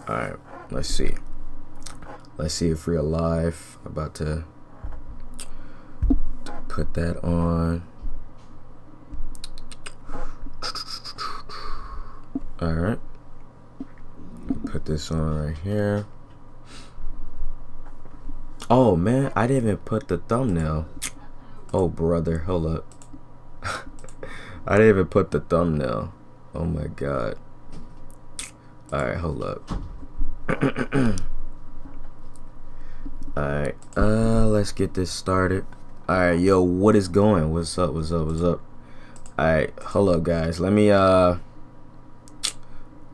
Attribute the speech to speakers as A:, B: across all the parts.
A: Alright, let's see. Let's see if we're alive. About to put that on. Alright. Put this on right here. Oh man, I didn't even put the thumbnail. Oh brother, hold up. I didn't even put the thumbnail. Oh my god. Alright, hold up. Alright, let's get this started. Alright, yo, what is going? What's up? Alright, hold up guys. Let me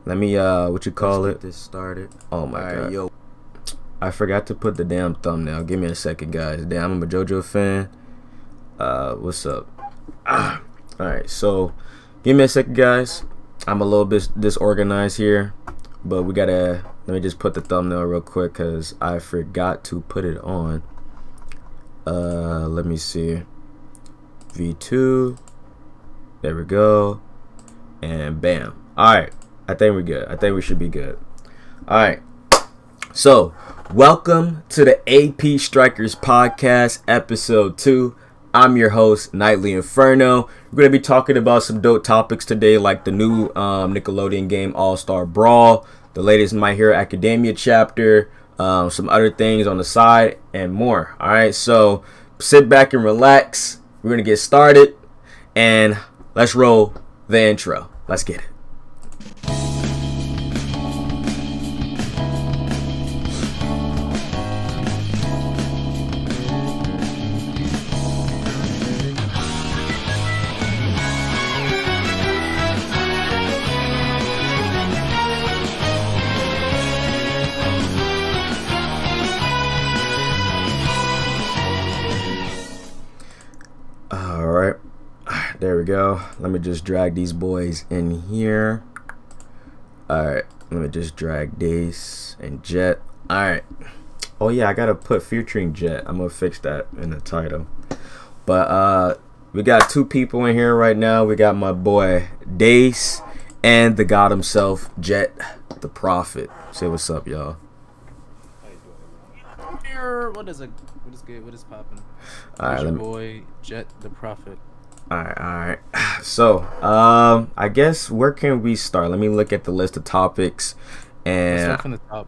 A: what you call it? This started. Oh my god. Yo, I forgot to put the damn thumbnail. Give me a second guys. Damn, I'm a JoJo fan. What's up? Alright, so give me a second guys. I'm a little bit disorganized here, but we gotta, let me just put the thumbnail real quick because I forgot to put it on. Let me see. V2. There we go. And bam. Alright, I think we're good. I think we should be good. Alright. So, welcome to the AP StrikerZ podcast, episode 2. I'm your host, Nightly Inferno. We're going to be talking about some dope topics today, like the new Nickelodeon game, Star Brawl, the latest My Hero Academia chapter, some other things on the side, and more. Alright, so sit back and relax. We're going to get started, and let's roll the intro. Let's get it. Alright, there we go. Let me just drag these boys in here. Alright, let me just drag Dace and Jet. Alright. Oh yeah, I gotta put featuring Jet. I'm gonna fix that in the title. But we got two people in here right now. We got my boy Dace and the god himself, Jet the Prophet. Say what's up, y'all.
B: What is it? What is good? What is poppin'?
A: Alright,
B: your boy Jet the Prophet.
A: Alright. So, I guess where can we start? Let me look at the list of topics. And
B: Let's start from the top.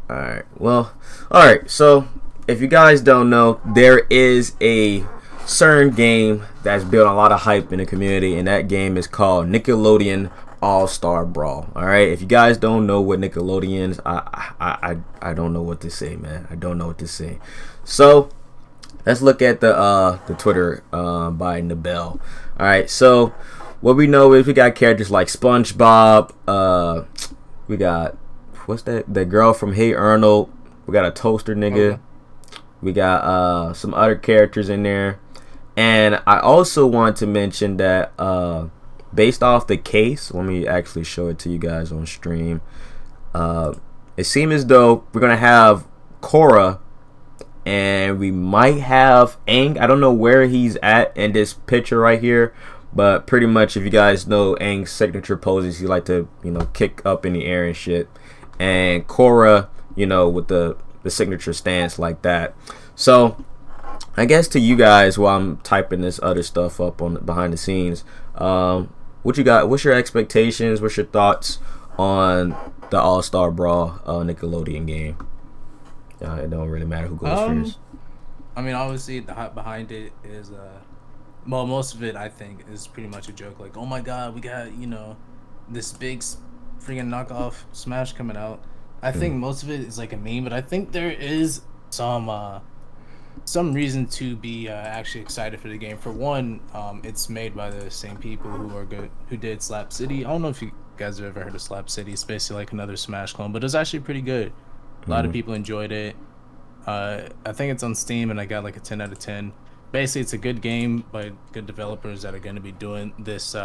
A: Alright. Well, alright. So, if you guys don't know, there is a certain game that's built a lot of hype in the community, and that game is called Nickelodeon All-Star Brawl. Alright, if you guys don't know what Nickelodeon is, I don't know what to say, man. I don't know what to say. So let's look at the Twitter by Nabel. Alright, so what we know is we got characters like SpongeBob, we got what's that? The girl from Hey Arnold, we got a toaster nigga, we got some other characters in there. And I also want to mention that based off the case, let me actually show it to you guys on stream. It seems as though we're gonna have Korra, and we might have Aang. I don't know where he's at in this picture right here, but pretty much if you guys know Aang's signature poses, he like to, you know, kick up in the air and shit. And Korra, you know, with the signature stance like that. So I guess to you guys, while I'm typing this other stuff up on behind the scenes, what you got? What's your expectations? What's your thoughts on the All-Star Brawl Nickelodeon game? It don't really matter who goes first.
B: I mean, obviously the hype behind it is well, most of it I think is pretty much a joke. Like, oh my god, we got, you know, this big freaking knockoff Smash coming out. I think most of it is like a meme, but I think there is some reason to be actually excited for the game. For one, it's made by the same people who did Slap City. I don't know if you guys have ever heard of Slap City. It's basically like another Smash clone, but it's actually pretty good. A lot of people enjoyed it. I think it's on Steam, and I got like a 10 out of 10. Basically, it's a good game by good developers that are going to be doing this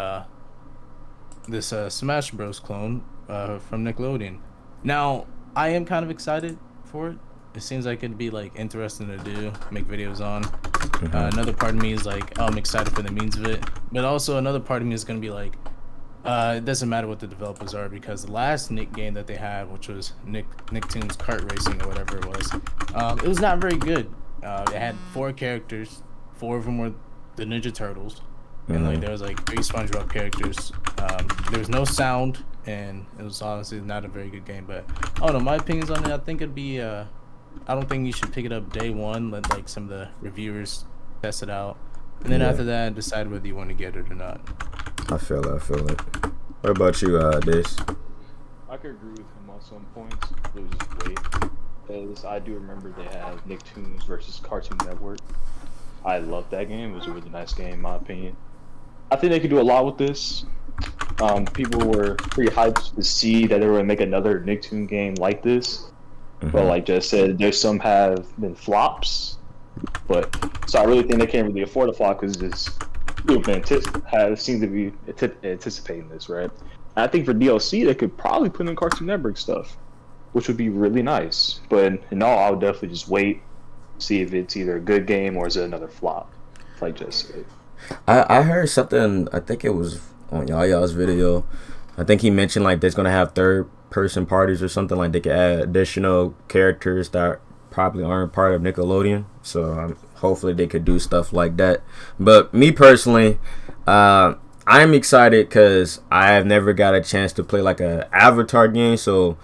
B: Smash Bros. Clone from Nickelodeon. Now, I am kind of excited for it. It seems like it'd be like interesting to do, make videos on. Another part of me is like, oh, I'm excited for the means of it, but also another part of me is gonna be like, It doesn't matter what the developers are because the last Nick game that they had, which was Nicktoons Kart Racing or whatever it was not very good. It had 4 characters, 4 of them were the Ninja Turtles, and like there was like 3 SpongeBob characters. There was no sound, and it was honestly not a very good game. But I don't know, my opinions on it. I think it'd be. I don't think you should pick it up day one. Let like some of the reviewers test it out, and then after that, decide whether you want to get it or not.
A: I feel it. What about you, Dace?
C: I could agree with him on some points. It was just wait. Because I do remember they had Nicktoons versus Cartoon Network. I loved that game. It was a really nice game, in my opinion. I think they could do a lot with this. People were pretty hyped to see that they were going to make another Nicktoon game like this. But like Jess said, there's some have been flops. So I really think they can't really afford a flop because people seem to be anticipating this, right? And I think for DLC, they could probably put in Cartoon Network stuff, which would be really nice. But in all, I would definitely just wait, see if it's either a good game or is it another flop, like Jess said.
A: I heard something, I think it was on Yaya's video. I think he mentioned like there's gonna have third person parties or something, like they could add additional characters that probably aren't part of Nickelodeon. So hopefully they could do stuff like that. But me personally, I'm excited because I have never got a chance to play like a Avatar game. So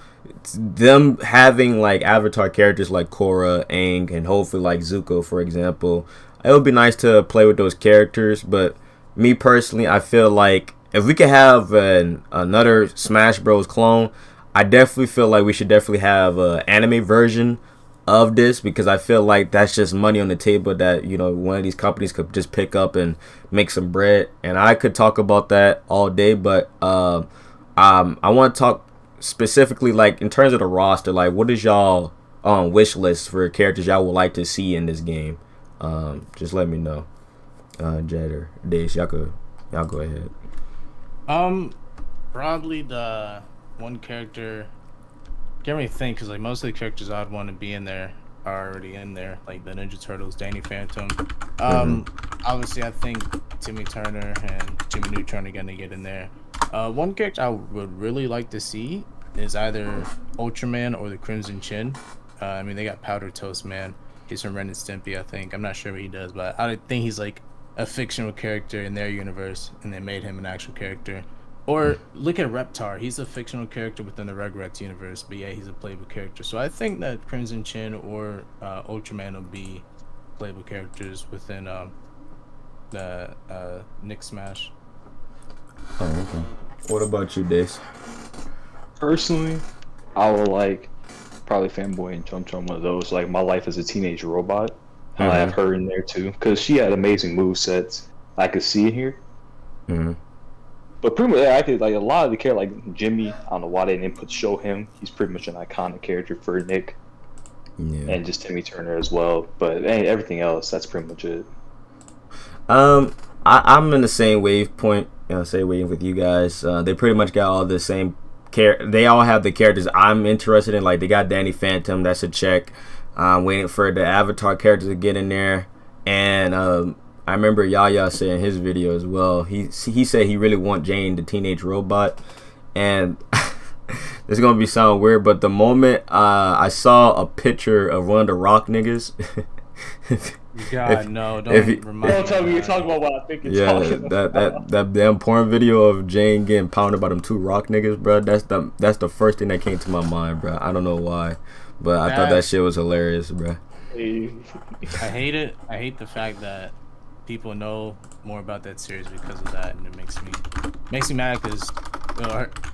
A: them having like Avatar characters like Korra, Aang, and hopefully like Zuko, for example, it would be nice to play with those characters. But me personally, I feel like if we could have another Smash Bros. Clone, I definitely feel like we should definitely have an anime version of this, because I feel like that's just money on the table that, you know, one of these companies could just pick up and make some bread. And I could talk about that all day, but I want to talk specifically like in terms of the roster. Like, what is y'all wish list for characters y'all would like to see in this game? Just let me know. Jed or Dace, y'all go ahead.
B: Probably the one character. Can't really think because like most of the characters I'd want to be in there are already in there, like the Ninja Turtles, Danny Phantom. Obviously I think Timmy Turner and Jimmy Neutron are gonna get in there. One character I would really like to see is either Ultraman or the Crimson Chin. I mean, they got Powder Toast Man. He's from Ren and Stimpy, I think. I'm not sure what he does, but I think he's like a fictional character in their universe, and they made him an actual character. Or look at Reptar. He's a fictional character within the Rugrats universe, but yeah, he's a playable character. So I think that Crimson Chin or Ultraman will be playable characters within the Nick Smash.
A: Oh, okay. What about you, Dace?
C: Personally, I would like probably Fanboy and Chum Chum, one of those. Like My Life as a Teenage Robot. I have her in there too, because she had amazing movesets I could see in here. But pretty much, I could like a lot of the characters, like Jimmy. I don't know why they didn't show him. He's pretty much an iconic character for Nick, and just Timmy Turner as well. But everything else, that's pretty much it.
A: I'm in the same wave with you guys. They pretty much got all the same they all have the characters I'm interested in. Like they got Danny Phantom, that's a check. I'm waiting for the Avatar characters to get in there, and I remember Yaya saying in his video as well. He said he really want Jane the Teenage Robot, and it's gonna be sound weird, but the moment I saw a picture of one of the Rock niggas.
B: God, don't
C: tell me you're talking about what I think you're talking about.
A: that damn porn video of Jane getting pounded by them 2 Rock niggas, bro. That's the first thing that came to my mind, bro. I don't know why, but I thought that shit was hilarious, bro.
B: I hate it. I hate the fact that people know more about that series because of that, and it makes me mad because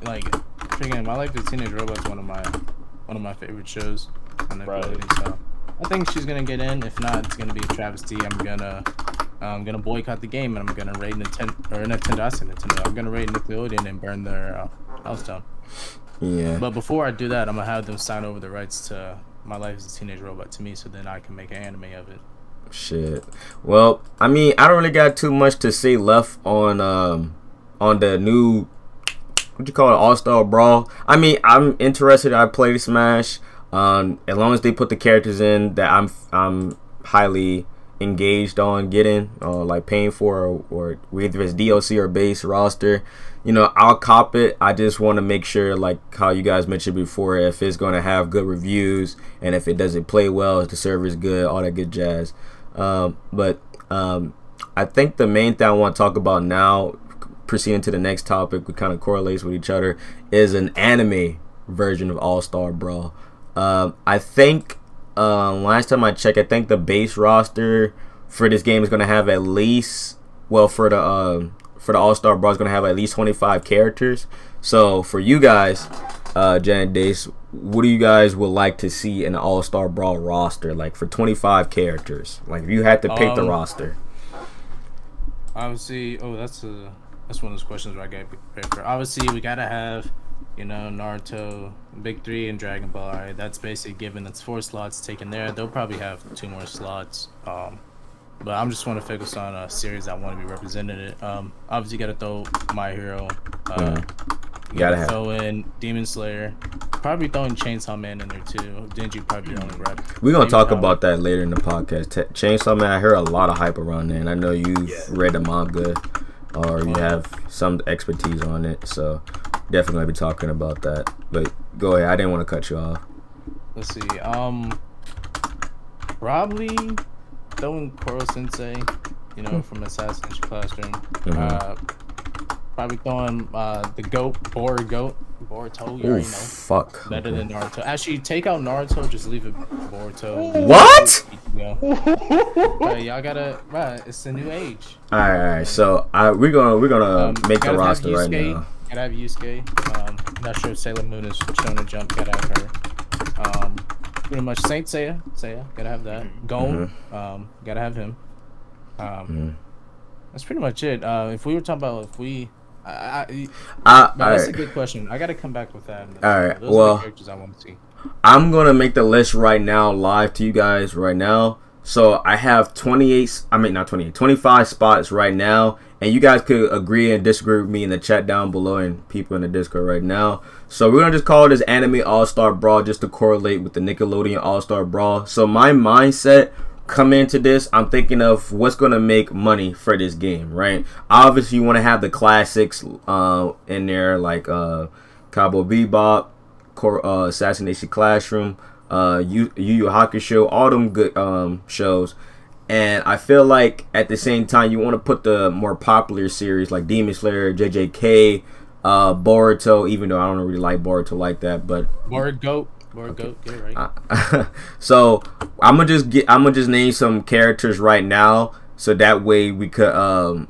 B: like freaking My Life as a Teenage Robot is one of my favorite shows on Nickelodeon. So I think she's gonna get in. If not, it's gonna be a travesty. I'm gonna boycott the game, and I'm gonna raid Nintendo. I'm gonna raid Nickelodeon and burn their house down.
A: Yeah.
B: But before I do that, I'm gonna have them sign over the rights to My Life as a Teenage Robot to me, so then I can make an anime of it.
A: Shit. Well, I mean, I don't really got too much to say left on the new, what you call it, All-Star Brawl. I mean, I'm interested. I play Smash. As long as they put the characters in that I'm highly engaged on getting, like paying for, or whether it's DLC or base roster, I'll cop it. I just want to make sure, like how you guys mentioned before, if it's going to have good reviews and if it doesn't play well, if the server's good, all that good jazz. But I think the main thing I want to talk about now, proceeding to the next topic, which kind of correlates with each other, is an anime version of All-Star Brawl. I think last time I checked, I think the base roster for this game is going to have at least, well, for the All-Star Brawl is going to have at least 25 characters. So for you guys, Jen and Dace, what do you guys would like to see in an All-Star Brawl roster, like for 25 characters? Like if you had to pick the roster.
B: Obviously, that's one of those questions where I got prepared for. Obviously, we gotta have, Naruto, Big 3, and Dragon Ball. Alright, that's basically given. It's 4 slots taken there. They'll probably have 2 more slots. But I'm just want to focus on a series I want to be represented. Obviously, you gotta throw My Hero. You gotta throw in Demon Slayer. Probably throwing Chainsaw Man in there too. Denji probably the only rep.
A: We're gonna talk about that later in the podcast. Chainsaw Man, I heard a lot of hype around there, and I know you've read the manga or you have some expertise on it, so definitely gonna be talking about that. But go ahead, I didn't want to cut you off.
B: Let's see. Probably throwing Koro Sensei, from Assassin's Classroom. Probably throwing the goat, Boruto.
A: Oh, fuck.
B: Better than Naruto. Actually, take out Naruto, just leave it Boruto.
A: What?
B: Y'all gotta, it's a new age.
A: All right. So we're gonna make the roster right now.
B: Gotta have Yusuke. Not sure if Sailor Moon is showing a jump. Gotta have her. Pretty much Saint Seiya. Gotta have that. Gon. Gotta have him. That's pretty much it. If we were talking about that's a good question. I gotta come back with that.
A: All right.
B: Those are the characters I want to see.
A: I'm gonna make the list right now, live to you guys right now. So I have 25 spots right now, and you guys could agree and disagree with me in the chat down below and people in the Discord right now. So we're gonna just call this Anime All-Star Brawl just to correlate with the Nickelodeon All-Star Brawl. So my mindset coming into this, I'm thinking of what's gonna make money for this game, right? Obviously, you want to have the classics in there, like Cowboy Bebop, Assassination Classroom, Yu Yu Hakusho, all them good shows. And I feel like at the same time, you want to put the more popular series like Demon Slayer, JJK, Boruto. Even though I don't really like Boruto like that, but
B: Boruto.
A: Okay.
B: Get it right.
A: So I'm gonna just name some characters right now, so that way we could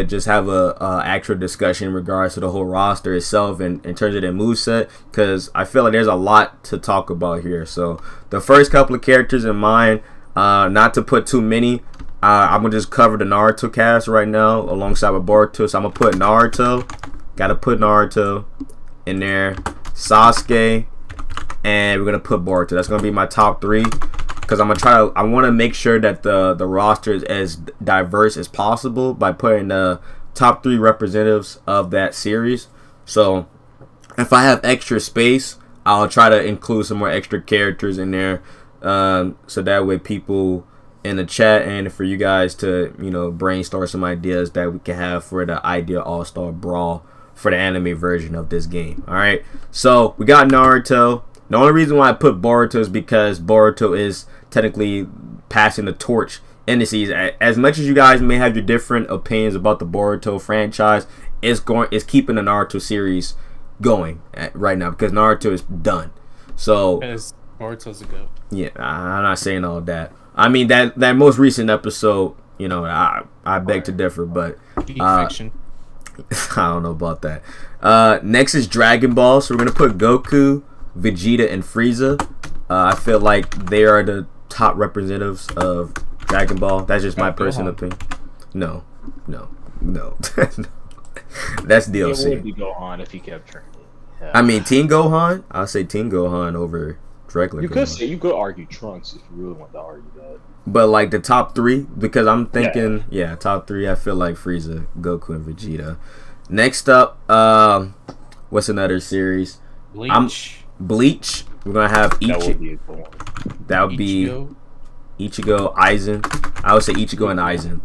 A: just have a actual discussion in regards to the whole roster itself and in terms of their moveset, because I feel like there's a lot to talk about here. So the first couple of characters in mind, not to put too many, I'm gonna just cover the Naruto cast right now alongside with Boruto. So I'm gonna put Naruto. Gotta put Naruto in there. Sasuke. And we're gonna put Boruto. That's gonna be my top 3, because I want to make sure that the roster is as diverse as possible by putting the top 3 representatives of that series. So if I have extra space, I'll try to include some more extra characters in there, so that way people in the chat and for you guys to brainstorm some ideas that we can have for the ideal All-Star Brawl for the anime version of this game. All right, so we got Naruto. The only reason why I put Boruto is because Boruto is technically passing the torch in the season. As much as you guys may have your different opinions about the Boruto franchise, it's keeping the Naruto series going right now, because Naruto is done. So
B: Boruto's a goat.
A: Yeah, I'm not saying all that. I mean that most recent episode, I beg to differ, but
B: fiction.
A: I don't know about that. Next is Dragon Ball, so we're gonna put Goku, Vegeta, and Frieza. I feel like they are the top representatives of Dragon Ball. That's just my personal opinion. No. That's DLC.
C: It would be Gohan if he kept training. Yeah.
A: I mean, Teen Gohan. I'll say Teen Gohan over regular.
C: You could argue Trunks if you really want to argue that.
A: But like the top 3, because I'm thinking, top 3. I feel like Frieza, Goku, and Vegeta. Next up, what's another series? Bleach. We're gonna have That would be Ichigo, Aizen. I would say Ichigo and Aizen.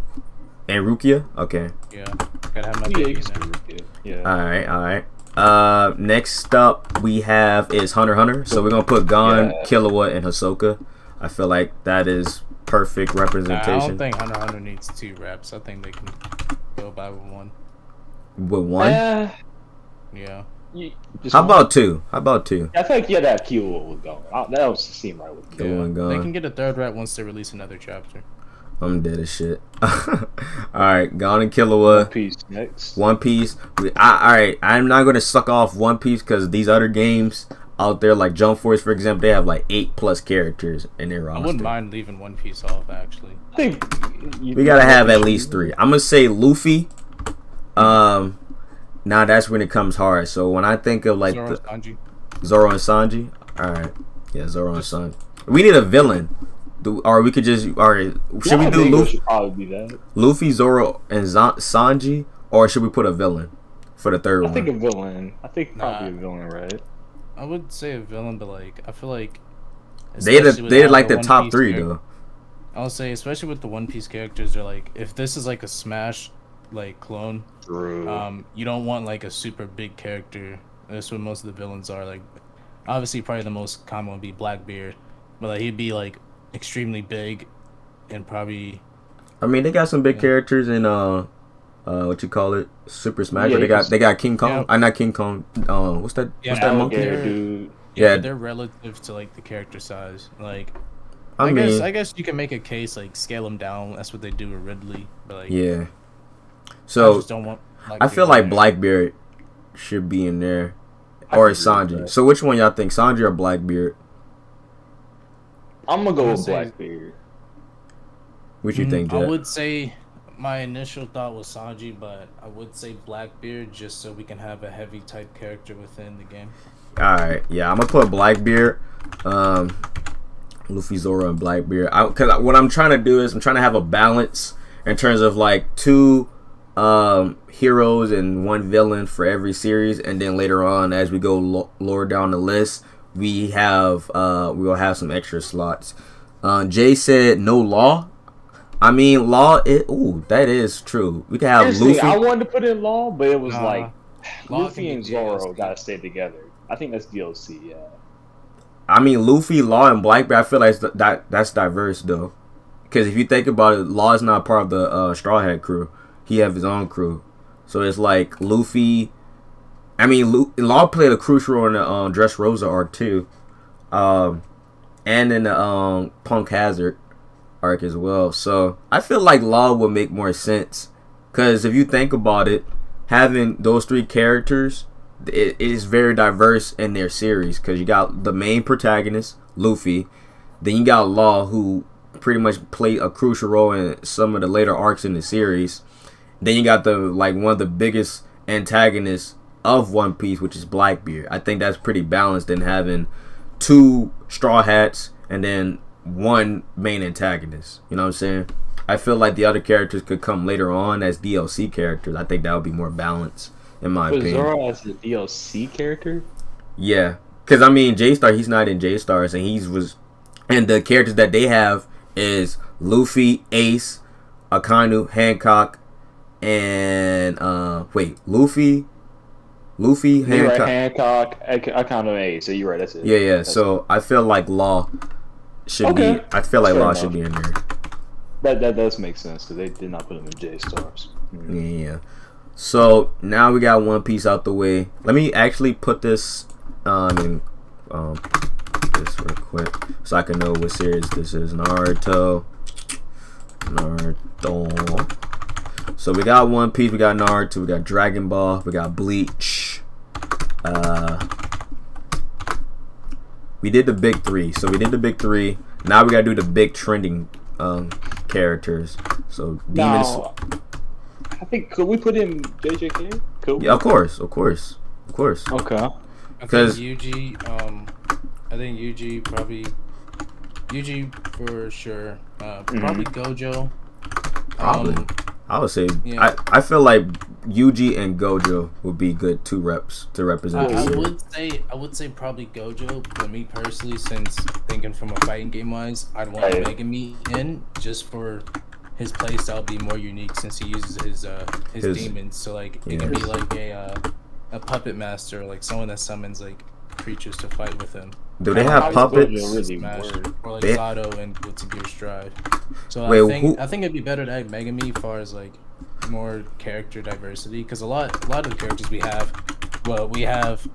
A: And Rukia? Okay.
B: Yeah, gotta have my
C: Yeah,
B: baby
C: you
B: in
C: can
B: there.
C: still yeah.
A: Alright. Next up we have is Hunter x Hunter. So we're gonna put Gon,
C: Yeah.
A: Killua, and Hisoka. I feel like that is perfect
B: Nah, I
A: representation.
B: don't think Hunter x Hunter needs 2 reps. I think they can go by with 1.
A: With one?
B: Yeah.
C: Just
A: How
C: one?
A: about two? How about two?
C: I think that Killua would go. That would seem right with Killua.
A: Killua and
B: They
A: Gon.
B: can get a 3rd rep once they release another chapter.
A: I'm dead as shit. Alright, Gon and
C: One
A: Killua.
C: Piece next.
A: One Piece. Alright, I'm not gonna suck off One Piece because these other games out there, like Jump Force, for example, they have like 8+ characters in their roster.
B: I wouldn't mind leaving One Piece off, actually.
C: I think
A: We gotta have at least 3. I'm gonna say Luffy. Now that's when it comes hard. So when I think of like
B: Zoro, Sanji.
A: Zoro and Sanji, alright, yeah, Zoro and Sanji. We need a villain. Or we could just, alright, should we do Luffy?
C: Should probably be that.
A: Luffy, Zoro, and Sanji, or should we put a villain for the third
C: I
A: one?
C: think a villain. I think probably
B: Nah.
C: a villain, right?
B: I would say a villain, but like I feel like
A: They're
B: especially with all
A: like the
B: One
A: top
B: Piece
A: 3
B: char-
A: though.
B: I'll say, especially with the One Piece characters, they're like, if this is like a Smash like clone,
C: True.
B: you don't want like a super big character. That's what most of the villains are. Like, obviously, probably the most common would be Blackbeard, but like he'd be like extremely big, and probably
A: I mean, they got some big
B: Yeah.
A: characters in what you call it, Super Smash.
C: Yeah,
A: But they got King Kong.
B: Yeah.
A: Not King Kong. What's that?
B: Yeah,
A: What's that monkey?
C: Alligator dude.
A: Yeah.
B: they're relative to like the character size. Like,
A: I mean,
B: I guess you can make a case like scale them down. That's what they do with Ridley. But like,
A: yeah.
B: I
A: So
B: just don't want.
A: I feel
B: Blackbeard
A: like
B: in there.
A: Blackbeard should be in there,
C: I
A: or
C: can agree with
A: Sanji.
C: that.
A: So which one y'all think, Sanji or Blackbeard?
C: I'm gonna go
B: I'm
C: with
B: gonna say-
C: Blackbeard.
A: What you think,
B: I
A: Jet?
B: would say my initial thought was Sanji, but I would say Blackbeard just so we can have a heavy type character within the game.
A: All right, yeah, I'm gonna put Blackbeard, Luffy, Zoro, and Blackbeard. Because what I'm trying to do is I'm trying to have a balance in terms of like 2 heroes and 1 villain for every series, and then later on as we go lower down the list, we will have some extra slots. Jay said no Law. I mean, Law. That is true. We can have
C: Here's the thing,
A: Luffy.
C: I wanted to put in Law, but it was
B: Nah.
C: like
B: Law
C: Luffy
B: can
C: and
B: be
C: Zoro
B: DLC.
C: gotta stay together. I think that's DLC. Yeah.
A: I mean, Luffy, Law, and Blackbeard. I feel like that's diverse though, because if you think about it, Law is not part of the Straw Hat crew. He have his own crew, so it's like Luffy. I mean, Law played a crucial role in the Dressrosa arc too, and in the Punk Hazard arc as well. So I feel like Law would make more sense, because if you think about it, having those 3 characters, it is very diverse in their series, because you got the main protagonist Luffy, then you got Law, who pretty much played a crucial role in some of the later arcs in the series. Then you got one of the biggest antagonists of One Piece, which is Blackbeard. I think that's pretty balanced in having 2 Straw Hats and then 1 main antagonist. You know what I'm saying? I feel like the other characters could come later on as DLC characters. I think that would be more balanced, in my
C: But
A: opinion.
C: Zoro as the DLC character.
A: Yeah, because I mean, J-Star, he's not in J-Stars, and the characters that they have is Luffy, Ace, Akanu, Hancock, and Luffy,
C: You're
A: Hancock.
C: right, Hancock. I count him A. So you're right. That's it.
A: Yeah.
C: That's
A: So I feel like Law should be.
C: Okay.
A: I feel like
C: Fair
A: Law
C: enough.
A: should be in there.
C: That does make sense because they did not put him in J stars.
A: Yeah. So now we got One Piece out the way. Let me actually put this in this real quick so I can know what series this is. Naruto. So we got One Piece, we got Naruto, we got Dragon Ball, we got Bleach. We did the big 3. So we did the big 3. Now we gotta do the big trending characters. So Demons.
C: Now, I think could we put in JJK? Could we?
A: Yeah, of course.
C: Okay.
B: I think
A: 'Cause-
B: Yuji, I think Yuji probably Yuji for sure. Probably Gojo.
A: Probably. I would say
B: Yeah.
A: I feel like Yuji and Gojo would be good 2 reps to represent.
B: I
A: the series.
B: would say probably Gojo, but me personally, since thinking from a fighting game wise, I'd want
C: Right.
B: Megami in just for his playstyle be more unique since he uses his demons. So like it can be like a puppet master, like someone that summons like creatures to fight with him.
A: Do they have puppets?
B: Really or like Zato and Guilty Gear Strive. So I think it'd be better to add Megami as far as like more character diversity, because a lot of the characters we have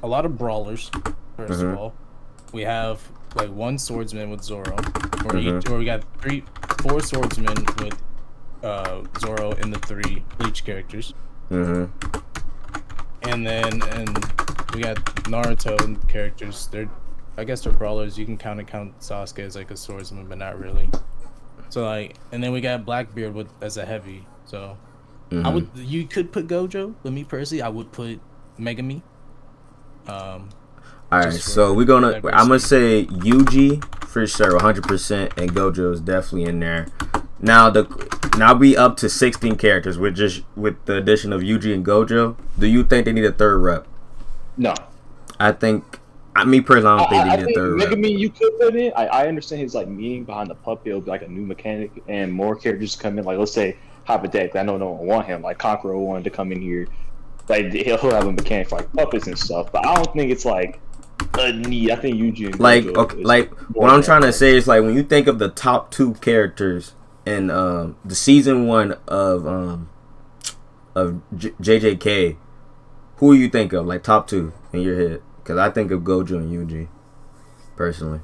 B: a lot of brawlers. First of all, we have like one swordsman with Zoro, or we got 4 swordsmen with Zoro in the 3 Bleach characters. And we got Naruto characters. I guess they're brawlers. You can count Sasuke as like a swordsman, but not really. So like, and then we got Blackbeard as a heavy. So you could put Gojo, but me personally, I would put Megami.
A: Alright, so I'm gonna say Yuji for sure, 100%, and Gojo is definitely in there. Now we up to 16 characters with the addition of Yuji and Gojo. Do you think they need a 3rd rep?
C: No.
A: Me personally, I don't think they need a 3rd rep.
C: Megami, you could put in. I understand his like meaning behind the puppet. It'll be like a new mechanic, and more characters come in. Like, let's say hypothetically, I know no one want him. Like Conqueror wanted to come in here. Like he'll have a mechanic for like puppets and stuff. But I don't think it's like a need. I think Yuji and Gojo
A: what I'm trying to say is like when you think of the top 2 characters in the season 1 of JJK, who do you think of like top 2 in your head? Because I think of Gojo and Yuji, personally.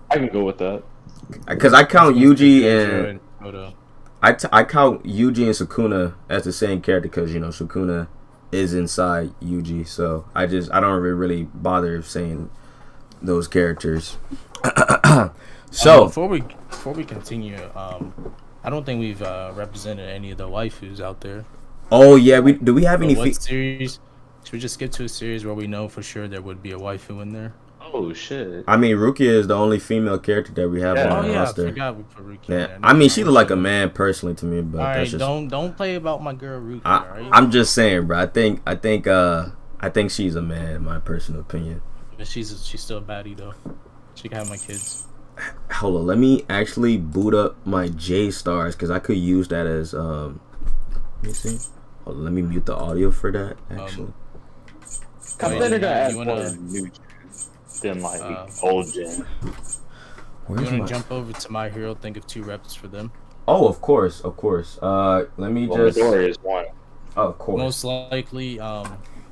C: I can go with that.
A: Because I count Yuji and I count Yuji and Sukuna as the same character because Sukuna is inside Yuji, so I don't really bother saying those characters. So
B: before we continue, I don't think we've represented any of the waifus out there.
A: Oh yeah, do we have any?
B: What series? Should we just skip to a series where we know for sure there would be a waifu in there?
C: Oh shit!
A: I mean, Rukia is the only female character that we have on the roster.
B: I forgot we put Rukia
A: yeah.
B: there.
A: I mean, she look like a man personally to me, but
B: that's just... don't play about my girl Rukia. Right?
A: I'm just saying, bro. I think she's a man, in my personal opinion.
B: But she's still a baddie though. She can have my kids.
A: Hold on, let me actually boot up my J Stars because I could use that as Let me see. Hold on, let me mute the audio for that. Actually,
C: I'm better to add more new gen than like old gen.
B: You want to jump over to My Hero? Think of 2 reps for them.
A: Oh, of course. Let me just.
C: Midoriya is one.
A: Of course.
B: Most likely,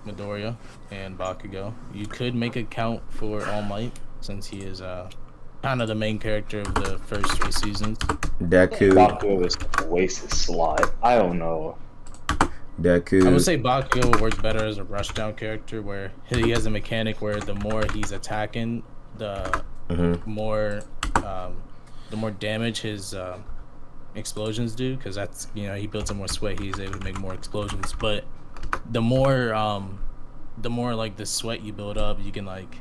B: Midoriya and Bakugo. You could make a count for All Might since he is kind of the main character of the first 3 seasons.
A: Deku.
C: Bakugo is a wasted slot. I don't know.
A: Deku.
B: I would say Bakugo would work better as a rushdown character where he has a mechanic where the more he's attacking, the more damage his explosions do, because that's he builds up more sweat, he's able to make more explosions. But the more like the sweat you build up, you can like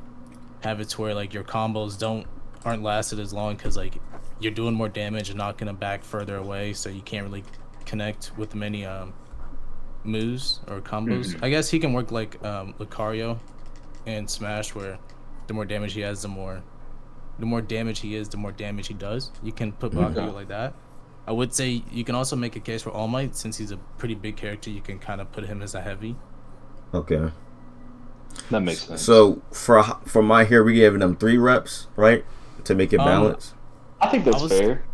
B: have it to where like your combos aren't lasted as long because like you're doing more damage and knocking them back further away, so you can't really connect with many moves or combos. I guess he can work like Lucario and Smash, where the more damage he has, the more damage he is, the more damage he does. You can put Bakugo like that. I would say you can also make a case for All Might, since he's a pretty big character. You can kind of put him as a heavy.
A: Okay,
C: that makes sense.
A: So for My Hero, we giving them 3 reps, right, to make it balanced.
C: I think that's fair.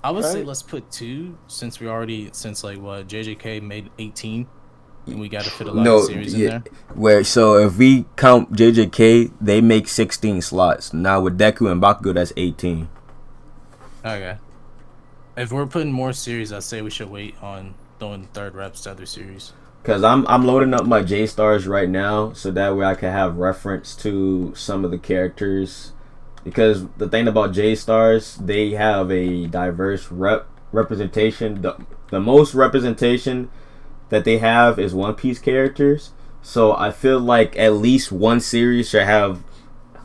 B: I would say let's put 2 since JJK made 18 and we got to fit a lot of series in there.
A: So if we count JJK, they make 16 slots. Now with Deku and Bakugo, that's 18.
B: Okay. If we're putting more series, I'd say we should wait on throwing 3rd reps to other series.
A: Cause I'm loading up my J Stars right now, so that way I can have reference to some of the characters. Because the thing about J Stars, they have a diverse representation. The most representation that they have is One Piece characters. So I feel like at least one series should have.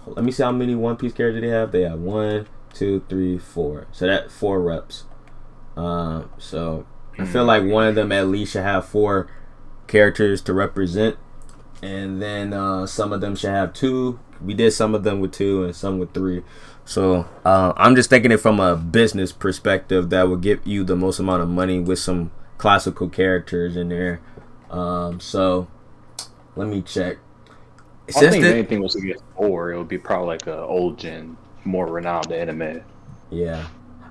A: Let me see how many One Piece characters they have. They have 1, 2, 3, 4. So that's 4 reps. So I feel like one of them at least should have 4 characters to represent, and then some of them should have 2 we did some of them with 2 and some with 3. So I'm just thinking it from a business perspective that would give you the most amount of money with some classical characters in there. So let me check.
C: I think if anything was to get 4, it would be probably like a old gen, more renowned anime.
A: Yeah,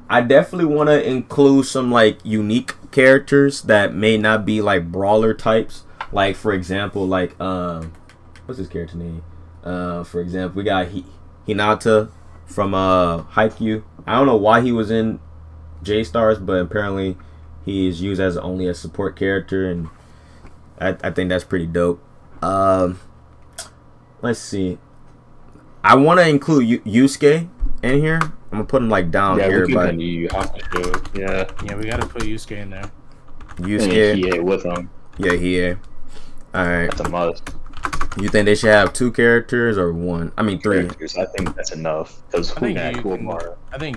A: I definitely want to include some like unique characters that may not be like brawler types. Like for example, like what's his character name? For example, we got Hinata from Haikyuu. I don't know why he was in J-Stars, but apparently he is used as only a support character, and I think that's pretty dope. Let's see. I want to include Yusuke in here. I'm gonna put him like down here, but
C: yeah,
B: we gotta put Yusuke in there.
A: Yusuke
C: and with him.
A: Yeah, Hiei. All right.
C: That's a must.
A: You think they should have 2 characters or 1? I mean 3.
C: Characters. I think that's enough. Because
B: I think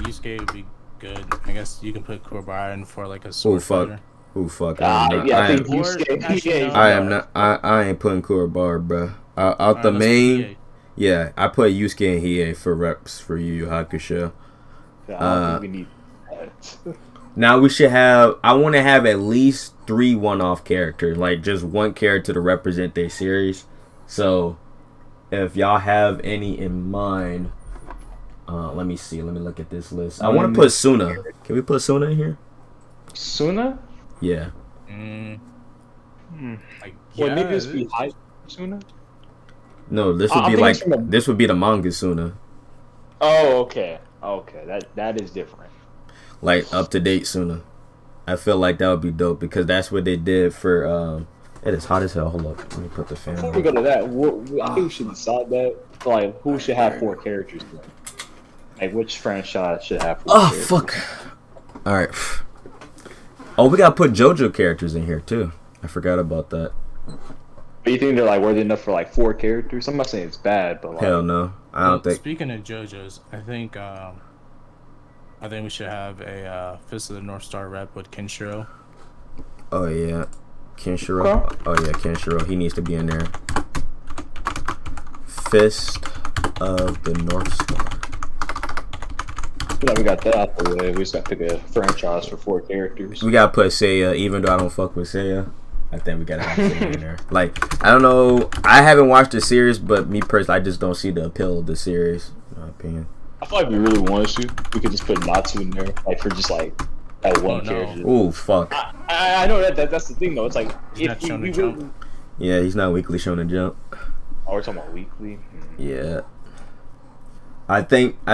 B: Yusuke would be good. I guess you can put Kuwabara in for like a sword fighter.
A: Ooh, fuck.
C: I think Yusuke.
A: I am not. I ain't putting Kuwabara, bro. Out the main. Yeah, I put Yusuke and Hiei for reps for Yu Yu Hakusho.
C: I don't think we need that.
A: Now we should have. I want to have at least 3 one-off characters, like just one character to represent their series. So, if y'all have any in mind, let me see. Let me look at this list. I want to put Suna. Can we put Suna in here?
C: Suna?
A: Yeah.
C: Would maybe this be high Suna?
A: No, this would be like this would be the manga Suna.
C: Oh, okay. That is different.
A: Like up to date Suna. I feel like that would be dope because that's what they did for. It is hot as hell. Hold up, let me put the fan.
C: Before we go to that, I think we should decide that. Like, who should have 4 characters? Like, which franchise should have 4 characters?
A: Fuck. All right. Oh, we gotta put JoJo characters in here too. I forgot about that.
C: But you think they're like worthy enough for like 4 characters? I'm not saying it's bad, but like,
A: hell no, I don't think.
B: Speaking of JoJo's, I think we should have a Fist of the North Star rep with Kenshiro.
A: Oh yeah, Kenshiro.
C: Okay.
A: Oh yeah, Kenshiro. He needs to be in there. Fist of the North Star.
C: we got that out the way. We just got to pick a franchise for 4 characters.
A: We gotta put Seiya, even though I don't fuck with Seiya. I think we gotta have Seiya in there. Like, I don't know. I haven't watched the series, but me personally, I just don't see the appeal of the series. In my opinion.
C: I feel like we really wanted to. We could just put Natsu in there, like for just like that one character.
A: Ooh, fuck.
C: I know that's the thing though. It's like
B: if you really...
A: Yeah, he's not Weekly Shonen Jump.
C: Oh, we're talking about weekly.
A: Yeah. I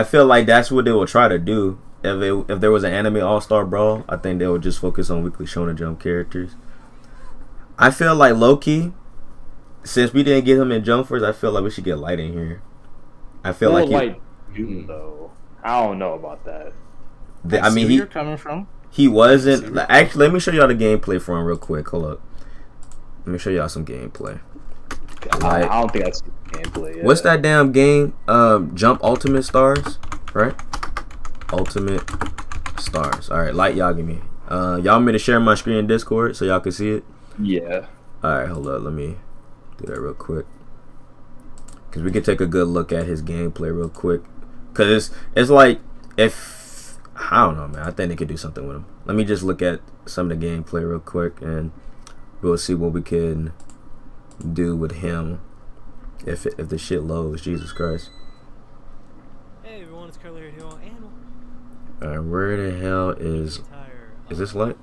A: feel like that's what they will try to do. If there was an anime All-Star Brawl, I think they would just focus on Weekly Shonen Jump characters. I feel like low-key, since we didn't get him in Jump Force, I feel like we should get Light in here. I feel like
C: though. I don't know about that.
A: I mean,
B: you're coming from.
A: He wasn't. Actually, let me show y'all the gameplay for him real quick. Hold up. Let me show y'all some gameplay.
C: I don't think that's gameplay yet.
A: What's that damn game? Jump Ultimate Stars, right? Ultimate Stars. All right, Light Yagami. Y'all want me to share my screen in Discord so y'all can see it?
C: Yeah.
A: All right, hold up. Let me do that real quick. Because we can take a good look at his gameplay real quick. Because it's like, if... I don't know, man. I think they could do something with him. Let me just look at some of the gameplay real quick. And we'll see what we can do with him. If the shit loads. Jesus Christ.
D: Hey everyone, it's Carly here.
A: Alright, where the hell is... Is this Light?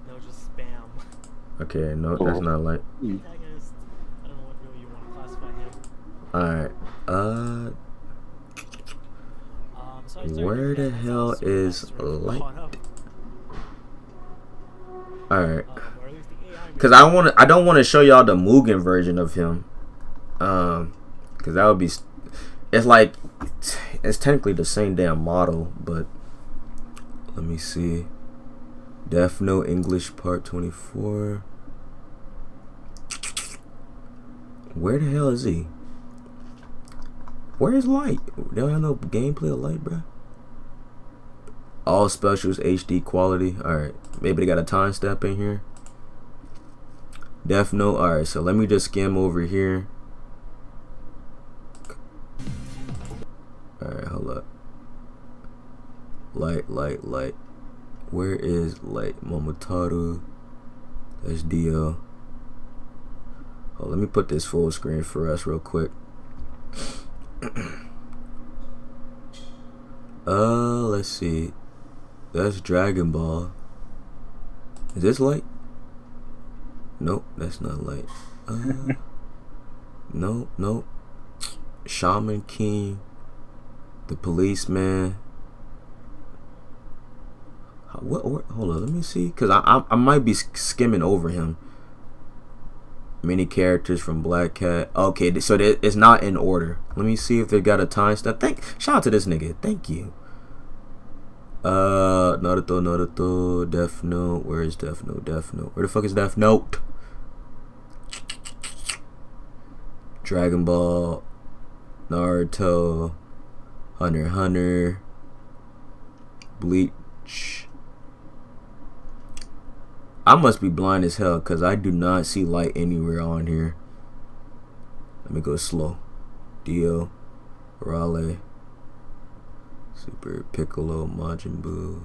D: No, just spam.
A: Okay, no, that's not Light.
D: Antagonist. I don't know what really you want to classify him.
A: Alright,
D: So I started
A: where the hell is Light? Alright.
D: Or at least the AI
A: Cause I don't want to show y'all the Mugen version of him. Cause that would be... It's like... It's technically the same damn model, but... Let me see. Death Note English Part 24. Where the hell is he? Where is Light? They don't have no gameplay of Light, bro. All specials HD quality. Alright. Maybe they got a time step in here. Death Note. Alright, so let me just skim over here. Alright, hold up. Light. Where is Light? Momotaro. That's Dio. Oh, let me put this full screen for us real quick. Let's see. That's Dragon Ball. Is this Light? Nope, that's not Light. Nope. Shaman King. The Policeman. What? Hold on, let me see. Because I might be skimming over him. Many characters from Black Cat. Okay, so it's not in order. Let me see if they got a time step. Shout out to this nigga. Thank you. Naruto, Death Note. Where is Death Note? Where the fuck is Death Note? Dragon Ball, Naruto, Hunter x Hunter, Bleach. I must be blind as hell because I do not see Light anywhere on here. Let me go slow. Dio, Raleigh, Super Piccolo, Majin Buu.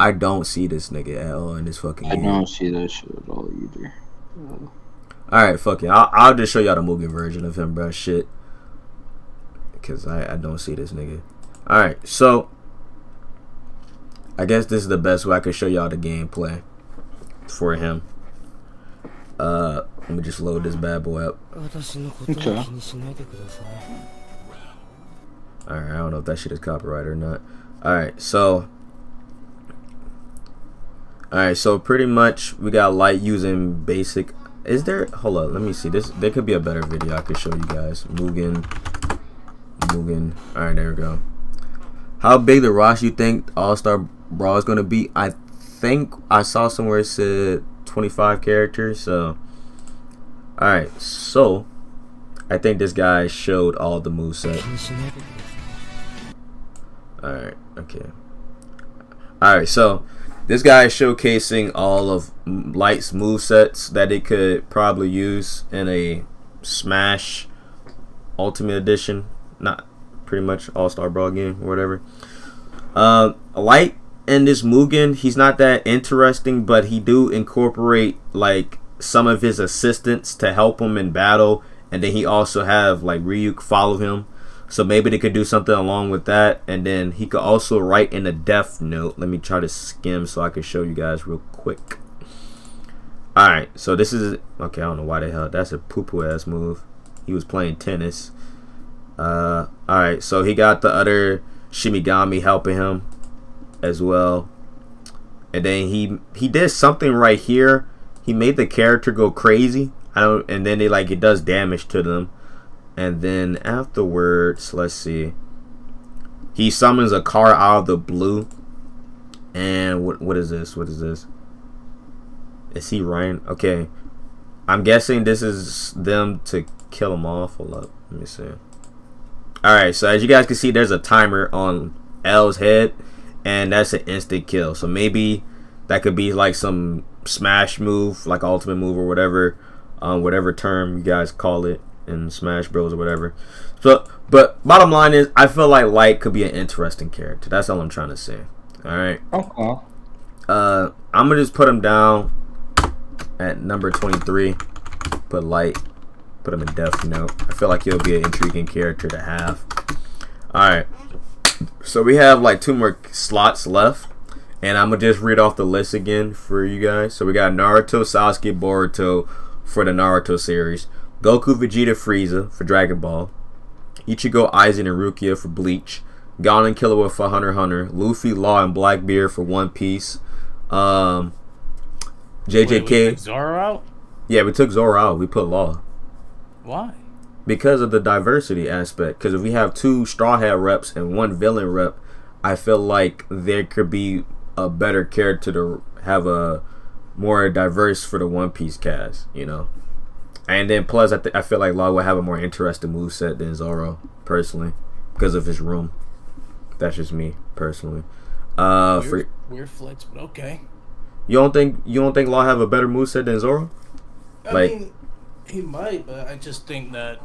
A: I don't see this nigga at all in this fucking game.
E: I don't see that shit at all either.
A: Alright, fuck it. I'll just show y'all the Mugen version of him, bro. Shit. Because I don't see this nigga. Alright, so I guess this is the best way I could show y'all the gameplay for him. Let me just load this bad boy up.
E: Okay.
A: Alright, I don't know if that shit is copyrighted or not. Alright, so pretty much we got Light using basic. Is there? Hold up, let me see. There could be a better video I could show you guys. Mugen. Alright, there we go. How big the roster you think All-Star Brawl is gonna be? I think I saw somewhere it said 25 characters. So alright, so I think this guy showed all the moveset. Alright, okay. Alright, so this guy is showcasing all of Light's movesets that it could probably use in a Smash Ultimate Edition. Not pretty much All-Star Brawl game or whatever. Light in this Mugen, he's not that interesting, but he do incorporate like some of his assistants to help him in battle, and then he also have like Ryuk follow him. So maybe they could do something along with that, and then he could also write in a Death Note. Let me try to skim so I can show you guys real quick. Alright, so this is okay. I don't know why the hell that's a poo-poo ass move. He was playing tennis. Alright, so he got the other Shimigami helping him as well, and then he did something right here. He made the character go crazy. And then it does damage to them. And then afterwards, let's see. He summons a car out of the blue. And what is this? What is this? Is he Ryan? Okay. I'm guessing this is them to kill him off. Hold up. Let me see. Alright, so as you guys can see, there's a timer on L's head. And that's an instant kill. So maybe that could be like some smash move, like ultimate move or whatever. Whatever term you guys call it in Smash Bros or whatever. So, but bottom line is, I feel like Light could be an interesting character. That's all I'm trying to say. All right.
E: Okay.
A: I'm gonna just put him down at number 23. Put Light. Put him in Death Note. I feel like he'll be an intriguing character to have. All right. So we have like 2 more slots left, and I'm gonna just read off the list again for you guys. So we got Naruto, Sasuke, Boruto for the Naruto series, Goku, Vegeta, Frieza for Dragon Ball, Ichigo, Aizen, and Rukia for Bleach, Gon and Killua for Hunter x Hunter, Luffy, Law, and Blackbeard for One Piece, JJK.
B: Wait, we took Zoro out?
A: Yeah, we took Zoro out. We put Law.
B: Why?
A: Because of the diversity aspect. Because if we have 2 Straw Hat reps and 1 villain rep, I feel like there could be a better character to have a more diverse for the One Piece cast, you know. And then plus, I feel like Law will have a more interesting moveset than Zoro, personally, because of his room. That's just me, personally.
B: Weird flex, but okay.
A: You don't think Law have a better moveset than Zoro?
B: I mean, he might, but I just think that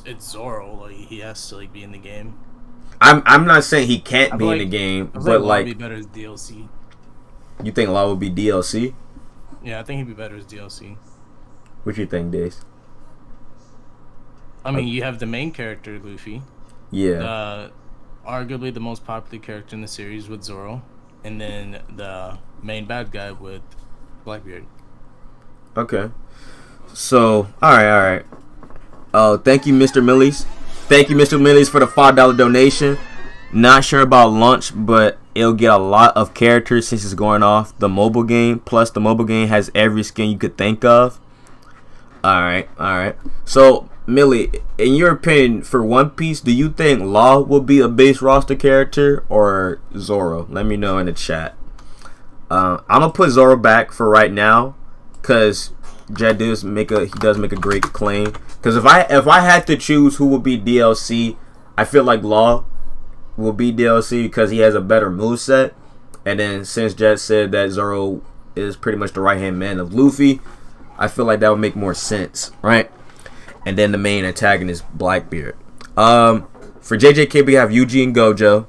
B: it's Zoro. Like, he has to be in the game.
A: I'm not saying he can't be in the
B: like-
A: game,
B: I feel
A: but
B: Law would
A: like,
B: be better as DLC.
A: you think Law would be DLC?
B: Yeah, I think he'd be better as DLC.
A: What you think, Dace?
B: I mean, you have the main character, Luffy.
A: Yeah.
B: Arguably the most popular character in the series with Zoro. And then the main bad guy with Blackbeard.
A: Okay. So, all right. Thank you, Mr. Millies. Thank you, Mr. Millies, for the $5 donation. Not sure about launch, but it'll get a lot of characters since it's going off the mobile game. Plus, the mobile game has every skin you could think of. All right. So, Millie, in your opinion, for One Piece, do you think Law will be a base roster character or Zoro? Let me know in the chat. I'm gonna put Zoro back for right now, cause Jed does make a great claim. Cause if I had to choose who will be DLC, I feel like Law will be DLC because he has a better moveset. And then since Jed said that Zoro is pretty much the right hand man of Luffy, I feel like that would make more sense, right? And then the main antagonist, Blackbeard. For JJK, we have Yuji and Gojo.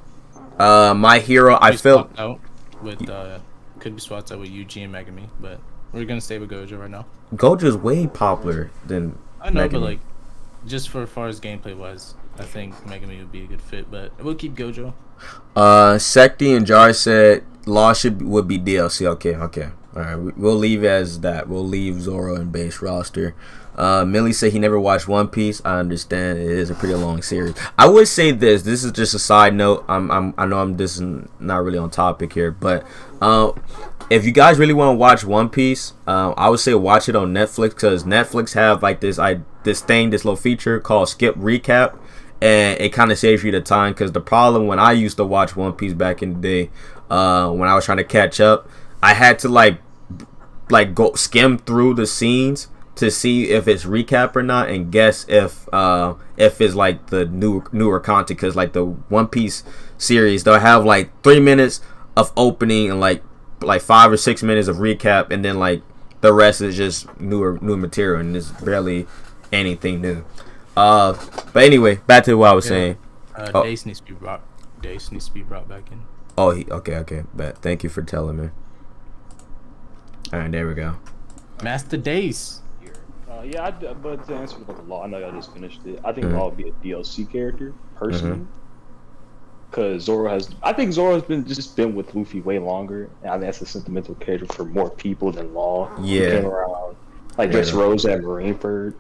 A: My Hero, I feel
B: Could be swapped out with Yuji and Megami, but we're gonna stay with Gojo right now.
A: Gojo's way popular than
B: I know,
A: Megami.
B: but like, just for as far as gameplay wise, I think Megami would be a good fit. But we'll keep Gojo.
A: Sekti and Jar said Law would be DLC. Okay. All right, we'll leave it as that. We'll leave Zoro in base roster. Millie said he never watched One Piece. I understand it is a pretty long series. I would say this is just a side note. I know this is not really on topic here, but if you guys really want to watch One Piece, I would say watch it on Netflix, because Netflix have like this little feature called Skip Recap, and it kind of saves you the time. Because the problem when I used to watch One Piece back in the day, when I was trying to catch up, I had to like go skim through the scenes to see if it's recap or not, and guess if it's like the newer content. Because like the One Piece series, they'll have like 3 minutes of opening and like 5 or 6 minutes of recap, and then like the rest is just new material, and there's barely anything new. But anyway, back to what I was saying.
B: Dace needs to be brought back in.
A: Oh, okay. Bet. Thank you for telling me. All right, there we go.
B: Master Dace.
C: But to answer about the Law, I know y'all just finished it. I think Law would be a DLC character personally, because I think Zoro has been with Luffy way longer, and I think that's a sentimental character for more people than Law.
A: Yeah.
C: He came around like just Rose at Marineford.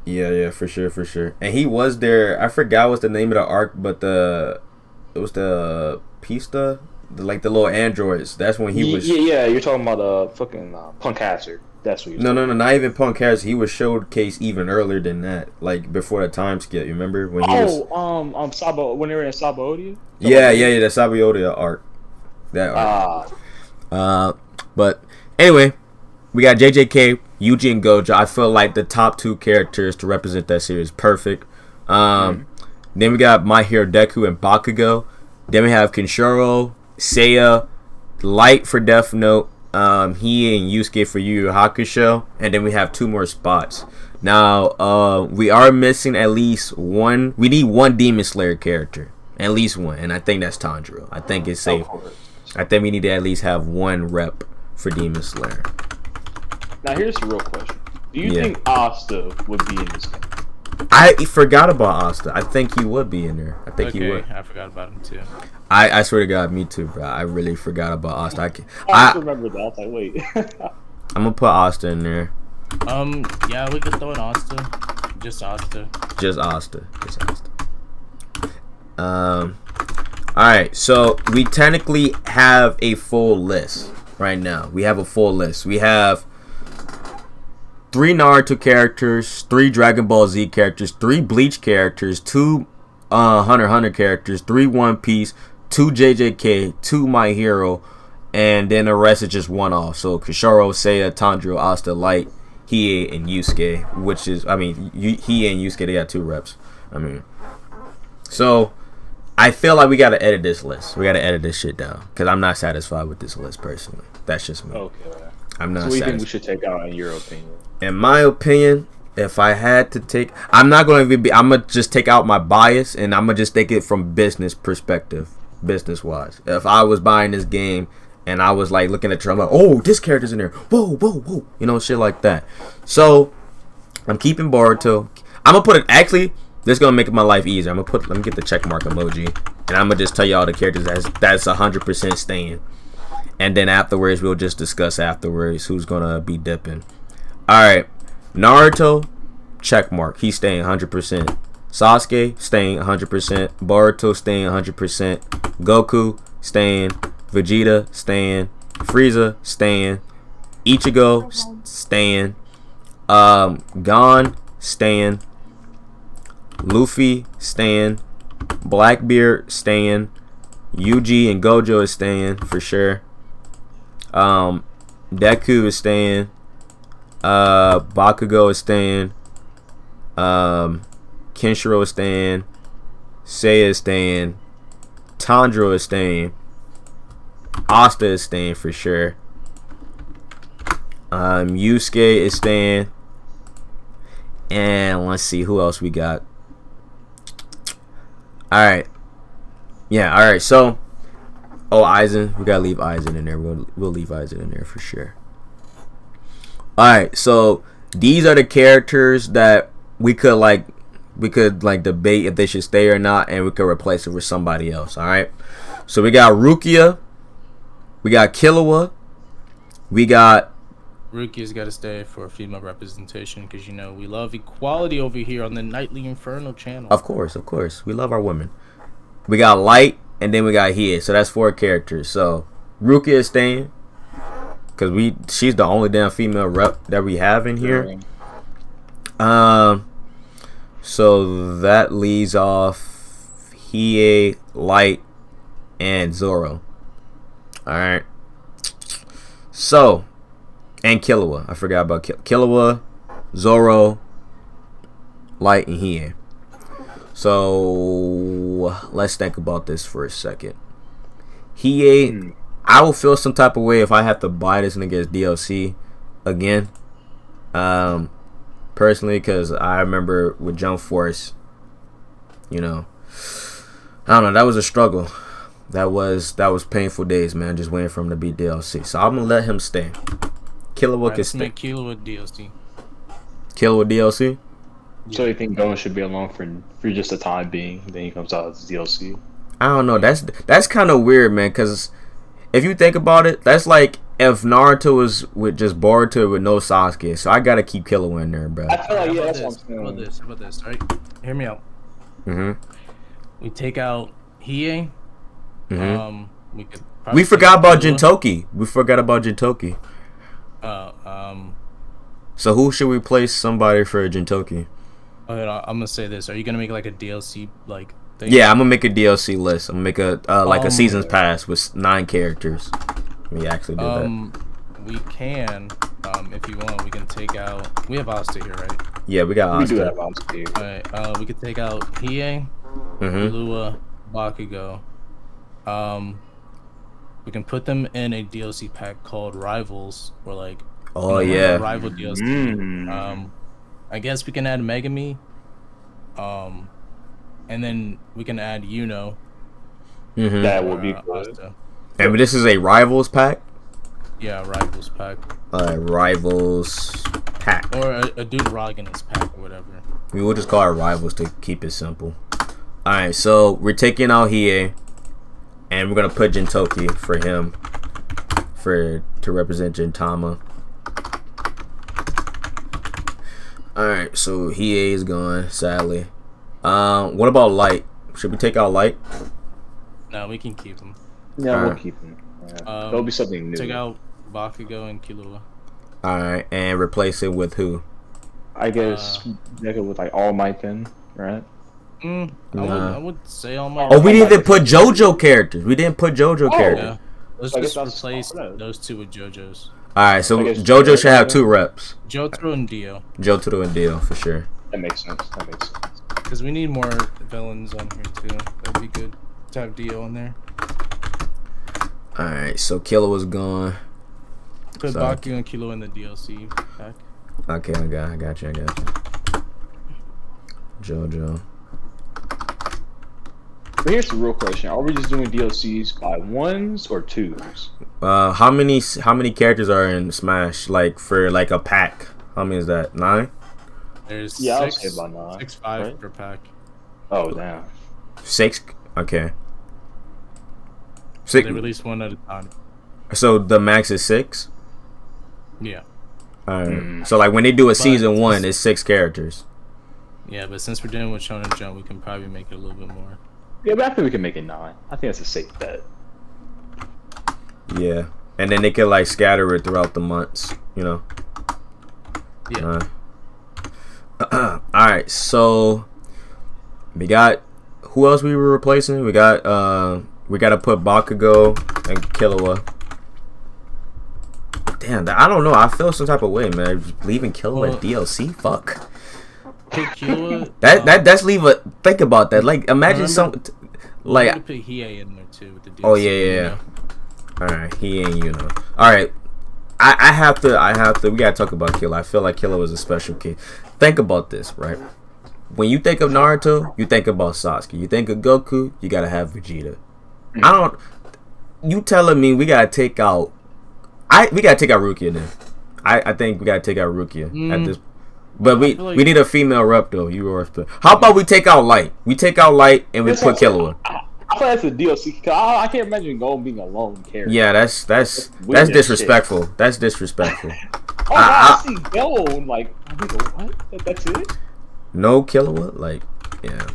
A: Yeah, for sure. And he was there. I forgot what's the name of the arc, but it was the Pista, the little androids. That's when he was.
C: Yeah. You're talking about fucking Punk Hazard. That's what you're
A: No, not even Punk Hazard. He was showcased even earlier than that, like before the time skip. You remember when he was?
C: Sabo, when they were in Sabaodia.
A: Yeah, the Sabaodia arc. That arc. But anyway, we got JJK, Yuji, and Gojo. I feel like the top 2 characters to represent that series. Perfect. Then we got My Hero Deku and Bakugo. Then we have Kenshiro, Seiya, Light for Death Note, he and Yusuke for Yu Yu Hakusho, and then we have 2 more spots. Now, we are missing at least one. We need one Demon Slayer character, at least one, and I think that's Tanjiro. I think it's safe. I think we need to at least have one rep for Demon Slayer.
C: Now, here's the real question: do you think Asta would be in this game?
A: I forgot about Asta. I think he would be in there. I think he would.
B: I forgot about him too.
A: I swear to God, me too, bro. I really forgot about Asta.
C: I remember that. I was like, wait.
A: I'm gonna put Asta in there.
B: Yeah, we could throw in Asta. Just Asta.
A: Alright, so we technically have a full list right now. We have a full list. We have 3 Naruto characters, 3 Dragon Ball Z characters, 3 Bleach characters, 2 Hunter x Hunter characters, 3 One Piece, 2 JJK, 2 My Hero, and then the rest is just one-off. So Kishoro, Seiya, Tanjiro, Asta, Light, Hiei, and Yusuke, which is, Hiei and Yusuke, they got 2 reps. So I feel like we gotta edit this list. We gotta edit this shit down, because I'm not satisfied with this list personally. That's just me.
C: Okay.
A: I'm not
C: So what do you
A: satisfied.
C: think we should take out in your opinion?
A: In my opinion, if I had to take, I'm not going to be. I'm gonna just take out my bias, and I'm gonna just take it from business perspective, business wise. If I was buying this game and I was like looking at it, I'm like, oh, this character's in there. Whoa, whoa, whoa. You know, shit like that. So I'm keeping Boruto. I'm gonna put it. Actually, this is gonna make my life easier. Let me get the check mark emoji, and I'm gonna just tell you all the characters that's 100% staying. And then afterwards, we'll just discuss afterwards who's gonna be dipping. All right, Naruto, check mark. He's staying 100%. Sasuke staying 100%. Boruto staying 100%. Goku staying. Vegeta staying. Frieza staying. Ichigo staying. Gon staying. Luffy staying. Blackbeard staying. Yuji and Gojo is staying for sure. Deku is staying. Bakugo is staying. Kenshiro is staying. Seiya is staying. Tanjiro is staying. Asta is staying for sure. Yusuke is staying. And let's see who else we got. Alright. Yeah, alright, so Aizen. We gotta leave Aizen in there. We'll leave Aizen in there for sure. Alright, so these are the characters that we could debate if they should stay or not, and we could replace it with somebody else. Alright. So we got Rukia. We got Killua. We got
B: Rukia's got to stay for female representation because, you know, we love equality over here on the Nightly Inferno channel.
A: Of course. We love our women. We got Light, and then we got Hiei. So that's 4 characters. So Rukia is staying because she's the only damn female rep that we have in here. So that leaves off Hiei, Light, and Zoro. Alright. So, and Killua. I forgot about Killua, Zoro, Light, and Hiei. So, let's think about this for a second. Hiei, I will feel some type of way if I have to buy this nigga's DLC again. Personally, because I remember with Jump Force, you know, I don't know, that was a struggle. That was painful days, man, just waiting for him to be DLC. So I'm gonna let him stay. Killua can stay.
B: Killua DLC.
A: Killua DLC?
C: So you think Gon should be along for just the time being, then he comes out as DLC?
A: I don't know. That's kind of weird, man, because if you think about it, that's like if Naruto was with just Boruto with no Sasuke. So I gotta keep Killua in there, bro.
C: I feel like, yeah, that's
B: How about this, right? Hear me out. We take out Hiei.
A: We forgot about Jintoki. So who should we place somebody for Jintoki?
B: I'm gonna say this. Are you gonna make like a DLC like thing?
A: Yeah, I'm gonna make a DLC list. I'm gonna make a seasons pass with 9 characters. We actually do that.
B: We can, if you want, we can take out. We have Asta here, right?
A: Yeah, we got Asta.
C: We do have Asta here.
B: Alright, we could take out Hiei, Killua, Bakugo. We can put them in a DLC pack called Rivals, or like rival DLC. I guess we can add Megami, and then we can add Yuno.
C: That would be good.
A: And this is a Rivals pack.
B: Yeah, Rivals pack.
A: Rivals pack.
B: Or a Deuteragonist pack or whatever.
A: We will just call it Rivals to keep it simple. Alright, so we're taking out Hiei. And we're gonna put Jintoki for him to represent Gintama. Alright, so Hiei is gone, sadly. What about Light? Should we take out Light?
B: No, we can keep him.
C: Yeah, we'll keep him. There'll be something new.
B: Take out Bakugo and Killua.
A: Alright, and replace it with who?
C: I guess Deku with like All Might then, right?
B: I would say All Might.
A: Oh, we didn't put JoJo characters. characters.
B: Yeah. Let's just replace those 2 with JoJo's.
A: Alright, so JoJo should have 2 reps.
B: Jotaro and Dio.
A: Jotaro and Dio, for sure.
C: That makes sense.
B: Because we need more villains on here, too. That'd be good to have Dio on there.
A: Alright, so Killua was gone.
B: Put Bakugo and Killua in the DLC pack.
A: Okay, I got you. JoJo.
C: But here's the real question: are we just doing DLCs by ones or twos?
A: How many characters are in Smash? Like for like a pack, how many is that? 9?
B: There's
C: Yeah, I would
B: six,
C: say about 9.
B: 6, 5
C: right?
B: per pack.
C: Oh damn.
A: 6. Okay.
B: So
A: 6.
B: they release one at a time.
A: So the max is 6.
B: Yeah.
A: Alright. So like when they do a
B: But
A: season 1, it's 6 characters.
B: Yeah, but since we're dealing with Shonen Jump, we can probably make it a little bit more.
C: Yeah, but I think we can make it 9. I think that's a safe bet.
A: Yeah, and then they can like scatter it throughout the months. You know.
B: Yeah.
A: All right, so we got who else we were replacing? We got to put Bakugo and Killua. Damn, I don't know. I feel some type of way, man. Just leaving Killua at DLC. Fuck.
B: Put Killua,
A: That's leave a. Think about that. Like imagine
B: like put Hiei in there too with the DLC.
A: Oh yeah. All right, he ain't All right, I have to. We gotta talk about Killua. I feel like Killua was a special kid. Think about this, right? When you think of Naruto, you think about Sasuke. You think of Goku, you gotta have Vegeta. You telling me we gotta take out? We gotta take out Rukia then. I think we gotta take out Rukia at this. But we need a female rep though. How about we take out Light? We take out Light and we put Killua.
C: I thought that's a DLC. Cause I can't imagine Gon being a lone character.
A: Yeah, that's disrespectful.
C: Shit.
A: That's disrespectful.
C: I see Gon like what? That's it.
A: No Killua, like yeah.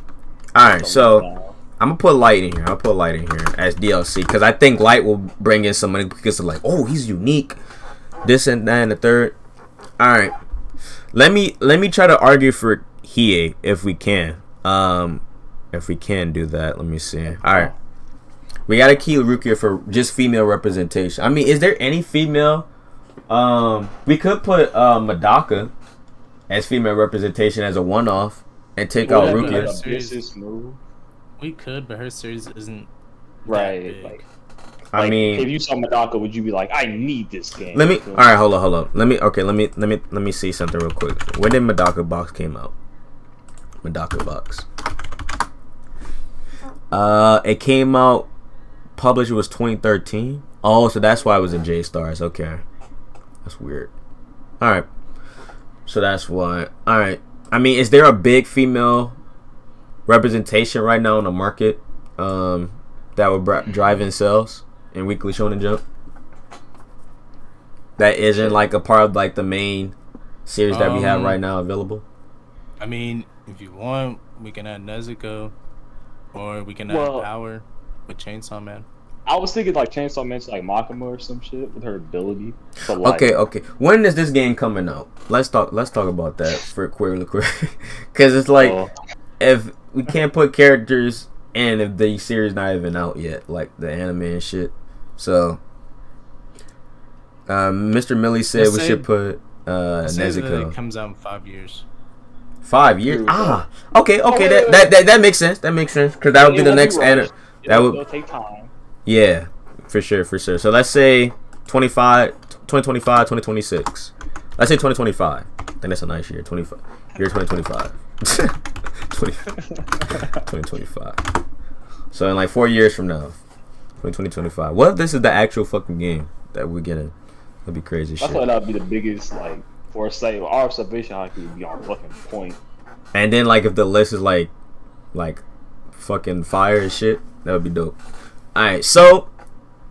A: All right, so I'm gonna put Light in here. I'll put Light in here as DLC because I think Light will bring in some money because of like, oh, he's unique. This and that and the third. All right, let me try to argue for Hiei if we can. If we can do that, let me see. All right, we gotta keep Rukia for just female representation. I mean, is there any female? We could put Madaka as female representation as a one-off and take out Rukia.
B: We could, but her series isn't
C: right.
B: Like,
A: I mean,
C: if you saw Madaka, would you be like, I need this game?
A: All right, hold on. Let me see something real quick. When did Madaka Box came out? Madaka Box. It came out, published was 2013. Oh, so that's why it was in J-Stars. Okay, that's weird. All right, so that's why. All right, I mean, is there a big female representation right now in the market that would drive in sales in Weekly Shonen Jump? That isn't like a part of like the main series that we have right now available.
B: I mean, if you want, we can add Nezuko. Or we can add Power with Chainsaw Man.
C: I was thinking like Chainsaw Man's like Makima or some shit with her ability. But, like,
A: okay. When is this game coming out? Let's talk about that for quick. Because it's like if we can't put characters in if the series not even out yet, like the anime and shit. So, Mr. Millie said we should put Nezuko.
B: It comes out in 5 years.
A: 5 years? Okay. That makes sense. Because that would be the next anime. It'll
C: take time.
A: Yeah, for sure. So let's say 2025, 2026. Let's say 2025. I think that's a nice year. 2025. 2025. So in like 4 years from now, 2025. What if this is the actual fucking game that we're getting? That'd be crazy shit.
C: I thought that'd be the biggest like foresight. Our observation hockey would be on fucking point.
A: And then like if the list is like fucking fire and shit, that would be dope. All right, so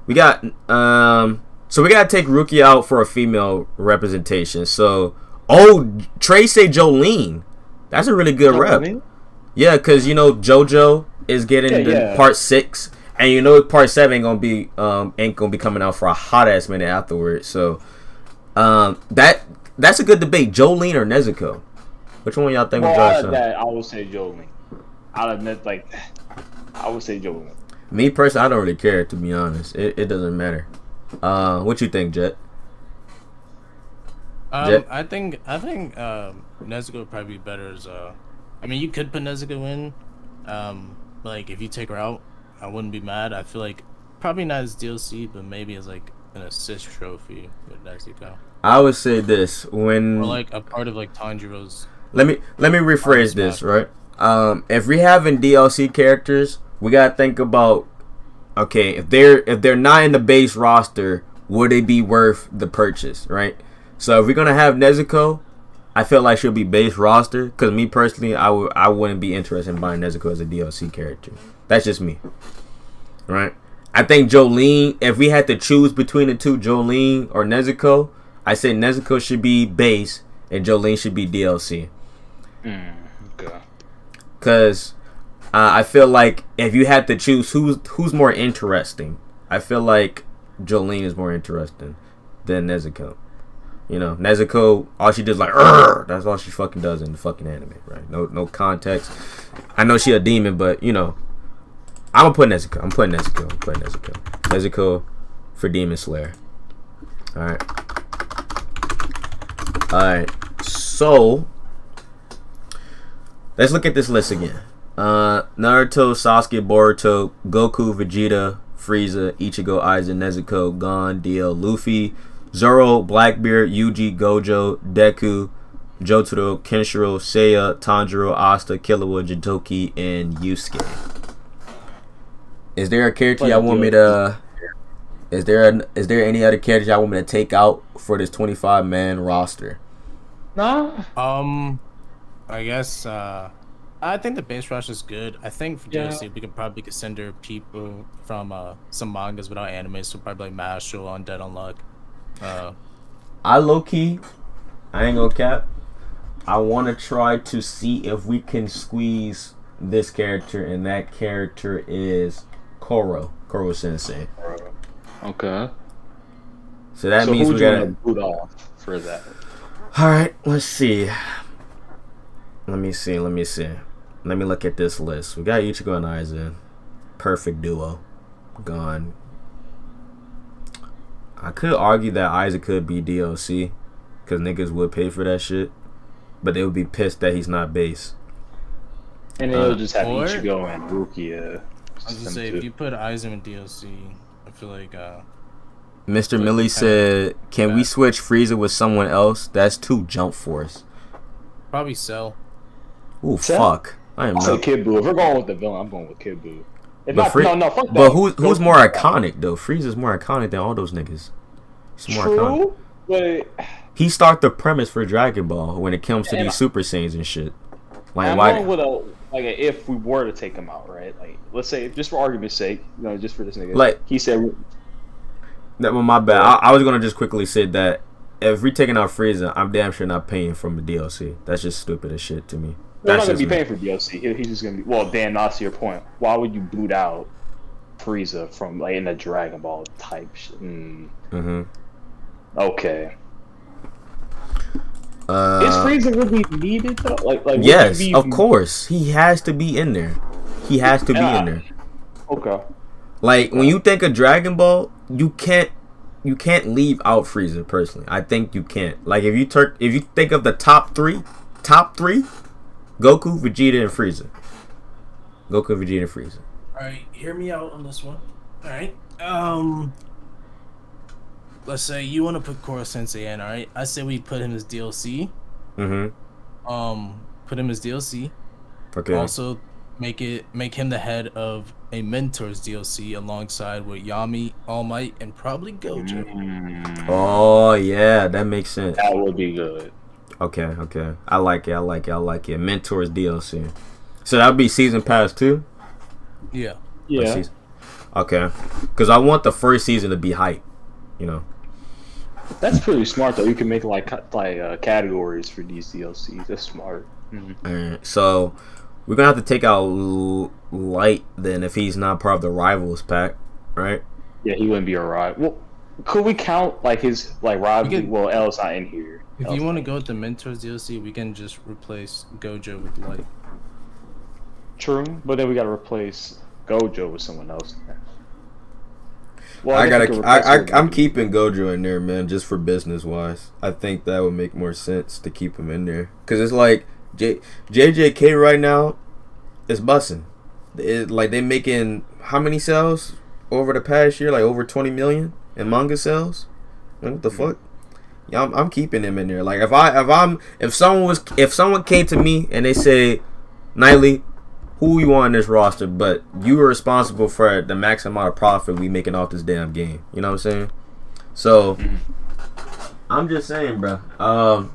A: we got so we gotta take Rukia out for a female representation. So Trey say Jolene. That's a really good rep. Yeah, cause JoJo is getting part 6, and part 7 ain't gonna be coming out for a hot ass minute afterwards. So that's a good debate. Jolene or Nezuko? Which one y'all think would drive some?
C: I would say Jolene. I would say Jolene.
A: Me personally, I don't really care, to be honest. It doesn't matter. What you think, Jet?
B: Jet? I think Nezuko would probably be better as I mean, you could put Nezuko in. Like if you take her out, I wouldn't be mad. I feel like probably not as DLC, but maybe as like an assist trophy with Nezuko.
A: I would say this when
B: or like a part of like Tanjiro's.
A: Let me rephrase this, right? if we having DLC characters, we gotta think about, okay, if they're not in the base roster, would they be worth the purchase, right? So if we're gonna have Nezuko, I feel like she'll be base roster, because me personally, I wouldn't be interested in buying Nezuko as a DLC character. That's just me, right? I think Jolene, if we had to choose between the two, Jolene or Nezuko, I say Nezuko should be base and Jolene should be DLC.
C: Okay.
A: Because I feel like if you had to choose who's more interesting, I feel like Jolene is more interesting than Nezuko. You know, Nezuko, all she does is like, "Urgh!" That's all she fucking does in the fucking anime, right? No context. I know she a demon, but you know, I'm gonna put Nezuko. I'm putting Nezuko. Nezuko for Demon Slayer. All right. So let's look at this list again. Naruto, Sasuke, Boruto, Goku, Vegeta, Frieza, Ichigo, Aizen, Nezuko, Gon, Dio, Luffy, Zoro, Blackbeard, Yuji, Gojo, Deku, Jotaro, Kenshiro, Seiya, Tanjiro, Asta, Killua, Jintoki, and Yusuke. Is there a character y'all want me to? Is there any other characters y'all want me to take out for this 25-man roster?
C: Nah.
B: I guess I think the base rush is good. I think for DLC we could probably consider people from some mangas without anime, so probably like Mashle, Undead Unluck.
A: I low-key, I ain't gonna cap, I want to try to see if we can squeeze this character, and that character is Koro Sensei.
C: Okay.
A: So that means we gotta
C: boot off for that.
A: Alright, let's see. Let me look at this list. We got Ichigo and Aizen. Perfect duo. Gone. I could argue that Aizen could be DLC, because niggas would pay for that shit, but they would be pissed that he's not base.
C: And they'll just have Ichigo and Rukia.
B: I was gonna say, if you put Aizen in DLC, I feel like
A: Mr. Millie said, can we switch Frieza with someone else? That's too Jump Force.
B: Probably Cell.
A: Ooh, fuck. I am
C: not. Kid Buu. If we're going with the villain, I'm going with Kid Buu. Fuck that.
A: But who's more iconic though? Frieza's more iconic than all those niggas. He's more iconic.
C: But
A: he started the premise for Dragon Ball when it comes to these Super Saiyans and shit.
C: Like, why? With if we were to take him out, right? Like, let's say, just for argument's sake, you know, just for this nigga,
A: like
C: he said.
A: That was my bad. I was gonna just quickly say that if we taking out Frieza, I'm damn sure not paying from the DLC. That's just stupid as shit to me.
C: We're not gonna be paying for DLC. He's just gonna be. Well, Dan, that's your point. Why would you boot out Frieza from like in a Dragon Ball type shit? Okay. Is Frieza really needed though? Like
A: yes, of course, he has to be in there. He has to be in there.
C: Okay.
A: Like when you think of Dragon Ball, you can't leave out Frieza. Personally, I think you can't. Like if you think of the top three, Goku, Vegeta, and Frieza.
B: Alright, hear me out on this one. Alright. Let's say you want to put Koro Sensei in, alright? I say we put him as DLC. Put him as DLC.
A: Okay.
B: Also make him the head of a Mentor's DLC alongside with Yami, All Might, and probably Gojo.
A: Oh yeah, that makes sense.
C: That would be good.
A: Okay. I like it. Mentors DLC. So that would be season pass too?
B: Yeah.
A: Okay. Because I want the first season to be hype. You know.
C: That's pretty smart though. You can make like categories for these DLCs. That's smart.
A: Alright, so we're gonna have to take out Light then if he's not part of the Rivals pack, right?
C: Yeah, he wouldn't be a rival. Well, could we count like his rival? Well, L's not in here.
B: If you want to go with the Mentors DLC, we can just replace Gojo with Light.
C: True, but then we gotta replace Gojo with someone else.
A: Well, I'm keeping Gojo in there, man, just for business wise. I think that would make more sense to keep him in there, cause it's like JJK right now is bussing. Like they making how many sales over the past year? Like over 20 million in manga sales. Like, what the fuck? Yeah, I'm keeping him in there. Like if someone came to me and they say, Nightly, who you want in this roster, but you are responsible for the max amount of profit we making off this damn game. You know what I'm saying? So, I'm just saying, bro.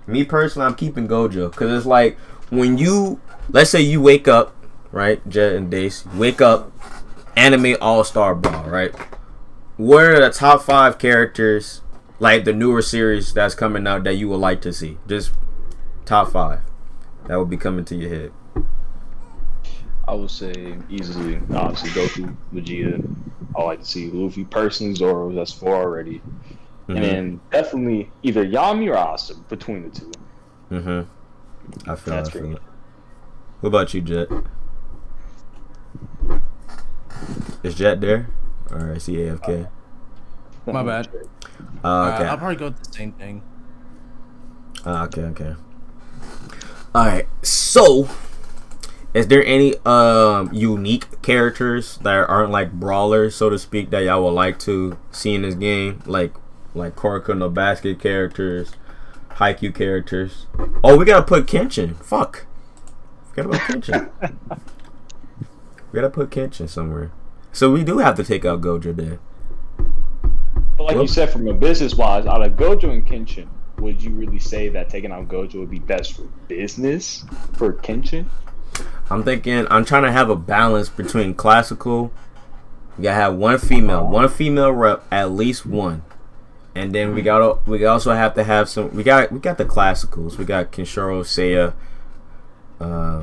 A: Me personally, I'm keeping Gojo. Because it's like, when you, let's say you wake up, right, Jet and Dace, wake up, anime All-Star Brawl, right? What are the top 5 characters, like the newer series that's coming out, that you would like to see? Just top 5 that would be coming to your head.
C: I would say easily, obviously, Goku, Vegeta. I like to see Luffy, personally, Zoro, that's 4 already. And then definitely either Yami or Asa, between the two.
A: I feel it. What about you, Jet? Is Jet there? Or is he AFK?
B: My bad.
A: Okay.
B: I'll probably go with the same thing.
A: Okay. Alright, so is there any unique characters that aren't like brawlers, so to speak, that y'all would like to see in this game? Like Kuroko no Basket characters, Haikyuu characters. Oh, we gotta put Kenshin. Fuck. Forget about Kenshin. We gotta put Kenshin somewhere. So we do have to take out Gojo then.
C: But like you said, from a business-wise, out of Gojo and Kenshin, would you really say that taking out Gojo would be best for business for Kenshin?
A: I'm trying to have a balance between classical. You gotta have one female rep, at least one. And then we also have to have some. We got the classicals. We got Kenshiro, Seiya.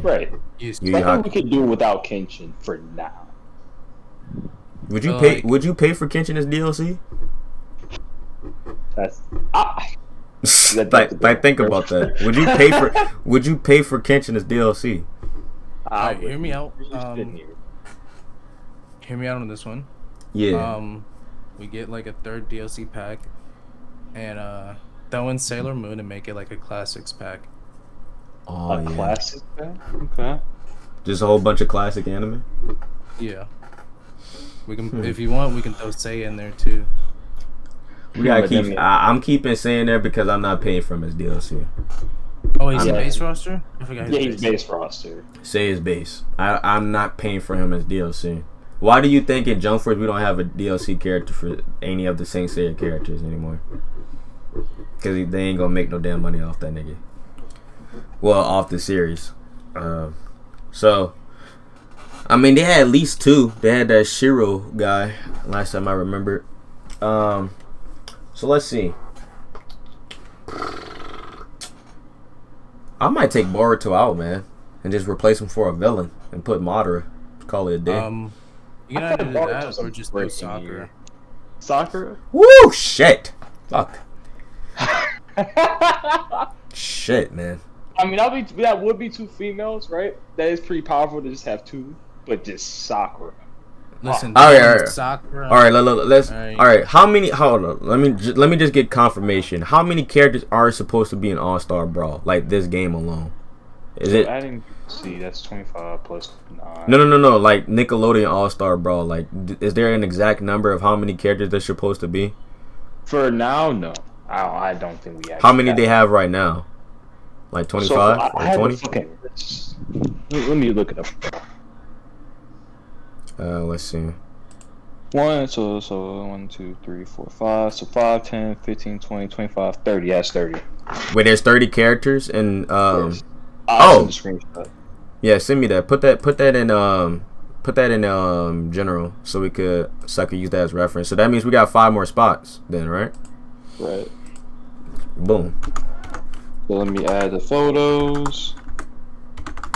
C: Right. I think we could do without Kenshin for now.
A: Would you pay? Would you pay for Kenshin as DLC?
C: That's
A: think about that. Would you pay for Kenshin as DLC?
B: Alright, hear me out. Hear me out on this one.
A: Yeah.
B: We get like a 3rd DLC pack, and throw in Sailor Moon and make it like a classics pack.
A: Oh,
C: a classic pack? Okay.
A: Just a whole bunch of classic anime.
B: Yeah. We can, if you want, we can throw Seiya in there too.
A: We gotta keep. I'm keeping saying there because I'm not paying for him as DLC.
B: Oh, he's a base roster? I forgot
C: he's base roster.
A: Say his base. I'm not paying for him as DLC. Why do you think in Jump Force we don't have a DLC character for any of the Saint Seiya characters anymore? Because they ain't gonna make no damn money off that nigga. Well, off the series. So, I mean, they had at least 2. They had that Shiro guy, last time I remember. So let's see. I might take Boruto out, man, and just replace him for a villain and put Madara. Call it a day.
B: You can either do that or just do Sakura.
C: Sakura?
A: Woo! Shit. Fuck. Shit, man.
C: I mean, that would be 2 females, right? That is pretty powerful to just have 2, but just Sakura.
B: Listen,
A: all right.
B: Sakura.
A: All right, let's. All right. How many? Hold on. Let me just get confirmation. How many characters are supposed to be in All-Star Brawl? Like this game alone? Is it?
C: I didn't see. That's 25 plus 9.
A: No. Like Nickelodeon All-Star Brawl. Like, is there an exact number of how many characters there's supposed to be?
C: For now, no. I don't think we have.
A: How many they have right now? Like 25 or 20?
C: Okay. Let me look it up.
A: Let's see.
C: 1, so 1, 2, 3, 4, 5. So 5, 10, 15, 20, 25, 30. Yes, 30.
A: Wait, there's 30 characters and
C: Yes.
A: Oh.
C: The screenshot.
A: Yeah, send me that. Put that in general so I could use that as reference. So that means we got 5 more spots then, right?
C: Right.
A: Boom.
C: So let me add the photos.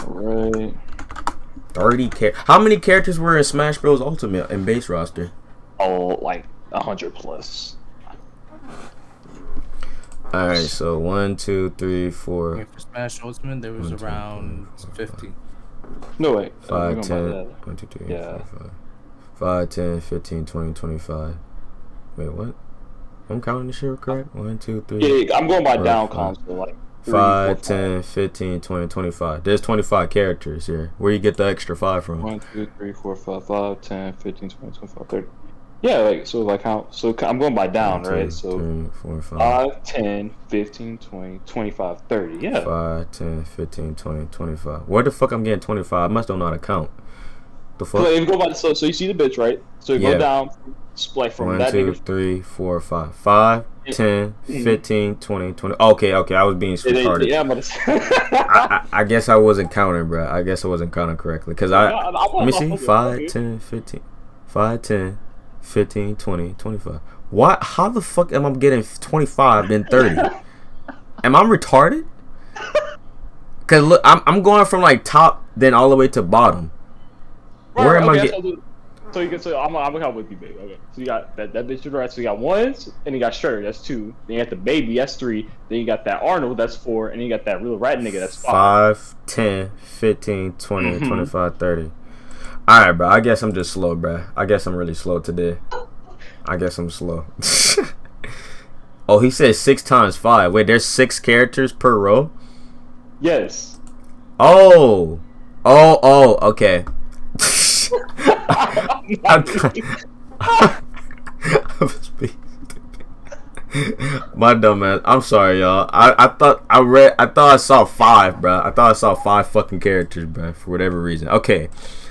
C: Alright.
A: 30 How many characters were in Smash Bros Ultimate and base roster?
C: Oh, like 100 plus.
A: Alright, so 1, 2, 3, 4.
B: Wait, for Smash Ultimate, there was around 50.
C: No, wait.
A: 5, 10, 1, 2, 3,
C: yeah.
A: 4, 5. 5, 10, 15, 20, 25. Wait, what? I'm counting this shit correct? 1, 2, 3.
C: Yeah, I'm going by
A: 4,
C: down
A: 5.
C: console. Like
A: 5, 10, 15, 20, 25. There's 25 characters here. Where you get the extra 5 from?
C: 1, 2, 3, 4, 5, 5, 10, 15, 20, 25, 30. Yeah, like so, like how? So I'm going by down,
A: 1,
C: right?
A: 2,
C: So
A: 3, 4, 5.
C: 5, 10, 15, 20, 25, 30. Yeah.
A: 5, 10, 15, 20, 25. Where the fuck I'm getting 25? I must don't know how to count. The
C: So
A: fuck?
C: if you go by so you see the bits, right? So you
A: Yeah.
C: go down, like from
A: 1,
C: that
A: 2,
C: nigga.
A: 3, 4, 5. 5, 10, 15, 20, 20. Okay, I was being retarded.
C: Yeah, I'm about to say.
A: I guess I wasn't counting, bro. I guess I wasn't counting correctly. Because let me see. 5, 10, 15. 5, 10, 15, 20, 25. What? How the fuck am I getting 25 then 30? Am I retarded? Because look, I'm going from like top then all the way to bottom. Where am I getting?
C: So you can I'm gonna help with you, baby. Okay. So you got that bitch to the right. So you got ones, and you got Shredder, that's 2. Then you got the baby, that's 3. Then you got that Arnold, that's 4. And then you got that real rat nigga, that's
A: 5, 10, 15, 20, 25, 30. Alright, bro. I guess I'm just slow, bro. I guess I'm really slow today. I guess I'm slow. Oh, he said 6 times 5. Wait, there's 6 characters per row?
C: Yes.
A: Oh, okay. My dumb ass. I'm sorry, y'all. I thought I saw 5, bro. I thought I saw 5 fucking characters, bro, for whatever reason. Okay.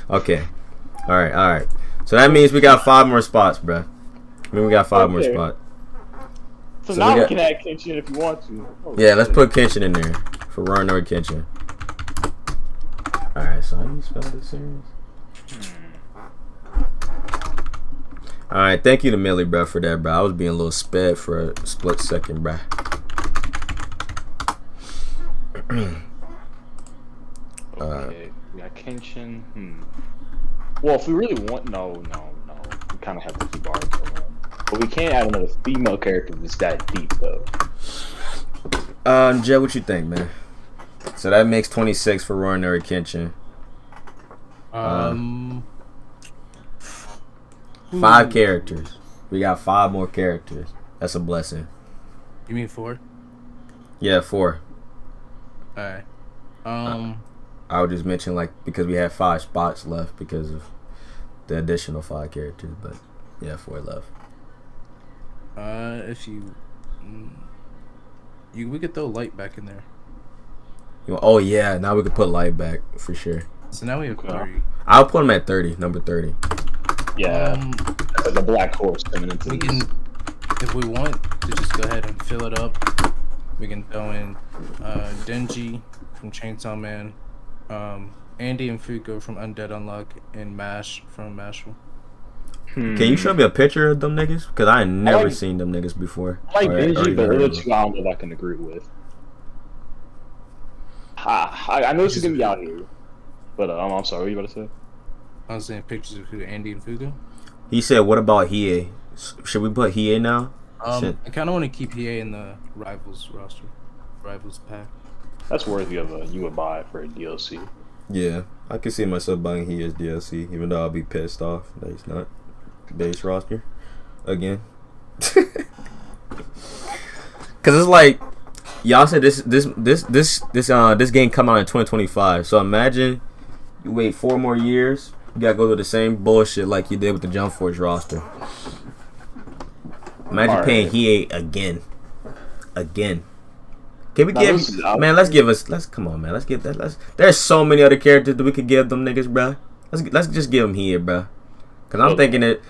A: All right. So that means we got 5 more spots, bro. I mean, we got 5 more spots.
C: So now we can add Kenshin if you want to.
A: Yeah, let's put Kenshin in there for Roanoke Kenshin. Alright, so how do you spell this series? Alright, thank you to Millie, bro, for that, bro. I was being a little sped for a split second, bro.
C: Okay, we got Kenshin. Well, if we really want, no. We kind of have to keep ours going. But we can't add another female character that's that deep, though.
A: Jay, what you think, man? So that makes 26 for Roanoke Kenshin. 5 characters. We got 5 more characters. That's a blessing.
B: You mean 4?
A: Yeah, 4.
B: Alright.
A: I would just mention, like, because we have 5 spots left because of the additional 5 characters, but yeah, 4 left.
B: If we could throw Light back in there.
A: Oh yeah, now we could put Light back for sure.
B: So now we have 30.
A: I'll put him at 30, number 30.
C: Yeah, that's like a black horse coming into
B: We
C: this.
B: can, if we want to just go ahead and fill it up, we can throw in Denji from Chainsaw Man, Andy and Fuko from Undead Unluck, and Mash from Mashal.
A: Can you show me a picture of them niggas? Because I ain't never seen them niggas before.
C: I like
A: Or
C: Denji, but
A: even
C: other 2 I don't know if I can agree with. I know this is gonna be out here, but I'm sorry. What are you about to say?
B: I was saying pictures of who, Andy and Fuko.
A: He said, "What about Hiei? Should we put Hiei now?" Shit.
B: I kind of want to keep EA in the Rivals roster, Rivals pack.
C: That's worthy of you would buy for a DLC.
A: Yeah, I can see myself buying Hiei's DLC, even though I'll be pissed off that he's not base roster again. Cause it's like y'all said this game come out in 2025. So imagine you wait 4 more years. You gotta go through the same bullshit like you did with the Jump Force roster. Imagine paying Hiei again. Can we come on, man. Let's give that. There's so many other characters that we could give them niggas, bro. Let's just give them Hiei, bro. Cause I'm thinking it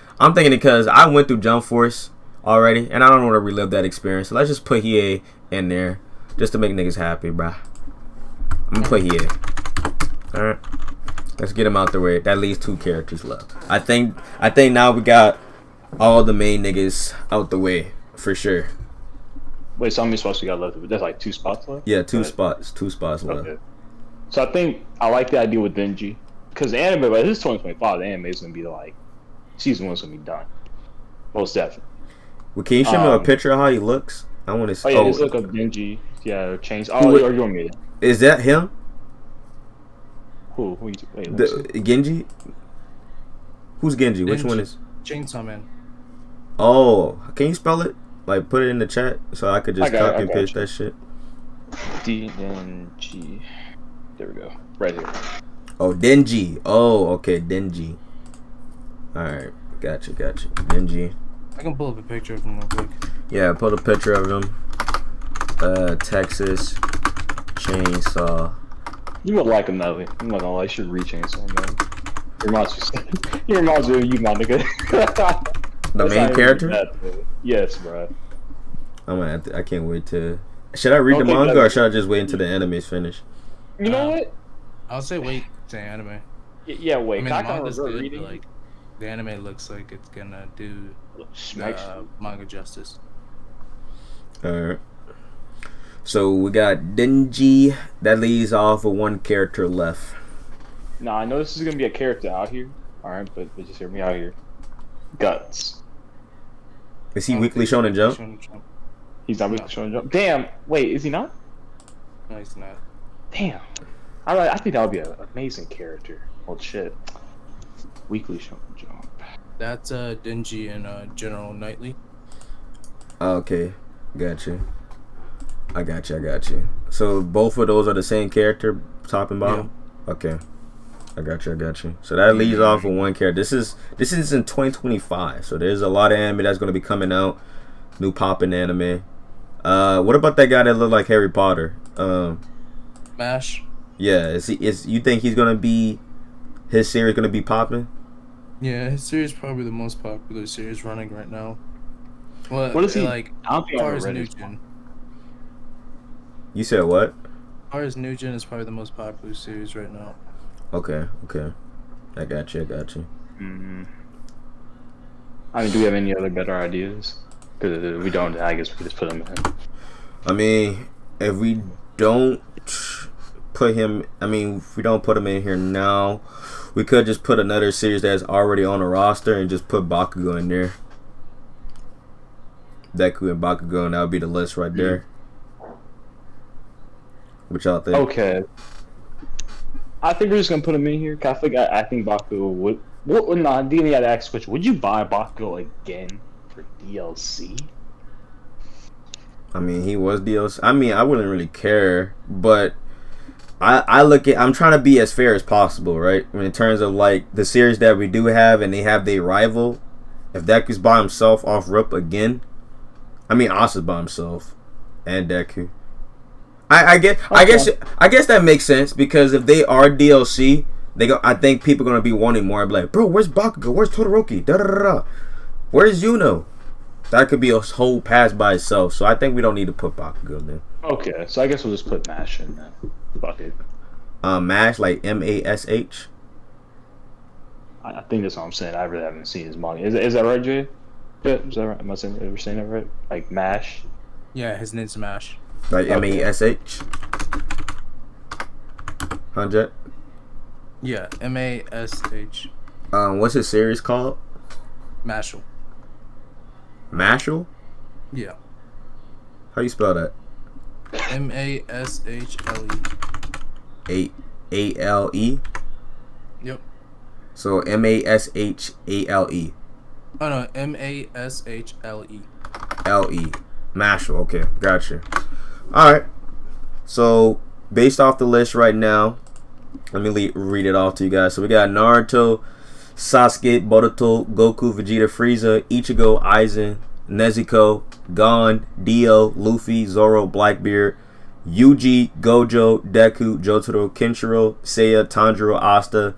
A: because I went through Jump Force already, and I don't want to relive that experience. So let's just put Hiei in there just to make niggas happy, bro. I'm gonna put Hiei. All right. Let's get him out the way. That leaves 2 characters left. I think now we got all the main niggas out the way for sure.
C: Wait, so how many spots we got left? There's like 2 spots left?
A: Yeah, 2 spots. 2 spots left.
C: Okay. So I think I like the idea with Denji. Because the anime, but this is 2025, the anime is going to be like, season 1's going to be done. Most definitely.
A: Well, can you show me a picture of how he looks? I want to see.
C: Oh, yeah, just look up Denji. Yeah, change. Oh, or you want me to?
A: Is that him?
C: Who you, wait,
A: Genji? Who's Genji? Which
B: Denji.
A: one is?
B: Chainsaw Man.
A: Oh, can you spell it? Like, put it in the chat so I could just copy and paste that shit.
C: DNG. There we go. Right here.
A: Oh, Denji. Oh, okay, Denji. Alright. Gotcha. Denji.
B: I can pull up a picture of him real quick.
A: Yeah, pull a picture of him. Texas Chainsaw.
C: You would like him that way. I'm not gonna lie, you should read Chainsaw, man. He reminds me of you, my nigga.
A: The main character?
C: Yes, bro.
A: I can't wait to. Should I read the manga or should I just wait until the anime is finished?
C: You know what?
B: I'll say wait to anime.
C: Yeah, wait.
B: I mean,
C: I
B: the
C: can't
B: manga's
C: remember
B: good,
C: reading.
B: but like the anime looks like it's gonna do
C: Actually,
B: manga justice.
A: Alright. So we got Denji. That leaves off with one character left.
C: nah, I know this is gonna be a character out here. Alright, but just hear me out here. Guts.
A: Is he Weekly Shonen Jump?
C: He's not Weekly Shonen Jump. Damn. Wait, is he not?
B: No, he's not.
C: Damn. I think that would be an amazing character. Well, shit. Weekly Shonen Jump.
B: That's Denji and General Knightley.
A: Okay, gotcha. I got you. So both of those are the same character, top and bottom. Yeah. Okay, I got you. So that leaves off with one character. This is in 2025. So there's a lot of anime that's going to be coming out. New poppin' anime. What about that guy that looked like Harry Potter?
B: MASH.
A: Yeah, you think he's gonna be his series gonna be popping?
B: Yeah, his series is probably the most popular series running right now. Well,
C: what is he
B: like?
C: I don't think I've
B: As
C: read
B: new
C: it.
B: gen.
A: You said what?
B: As new gen is probably the most popular series right now.
A: Okay. I got you.
C: Mm-hmm. I mean, do we have any other better ideas? Because we don't, I guess we could just put him in.
A: I mean, if we don't put him, if we don't put him in here now, we could just put another series that's already on the roster and just put Bakugo in there. Deku and Bakugo, and that would be the list right there. What y'all think?
C: Okay. I think we're just gonna put him in here. Cause I think Bakugo would. Nah, Dina had to ask question. Would you buy Bakugo again for DLC?
A: I mean, he was DLC. I mean, I wouldn't really care, but I'm trying to be as fair as possible, right? I mean, in terms of like the series that we do have, and they have their rival. If Deku's by himself off rip again, I mean, Asa's by himself, and Deku. I guess that makes sense because if they are DLC, I think people are gonna be wanting more. Like, bro, where's Bakugo? Where's Todoroki? Da da da da. Where's Yuno? That could be a whole pass by itself. So I think we don't need to put Bakugo in there.
C: Okay, so I guess we'll just put MASH in then. Fuck it.
A: MASH, like MASH.
C: I think that's what I'm saying. I really haven't seen his manga. Is that right, Jay? Yeah, is that right? Am I ever saying that right? Like MASH?
B: Yeah, his name's MASH.
A: Like
C: Okay.
A: MASH. 100.
B: Yeah, MASH.
A: What's his series called?
B: Mashal.
A: Mashal?
B: Yeah.
A: How you spell that?
B: MASHLE.
A: A-L-E?
B: Yep.
A: So MASHALE.
B: Oh no, MASHLE.
A: L-E. Mashal. Okay, gotcha. Alright. So, based off the list right now, let me read it off to you guys. So, we got Naruto, Sasuke, Boruto, Goku, Vegeta, Frieza, Ichigo, Aizen, Nezuko, Gon, Dio, Luffy, Zoro, Blackbeard, Yuji, Gojo, Deku, Jotaro, Kenshiro, Seiya, Tanjiro, Asta,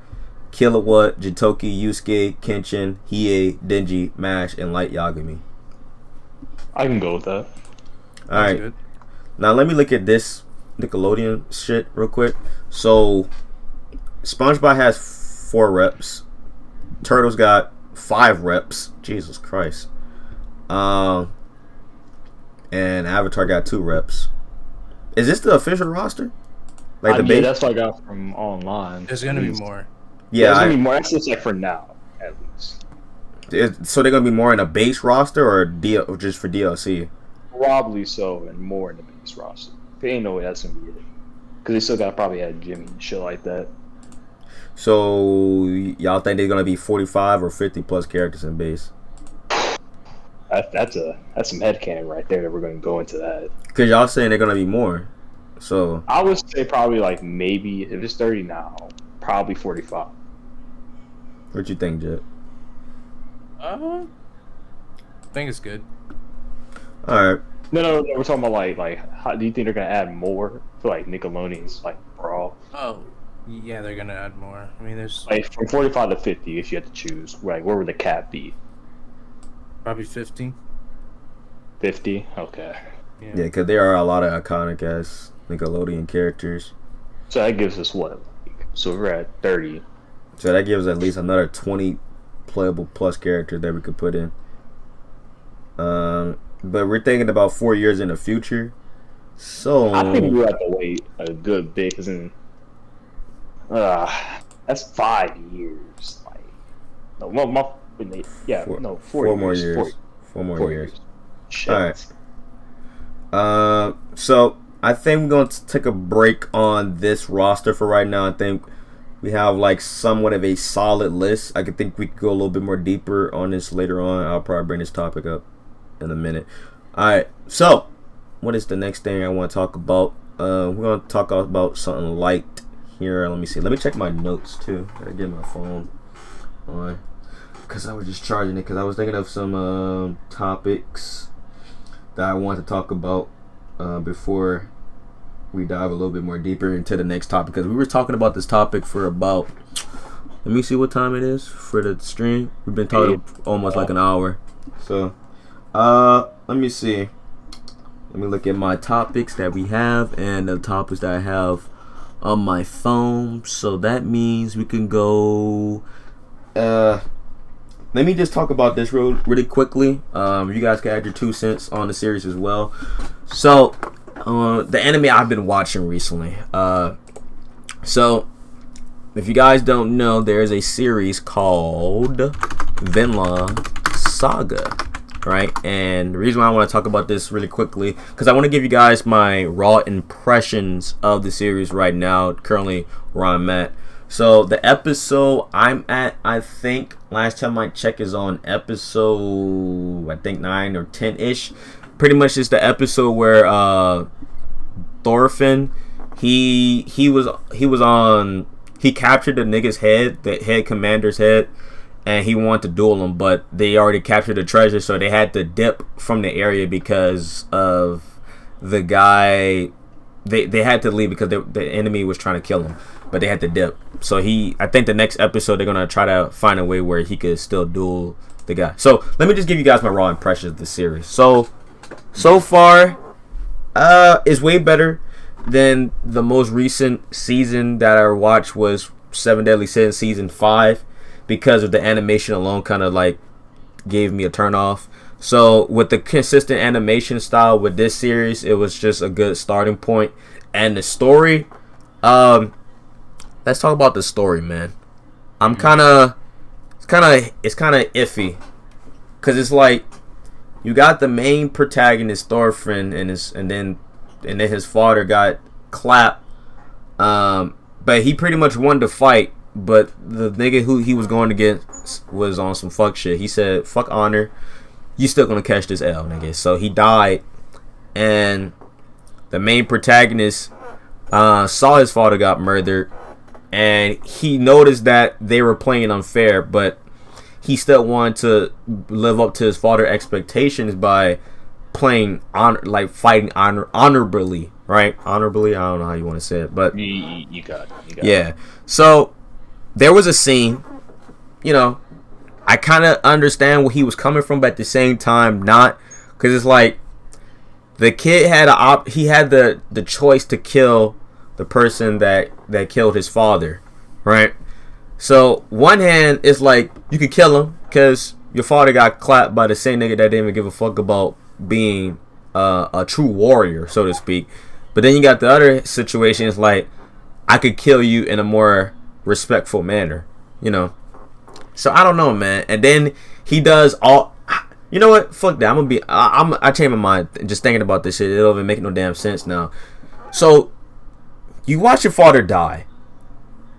A: Killua, Jitoki, Yusuke, Kenshin, Hiei, Denji, MASH, and Light Yagami.
C: I can go with that.
A: Alright.
B: Good.
A: Now let me look at this Nickelodeon shit real quick. So SpongeBob has 4 reps. Turtles got 5 reps. Jesus Christ. And Avatar got 2 reps. Is this the official roster? Like the base?
C: That's what I got from online.
B: There's gonna be more.
A: Yeah,
C: There's gonna be more. That's just like for now, at least.
A: so they're gonna be more in a base roster or just for DLC?
C: Probably so, and more in the base roster. There ain't no way that's gonna be it. Because they still got probably had Jimmy and shit like that.
A: So y'all think they're gonna be 45 or 50 plus characters in base?
C: That's some headcanon right there that we're gonna go into that.
A: Cause y'all saying they're gonna be more. So
C: I would say probably like maybe if it's 30 now, probably 45.
A: what you think, Jet?
B: I think it's good.
A: All right.
C: No. We're talking about like how do you think they're gonna add more for like Nickelodeon's like Brawl?
B: Oh, yeah, they're gonna add more. I mean, there's
C: Like from 45 to 50, if you had to choose, like where would the cap be?
B: probably 50.
C: 50. Okay.
A: Yeah, because there are a lot of iconic ass Nickelodeon characters.
C: So that gives us what? So we're at 30.
A: So that gives at least another 20 playable plus characters that we could put in. But we're thinking about 4 years in the future. So
C: I think we have to wait a good bit, because that's 5 years. Like, no,
A: four more years. 4 more years.
C: Shit.
A: All right. So I think we're going to take a break on this roster for right now. I think we have like somewhat of a solid list. I think we could go a little bit more deeper on this later on. I'll probably bring this topic up in a minute. All right. So what is the next thing I want to talk about? We're going to talk about something light here. Let me see. Let me check my notes too. Gotta get my phone on, because I was just charging it, because I was thinking of some topics that I want to talk about before we dive a little bit more deeper into the next topic, because we were talking about this topic for about, let me see what time it is for the stream. We've been talking almost like an hour. So let me see. Let me look at my topics that we have and the topics that I have on my phone. So that means we can go. Let me just talk about this really quickly. You guys can add your 2 cents on the series as well. So the anime I've been watching recently. So if you guys don't know, there's a series called Vinland Saga. Right, and the reason why I want to talk about this really quickly, because I want to give you guys my raw impressions of the series right now, currently where I'm at. So the episode I'm at, I think last time I checked, is on episode, I think 9 or 10-ish. Pretty much it's the episode where Thorfinn, he captured the nigga's head, the head commander's head, and he wanted to duel him, but they already captured the treasure, so they had to dip from the area because of the guy. They had to leave because the enemy was trying to kill him, but they had to dip. So I think the next episode they're gonna try to find a way where he could still duel the guy. So let me just give you guys my raw impressions of the series. So far, is way better than the most recent season that I watched, was Seven Deadly Sins season 5. Because of the animation alone, kind of like gave me a turn off. So with the consistent animation style with this series, it was just a good starting point. And the story, let's talk about the story, man. It's kind of iffy, cause it's like you got the main protagonist Thorfinn, and then his father got clapped, but he pretty much won the fight. But the nigga who he was going against was on some fuck shit. He said, fuck honor, you still gonna catch this L, nigga. So he died, and the main protagonist saw his father got murdered, and he noticed that they were playing unfair, but he still wanted to live up to his father's expectations by playing fighting honorably, right? Honorably, I don't know how you want to say it, but
C: you got it.
A: Yeah. So there was a scene, I kind of understand where he was coming from, but at the same time not, because it's like the kid had the choice to kill the person that killed his father, right? So one hand, it's like you could kill him because your father got clapped by the same nigga that didn't even give a fuck about being a true warrior, so to speak. But then you got the other situation, it's like I could kill you in a more respectful manner, So I don't know, man. And then he does all. You know what? Fuck that. I changed my mind just thinking about this shit. It don't even make no damn sense now. So you watch your father die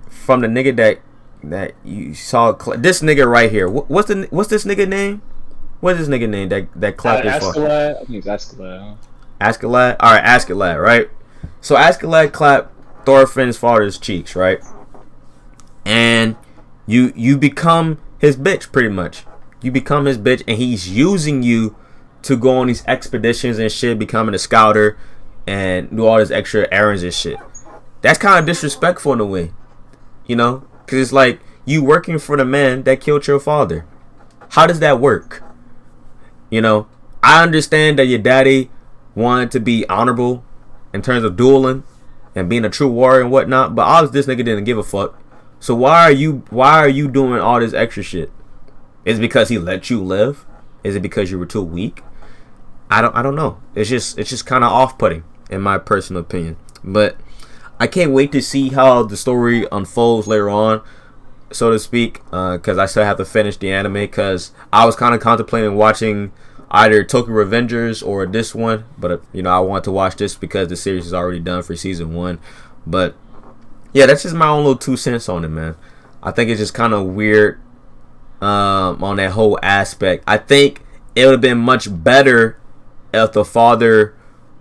A: from the nigga that you saw. This nigga right here. What's this nigga name? What is this nigga name that clapped his father?
C: Askeladd. I think it's Askeladd.
A: Askeladd. All right, Askeladd. Right. So Askeladd clapped Thorfinn's father's cheeks, right? And you become his bitch, pretty much. You become his bitch, and he's using you to go on these expeditions and shit, becoming a scouter and do all this extra errands and shit. That's kind of disrespectful in a way, you know? Because it's like you working for the man that killed your father. How does that work? You know, I understand that your daddy wanted to be honorable in terms of dueling and being a true warrior and whatnot, but obviously this nigga didn't give a fuck. So why are you doing all this extra shit? Is it because he let you live? Is it because you were too weak? I don't know. It's just kind of off-putting in my personal opinion. But I can't wait to see how the story unfolds later on, so to speak, because I still have to finish the anime, because I was kind of contemplating watching either Tokyo Revengers or this one, but you know, I want to watch this because the series is already done for season 1. But yeah, that's just my own little 2 cents on it, man. I think it's just kind of weird on that whole aspect. I think it would have been much better if the father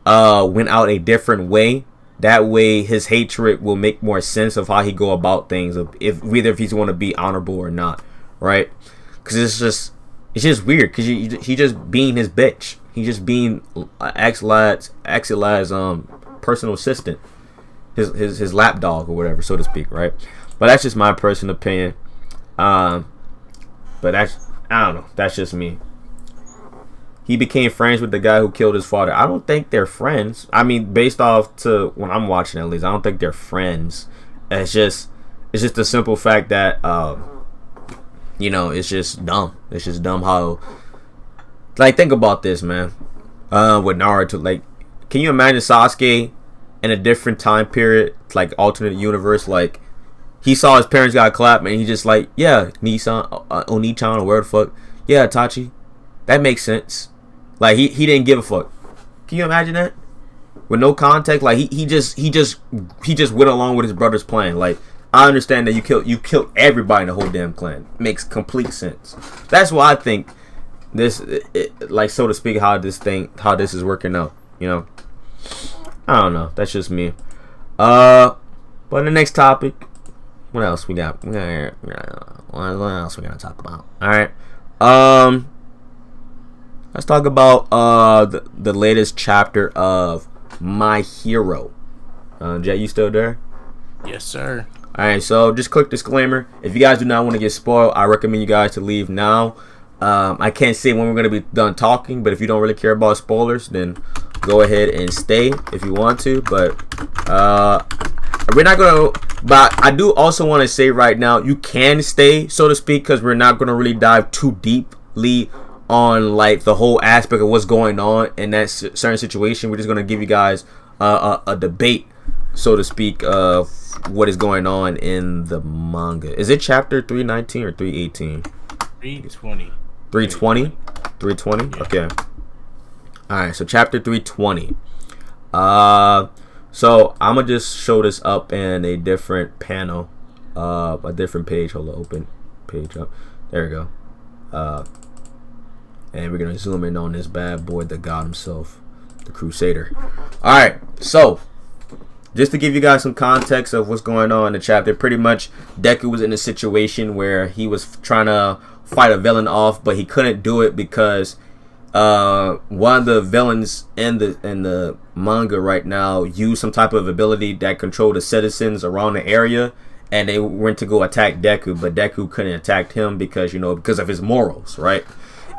A: went out a different way. That way his hatred will make more sense of how he go about things, if he's going to be honorable or not, right? Because it's just weird, because he just being his bitch. He just being Axelad's personal assistant, his lapdog or whatever, so to speak, right? But that's just my personal opinion. But I don't know. That's just me. He became friends with the guy who killed his father. I don't think they're friends. I mean, based off to when I'm watching, at least, I don't think they're friends. It's just the simple fact that you know, it's just dumb. It's just dumb how, like, think about this, man. With Naruto, like, can you imagine Sasuke in a different time period, like alternate universe? Like, he saw his parents got clapped, and he just like, yeah, Nissan, Oni-chan, or where the fuck, yeah, Itachi, that makes sense. Like, he didn't give a fuck. Can you imagine that? With no context, like he just went along with his brother's plan. Like, I understand that you killed everybody in the whole damn clan. Makes complete sense. That's why I think this, like, so to speak, how this is working out. You know, I don't know. That's just me. But the next topic, what else we got? What else we gotta talk about? All right. Let's talk about the latest chapter of My Hero. Jet, you still there?
B: Yes, sir.
A: Alright, so just quick disclaimer. If you guys do not want to get spoiled, I recommend you guys to leave now. I can't say when we're going to be done talking, but if you don't really care about spoilers, then go ahead and stay if you want to. But we're not going to... But I do also want to say right now, you can stay, so to speak, because we're not going to really dive too deeply on, like, the whole aspect of what's going on in that certain situation. We're just going to give you guys a debate, so to speak, of what is going on in the manga. Is it chapter 319 or 318?
B: 320.
A: 320? 320?
B: Yeah.
A: Okay. Alright, so chapter 320. So I'm gonna just show this up in a different panel. A different page. Hold on, open page up. There we go. And we're gonna zoom in on this bad boy, the god himself, the Crusader. Alright, so just to give you guys some context of what's going on in the chapter, pretty much Deku was in a situation where he was trying to fight a villain off, but he couldn't do it because one of the villains in the manga right now used some type of ability that controlled the citizens around the area, and they went to go attack Deku, but Deku couldn't attack him because, you know, because of his morals, right?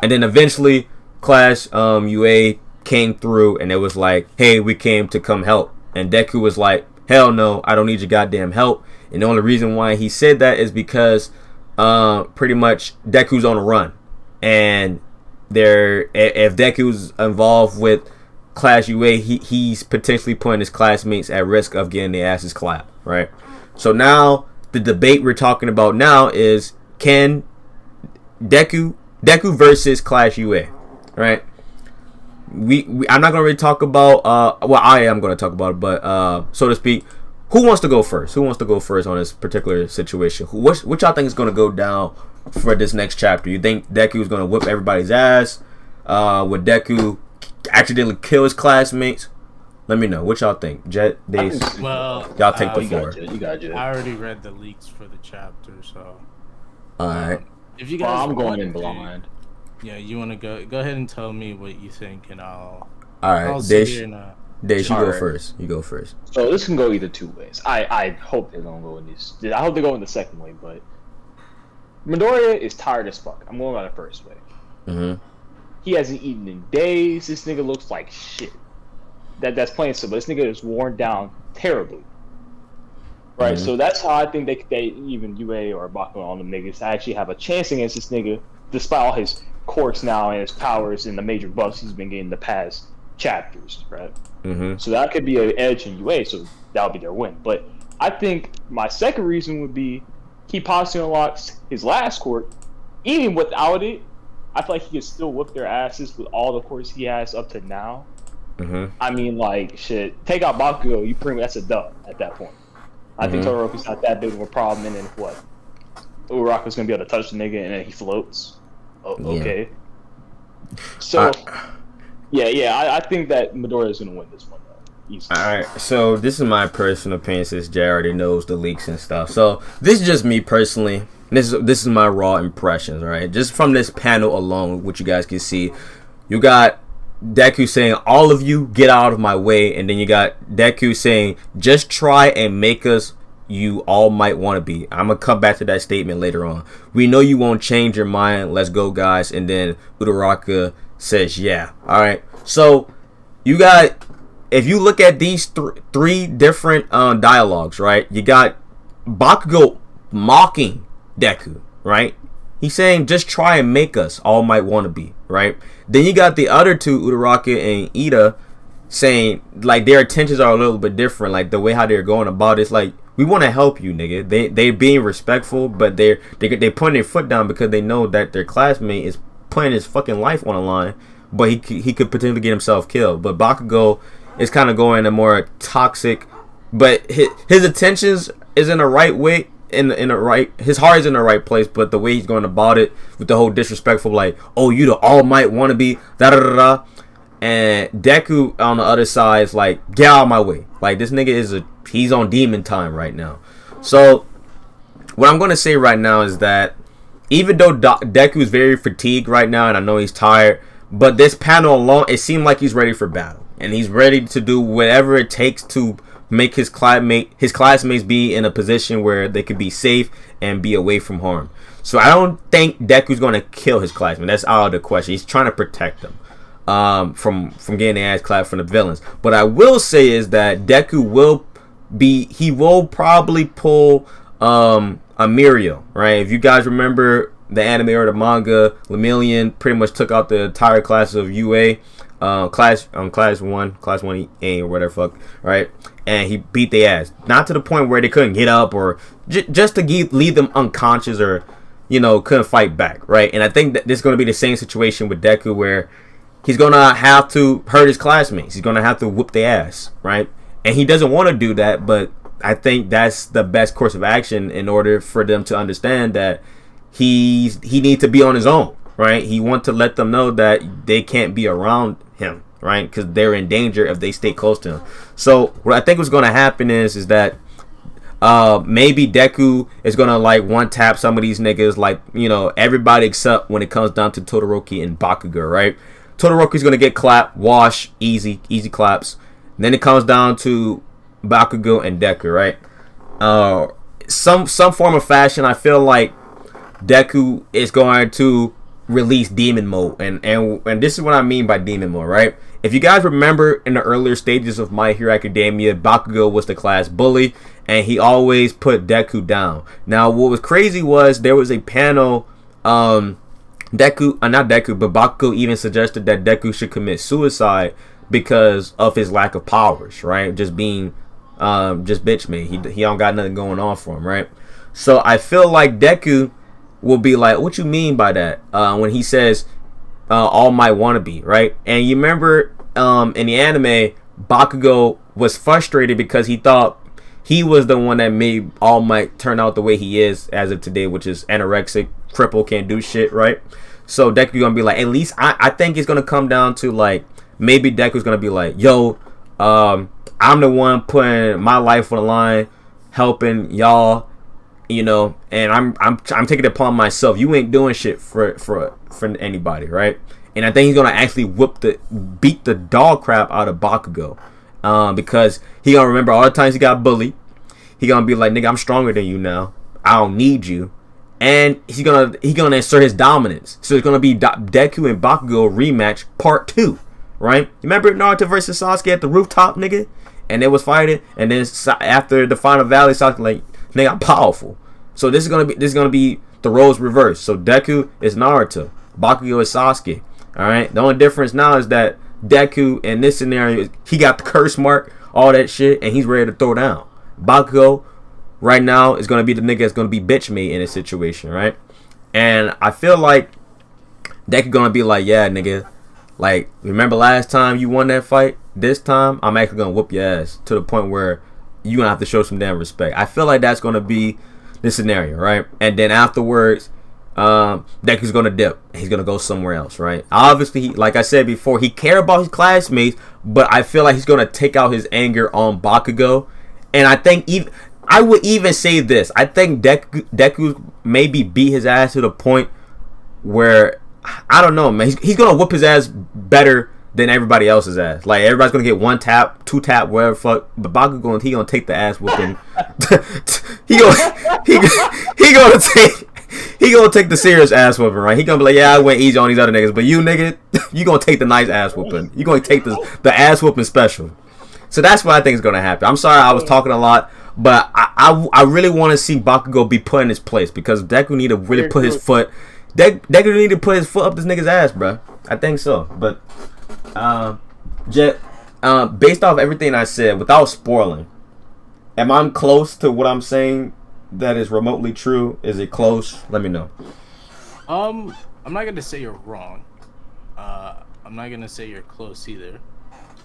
A: And then eventually Clash UA came through, and it was like, hey, we came to come help. And Deku was like, hell no, I don't need your goddamn help. And the only reason why he said that is because pretty much Deku's on a run. And if Deku's involved with Clash UA, he's potentially putting his classmates at risk of getting their asses clapped, right? So now the debate we're talking about now is, can Deku versus Clash UA, right? I'm not gonna really talk about well, I am gonna talk about it, but so to speak, who wants to go first? Who wants to go first on this particular situation? What y'all think is gonna go down for this next chapter? You think Deku is gonna whip everybody's ass? Would Deku accidentally kill his classmates? Let me know. What y'all think? Jet, Days,
B: Well,
A: y'all take the floor.
C: You got Jet.
B: I already read the leaks for the chapter, so
A: All right.
B: If you
C: Well,
B: guys
C: I'm going
B: want
C: in
B: to,
C: blind.
B: Yeah, you want to go ahead and tell me what you think, and
A: All
B: I'll
A: right,
B: sit
A: Dish.
B: here and
A: Dish, you go
C: Alright.
A: first. You go first.
C: So this can go either two ways. I hope they don't go in this. I hope they go in the second way, but Midoriya is tired as fuck. I'm going by the first way.
A: Mm-hmm.
C: He hasn't eaten in days. This nigga looks like shit. That's plain simple. This nigga is worn down terribly. Right,
A: Mhm.
C: so that's how I think they even UA or Bakugo on them niggas actually have a chance against this nigga, despite all his quirks now and his powers and the major buffs he's been getting the past chapters, right?
A: Mm-hmm.
C: So that could be an edge in UA, so that'll be their win. But I think my second reason would be he possibly unlocks his last quirk. Even without it, I feel like he can still whip their asses with all the quirks he has up to now.
A: Mm-hmm.
C: I mean, like, shit, take out Bakugo, you pretty much, that's a dub at that point. I think
A: Mhm.
C: Todoroki's not that big of a problem, and then what? Uraraku's gonna be able to touch the nigga, and then he floats. Oh,
A: Yeah.
C: okay. So, I think that Midoriya is gonna win this one, though. Easily.
A: All right, so this is my personal opinion since Jay already knows the leaks and stuff. So this is just me personally. This is my raw impressions, right? Just from this panel alone, which you guys can see, you got Deku saying, "All of you get out of my way," and then you got Deku saying, "Just try and make us you all might want to be." I'm gonna come back to that statement later on. "We know you won't change your mind. Let's go, guys." And then Uraraka says, "Yeah." All right. So you got, if you look at these three different dialogues, right? You got Bakugo mocking Deku, right? He's saying, "Just try and make us all might want to be," right? Then you got the other two, Uraraka and Ida, saying like their intentions are a little bit different, like the way how they're going about it's like, "We want to help you, nigga." They being respectful, but they putting their foot down because they know that their classmate is putting his fucking life on the line, but he could potentially get himself killed. But Bakugo is kind of going a more toxic, but his intentions is in the right way. In the right, his heart is in the right place, but the way he's going about it with the whole disrespectful, like, "Oh, you the all might want to be da da da da," and Deku on the other side is like, "Get out of my way!" Like, this nigga he's on demon time right now. So what I'm gonna say right now is that even though Deku is very fatigued right now, and I know he's tired, but this panel alone, it seemed like he's ready for battle, and he's ready to do whatever it takes to make his classmates be in a position where they could be safe and be away from harm. So I don't think Deku's going to kill his classmate. That's out of the question. He's trying to protect them from getting their ass clapped from the villains. But I will say is that Deku will probably pull a Mirio, right? If you guys remember the anime or the manga, Lemillion pretty much took out the entire class of UA. Class 1A or whatever fuck, right? And he beat their ass, not to the point where they couldn't get up or just to leave them unconscious or couldn't fight back, right? And I think that this is going to be the same situation with Deku, where he's going to have to hurt his classmates. He's going to have to whoop their ass, right? And he doesn't want to do that, but I think that's the best course of action in order for them to understand that he needs to be on his own, right? He wants to let them know that they can't be around him, right? Because they're in danger if they stay close to him. So what I think was going to happen is that maybe Deku is going to like one tap some of these niggas, like everybody except when it comes down to Todoroki and Bakugo, right? Todoroki's going to get clapped, wash, easy claps. And then it comes down to Bakugo and Deku, right? Some form of fashion, I feel like Deku is going to release demon mode, and this is what I mean by demon mode, right? If you guys remember in the earlier stages of My Hero Academia, Bakugo was the class bully, and he always put Deku down. Now, what was crazy was there was a panel, not Deku, but Bakugo even suggested that Deku should commit suicide because of his lack of powers, right? Just being, just bitch made. He don't got nothing going on for him, right? So I feel like Deku will be like, "What you mean by that?" When he says, "All Might wanna be," right? And you remember in the anime, Bakugo was frustrated because he thought he was the one that made All Might turn out the way he is as of today, which is anorexic, cripple, can't do shit, right? So Deku gonna be like, at least I think it's gonna come down to like, maybe Deku's gonna be like, "Yo, I'm the one putting my life on the line, helping y'all you know, and I'm taking it upon myself. You ain't doing shit for anybody, right? And I think he's gonna actually beat the dog crap out of Bakugo, because he gonna remember all the times he got bullied. He gonna be like, nigga, I'm stronger than you now. I don't need you. And he gonna assert his dominance. So it's gonna be Deku and Bakugo rematch part 2, right? You remember Naruto versus Sasuke at the rooftop, nigga? And they was fighting, and then after the final valley, Sasuke like, nigga, I'm powerful. So this is gonna be the roles reversed. So Deku is Naruto, Bakugo is Sasuke. All right. The only difference now is that Deku in this scenario, he got the curse mark, all that shit, and he's ready to throw down. Bakugo right now is gonna be the nigga that's gonna be bitch made in this situation, right? And I feel like Deku gonna be like, yeah, nigga, like, remember last time you won that fight? This time I'm actually gonna whoop your ass to the point where you gonna have to show some damn respect. I feel like that's gonna be the scenario, right? And then afterwards, Deku's gonna dip. He's gonna go somewhere else, right? Obviously, like I said before, he cares about his classmates, but I feel like he's gonna take out his anger on Bakugo. And I think I would even say this. I think Deku maybe beat his ass to the point where, I don't know, man. He's gonna whoop his ass better than everybody else's ass. Like, everybody's gonna get 1 tap, 2 tap, whatever fuck. But Bakugo, he gonna take the ass whooping. he gonna take the serious ass whooping, right? He gonna be like, yeah, I went easy on these other niggas, but you nigga, you gonna take the nice ass whooping. You gonna take the ass whooping special. So that's what I think is gonna happen. I'm sorry I was talking a lot, but I really want to see Bakugo be put in his place, because Deku need to really put his foot. Deku need to put his foot up this nigga's ass, bro. I think so. But Jet, based off everything I said, without spoiling, am I close to what I'm saying that is remotely true? Is it close? Let me know.
B: I'm not gonna say you're wrong. I'm not gonna say you're close either.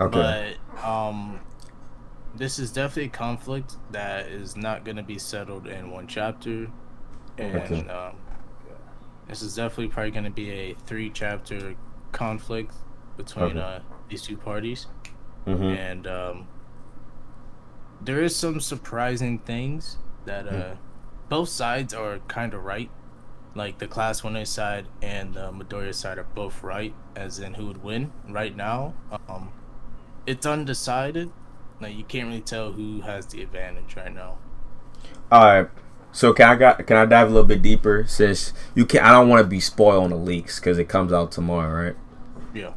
A: Okay.
B: But this is definitely a conflict that is not gonna be settled in one chapter, and
A: Okay.
B: This is definitely probably gonna be a 3-chapter conflict between these two parties, and there is some surprising things that both sides are kind of right. Like, the Class 1A side and the Midoriya side are both right, as in who would win right now. It's undecided. Like, you can't really tell who has the advantage right now.
A: All right. So can I dive a little bit deeper, since you can? I don't want to be spoiled on the leaks because it comes out tomorrow, right?
B: Yeah.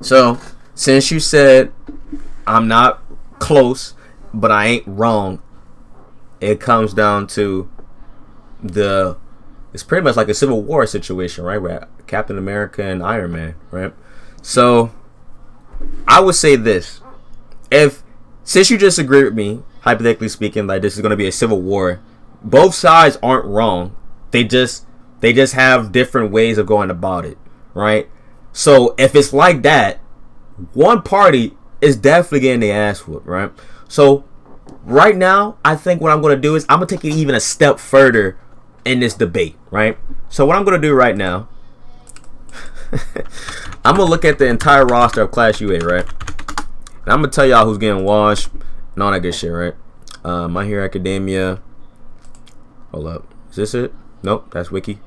A: So since you said I'm not close, but I ain't wrong, it comes down to it's pretty much like a Civil War situation, right? Where Captain America and Iron Man, right? So I would say this: since you just agreed with me, hypothetically speaking, like this is going to be a Civil War, both sides aren't wrong. They just have different ways of going about it, right? So if it's like that, one party is definitely getting their ass whooped, right? So right now, I think what I'm going to do is I'm going to take it even a step further in this debate, right? So what I'm going to do right now, I'm going to look at the entire roster of Class UA, right? And I'm going to tell y'all who's getting washed and all that good shit, right? My Hero Academia. Hold up. Is this it? Nope, that's Wiki.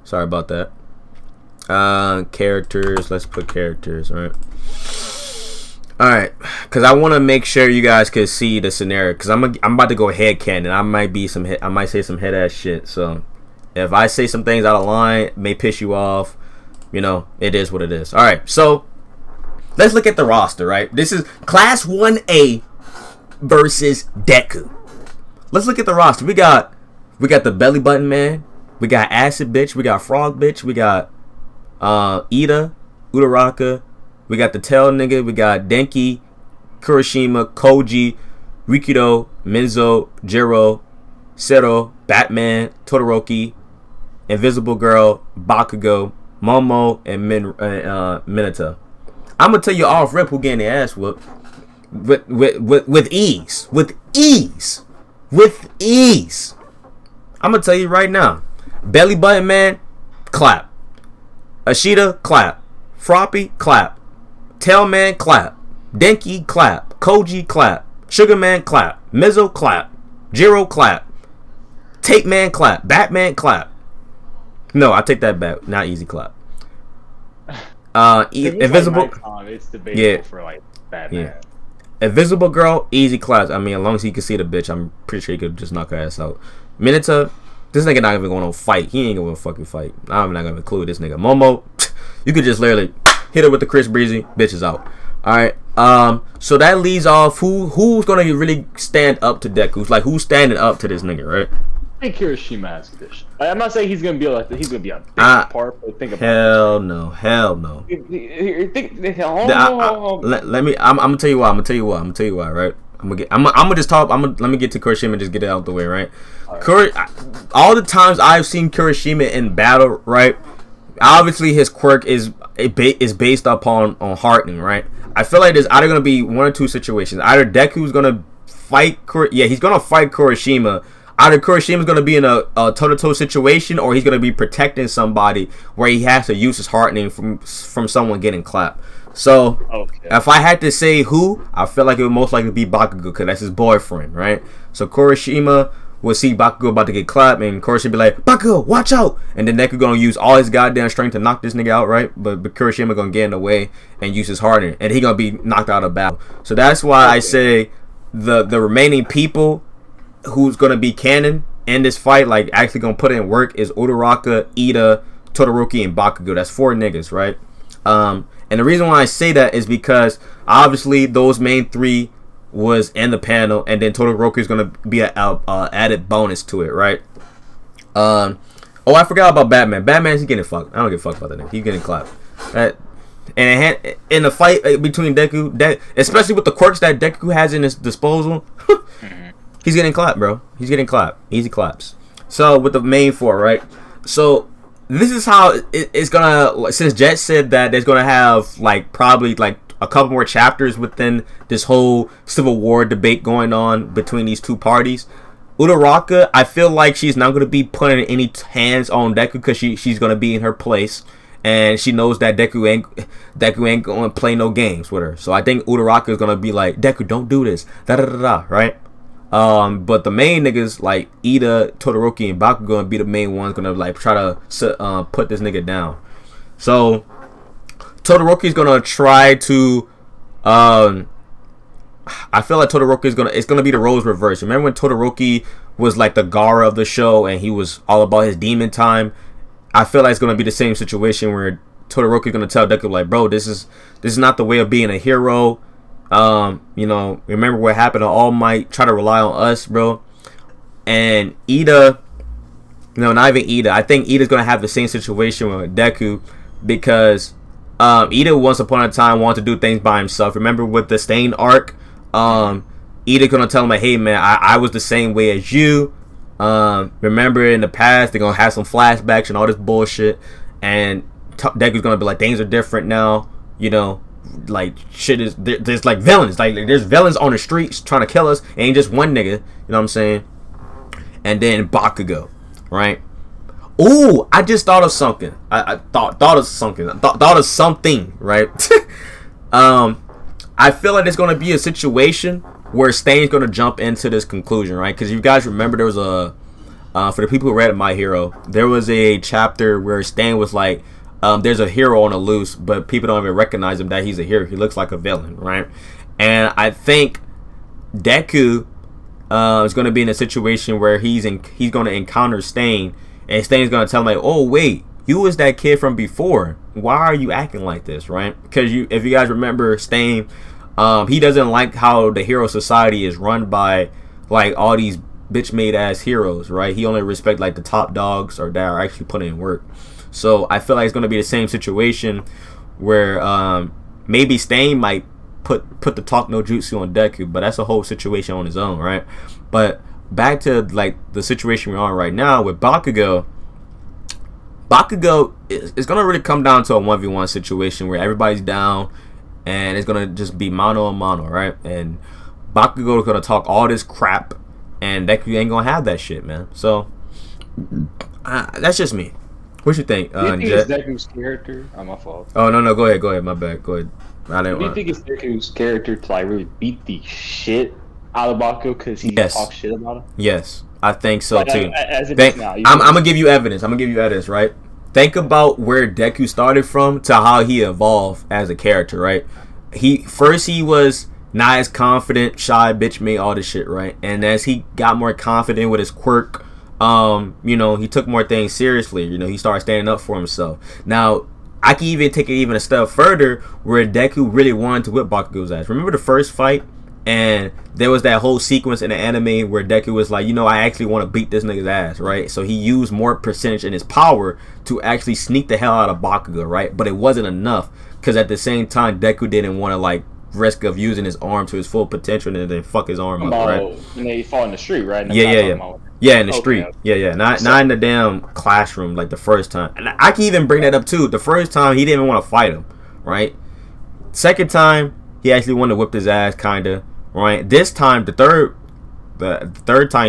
A: Sorry about that. Characters. Let's put characters, right? Alright. Because I want to make sure you guys can see the scenario. Because I'm about to go headcanon. I might say some head ass shit. So if I say some things out of line, it may piss you off. You know, it is what it is. Alright, so let's look at the roster, right? This is Class 1A versus Deku. Let's look at the roster. We got the Belly Button Man. We got Acid Bitch. We got Frog Bitch. We got Ida, Uraraka. We got the Tail Nigga. We got Denki, Kurashima, Koji, Rikido, Minzo, Jiro, Sero, Batman, Todoroki, Invisible Girl, Bakugo, Momo, and Mineta. I'm gonna tell you off rip who getting their ass whooped with ease. With ease. I'm gonna tell you right now. Belly Button Man, clap. Ashita, clap. Froppy, clap. Tail Man, clap. Denki, clap. Koji, clap. Sugar Man, clap. Mizzo, clap. Jiro, clap. Tape man clap. Batman clap. No, I take that back. Not easy clap. Invisible.
C: Like it's debatable for like Batman.
A: Yeah. Invisible girl, easy claps. I mean, as long as he can see the bitch, I'm pretty sure he could just knock her ass out. Minita, this nigga not even going to fight. He ain't gonna fucking fight. I'm not gonna include this nigga. Momo, you could just literally hit her with the Chris Breezy. Bitch is out. All right. So that leaves off who's gonna really stand up to Deku. Like who's standing up to this nigga, right?
C: I think Kirishima has this. I'm not saying he's gonna be like he's gonna be a big part, but think about
A: hell no. Let me. I'm gonna tell you why. Right. Let me get to Kirishima and just get it out the way. Right. All the times I've seen Kirishima in battle, right. Obviously, his quirk is based upon heartening, right. I feel like there's either gonna be one or two situations. Either Deku's gonna fight. He's gonna fight Kirishima. Either Kurishima's going to be in a toe-to-toe situation, or he's going to be protecting somebody where he has to use his heartening from someone getting clapped. So, if I had to say who, I feel like it would most likely be Bakugo, because that's his boyfriend, right? So, Kurishima will see Bakugo about to get clapped, and Kurishima be like, Bakugo, watch out! And then Deku going to use all his goddamn strength to knock this nigga out, right? But Kurishima going to get in the way and use his heartening, and he going to be knocked out of battle. So, that's why I say the remaining people who's gonna be canon in this fight, like actually gonna put in work, is Uraraka, Ida, Todoroki, and Bakugo. That's 4 niggas, right? And the reason why I say that is because obviously those main 3 was in the panel, and then Todoroki is gonna be an added bonus to it, right? I forgot about Batman. Batman's getting fucked. I don't give a fuck about that nigga. He's getting clapped. And in the fight between Deku, especially with the quirks that Deku has in his disposal. He's getting clapped, bro. He's getting clapped. Easy claps. So, with the main 4, right? So, this is how it's gonna... Since Jet said that there's gonna have, like, probably, like, a couple more chapters within this whole Civil War debate going on between these two parties. Uraraka, I feel like she's not gonna be putting any hands on Deku because she's gonna be in her place. And she knows that Deku ain't gonna play no games with her. So, I think Uraraka is gonna be like, Deku, don't do this. Da-da-da-da, right? But the main niggas like Ida, Todoroki, and Bakugo gonna be the main ones gonna like try to put this nigga down. So Todoroki's gonna try to I feel like it's gonna be the roles reversed. Remember when Todoroki was like the Gaara of the show and he was all about his demon time? I feel like it's gonna be the same situation where Todoroki's gonna tell Deku like, bro, this is not the way of being a hero. Remember what happened to All Might, try to rely on us, bro. And Ida, not even Ida, I think Ida's gonna have the same situation with Deku, because Ida once upon a time wanted to do things by himself. Remember with the Stain arc, Ida gonna tell him like, hey man, I was the same way as you. Remember in the past, they're gonna have some flashbacks and all this bullshit, and Deku's gonna be like, things are different now, like shit is there's like villains, like there's villains on the streets trying to kill us, ain't just one nigga, you know what I'm saying? And then Bakugo, right? Ooh, I just thought of something. I thought of something, right? I feel like there's gonna be a situation where Stain's gonna jump into this conclusion, right? Because you guys remember there was a for the people who read My Hero, there was a chapter where Stain was like, there's a hero on the loose, but people don't even recognize him that he's a hero. He looks like a villain, right? And I think Deku is going to be in a situation where he's going to encounter Stain, and Stain's going to tell him like, oh wait, you was that kid from before. Why are you acting like this, right? Because if you guys remember Stain, he doesn't like how the hero society is run by like all these bitch made ass heroes, right? He only respect like the top dogs or that are actually putting in work. So I feel like it's going to be the same situation where maybe Stain might put the talk no jutsu on Deku, but that's a whole situation on his own, right? But back to like the situation we're on right now with Bakugo is going to really come down to a 1v1 situation where everybody's down and it's going to just be mano a mano, right? And Bakugo is going to talk all this crap and Deku ain't going to have that shit, man. So that's just me. What you think?
C: Do you think it's Deku's character? Oh, my fault.
A: Oh, no, go ahead. My bad. Go ahead.
C: Do you think it's Deku's character to like really beat the shit out of Bakugo because he talks shit about him?
A: Yes. I think so
C: Like,
A: too.
C: as it is now.
A: I'm gonna give you evidence. Right? Think about where Deku started from to how he evolved as a character, right? He was not as confident, shy, bitch made, all this shit, right? And as he got more confident with his quirk, he took more things seriously. He started standing up for himself. Now, I can even take it even a step further where Deku really wanted to whip Bakugo's ass. Remember the first fight? And there was that whole sequence in the anime where Deku was like, I actually want to beat this nigga's ass, right? So he used more percentage in his power to actually sneak the hell out of Bakugo, right? But it wasn't enough because at the same time, Deku didn't want to like risk of using his arm to his full potential and then fuck his arm up, right?
C: And they fall in the street, right?
A: Yeah, in the street. Yeah. Not in the damn classroom like the first time. And I can even bring that up too. The first time he didn't even want to fight him, right? Second time he actually wanted to whip his ass, kinda. Right, this time the third time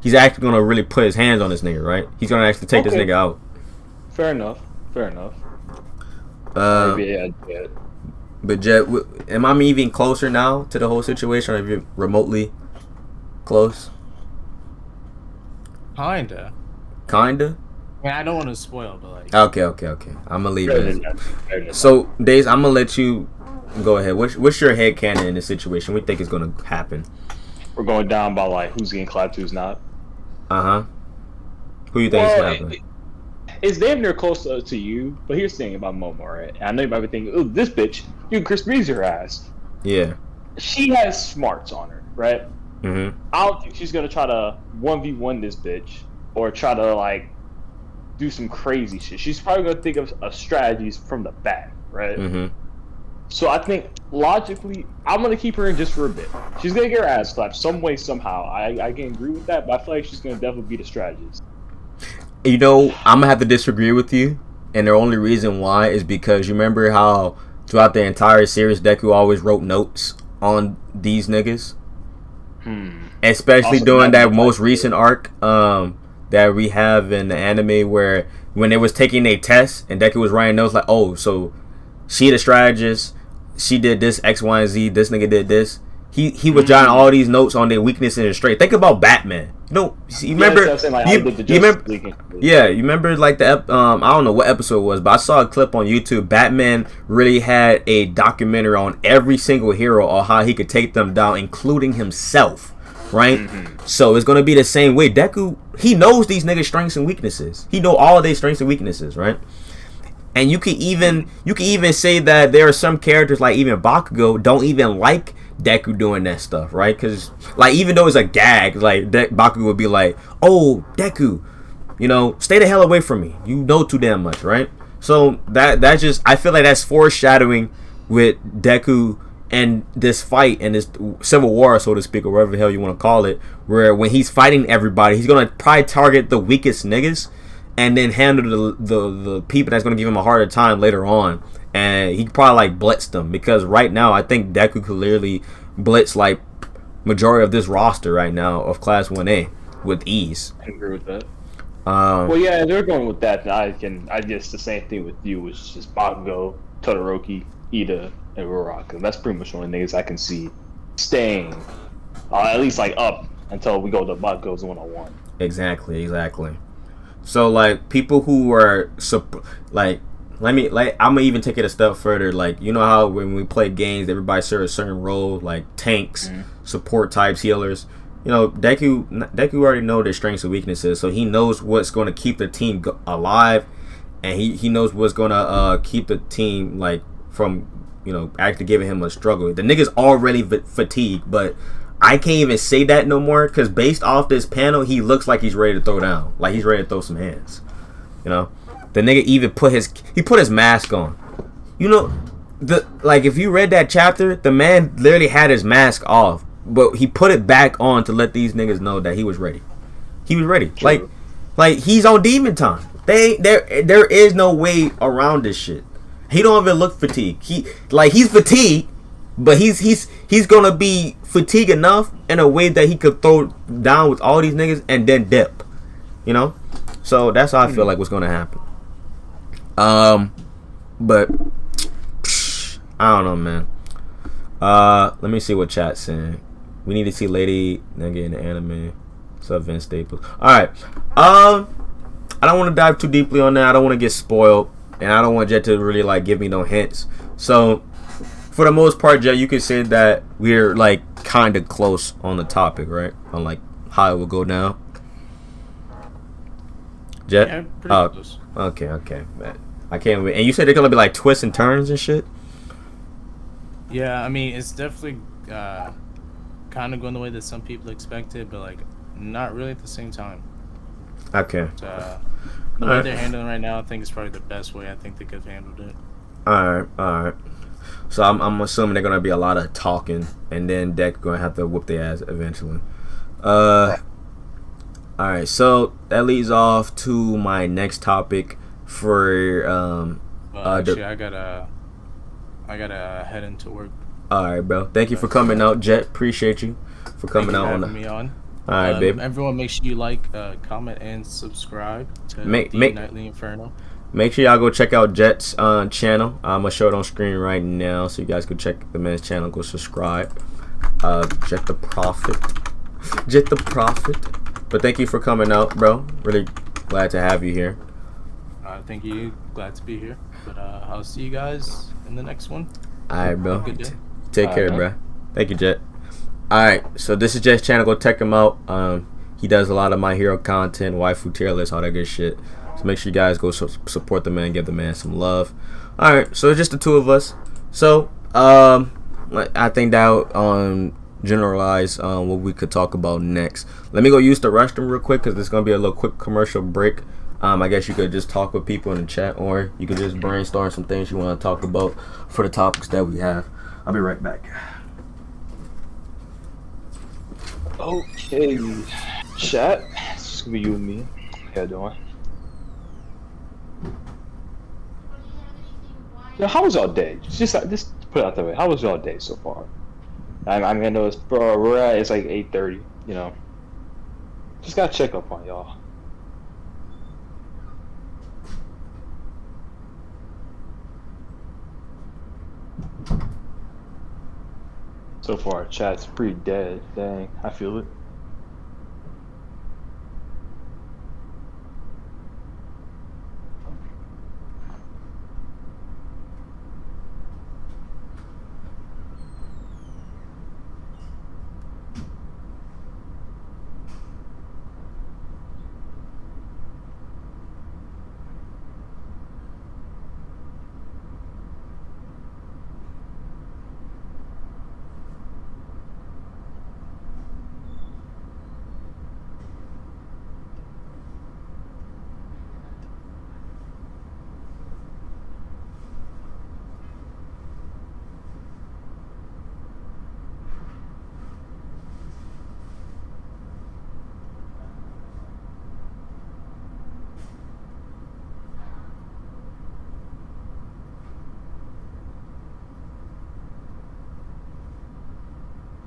A: he's actually gonna really put his hands on this nigga, right? He's gonna actually take this nigga out.
C: Fair enough.
A: But Jet, am I even closer now to the whole situation? Or are you remotely close?
B: Kinda. Yeah, I don't want to spoil, but like.
A: Okay. I'm gonna leave it. So, Days, I'm gonna let you go ahead. What's your headcanon in this situation? What do you think is gonna happen?
C: We're going down by like who's getting clapped, who's not.
A: Who you think is gonna happen?
C: It's damn near close to you, but here's the thing about Momo, right? I know you might be thinking, "Oh, this bitch, you Chris Breeze her ass."
A: Yeah.
C: She has smarts on her, right?
A: Mm-hmm.
C: I don't think she's gonna try to 1v1 this bitch or try to like do some crazy shit. She's probably gonna think of strategies from the back, right?
A: Mm-hmm.
C: So I think logically, I'm gonna keep her in just for a bit. She's gonna get her ass slapped some way, somehow. I can agree with that, but I feel like she's gonna definitely be the strategist.
A: I'm gonna have to disagree with you, and the only reason why is because you remember how throughout the entire series, Deku always wrote notes on these niggas, especially
C: Also,
A: during that most recent arc that we have in the anime where when they was taking a test and Deku was writing notes like, oh, so she the strategist. She did this X, Y, and Z. This nigga did this. He was jotting all these notes on their weaknesses and strength. Think about Batman. You remember? You remember like the I don't know what episode it was, but I saw a clip on YouTube. Batman really had a documentary on every single hero on how he could take them down, including himself. Right? So it's gonna be the same way. Deku, he knows these niggas' strengths and weaknesses. He know all their strengths and weaknesses, right? And you can even say that there are some characters like even Bakugo don't even like Deku doing that stuff, right? Because like even though it's a gag, like Bakugo would be like, "Oh, Deku, stay the hell away from me. You know too damn much, right?" So that's just, I feel like that's foreshadowing with Deku and this fight and this civil war, so to speak, or whatever the hell you want to call it, where when he's fighting everybody, he's gonna probably target the weakest niggas and then handle the people that's gonna give him a harder time later on, and he probably like blitz them, because right now I think Deku could clearly blitz like majority of this roster right now of Class 1A with ease.
C: I agree with that. Well, yeah, they're going with that. I guess the same thing with you, which is just Bakugo, Todoroki, Ida, and Uraraka. That's pretty much the only niggas I can see staying, at least like up until we go to Bakugo's 101.
A: Exactly. So like people who are I'm gonna even take it a step further. Like, you know how when we play games, everybody serves a certain role, like tanks, support types, healers. Deku already know their strengths and weaknesses, so he knows what's going to keep the team alive, and he knows what's going to keep the team like from actually giving him a struggle. The nigga's already fatigued, but I can't even say that no more, because based off this panel, he looks like he's ready to throw down, like he's ready to throw some hands. The nigga even put his mask on. If you read that chapter, the man literally had his mask off, but he put it back on to let these niggas know that he was ready. He was ready.
C: True.
A: Like he's on demon time. There is no way around this shit. He don't even look fatigued. He's fatigued, but he's gonna be fatigued enough in a way that he could throw down with all these niggas and then dip. So that's how I feel like what's gonna happen. But I don't know, man. Let me see what chat's saying. We need to see Lady Nigga in the anime. What's up, Vince Staples? All right. I don't want to dive too deeply on that. I don't want to get spoiled, and I don't want Jet to really like give me no hints. So, for the most part, Jet, you could say that we're like kind of close on the topic, right? On like how it will go down. Jet?
B: Yeah, pretty close.
A: Okay, man. I can't wait. And you said they're gonna be like twists and turns and shit.
B: Yeah, I mean, it's definitely kind of going the way that some people expected, but like not really at the same time.
A: Okay.
B: The way they're handling it right now, I think is probably the best way I think they could have handled it.
A: All right. So I'm assuming they're gonna be a lot of talking, and then Deck gonna have to whoop their ass eventually. All right. So that leads off to my next topic for
B: Actually, I gotta head into work.
A: All right, bro. Thank you for coming out, Jet. Appreciate you for coming out on
B: me on.
A: All right, babe.
B: Everyone, make sure you like, comment, and subscribe to
A: Make-
B: Nightly Inferno.
A: Make sure y'all go check out Jet's channel. I'm gonna show it on screen right now, so you guys can check the man's channel. Go subscribe. Jet the Prophet. But thank you for coming out, bro. Really glad to have you here.
B: Thank you. Glad to be here. But I'll see you guys in the next one.
A: All right, bro.
B: Good day.
A: Take care, bro. Thank you, Jet. All right, so this is Jet's channel. Go check him out. He does a lot of My Hero content, waifu tier list, all that good shit. So make sure you guys go support the man, give the man some love. All right, so it's just the two of us. So I think that generalize what we could talk about next. Let me go use the restroom real quick because there's gonna be a little quick commercial break. I guess you could just talk with people in the chat, or you could just brainstorm some things you want to talk about for the topics that we have. I'll be right back.
C: Okay, chat. It's gonna be you and me. How you doing? Now, how was y'all day? Just put it out that way. How was y'all day so far? I mean, I know it's like 8:30. You know, just gotta check up on y'all. So far, chat's pretty dead. Dang, I feel it.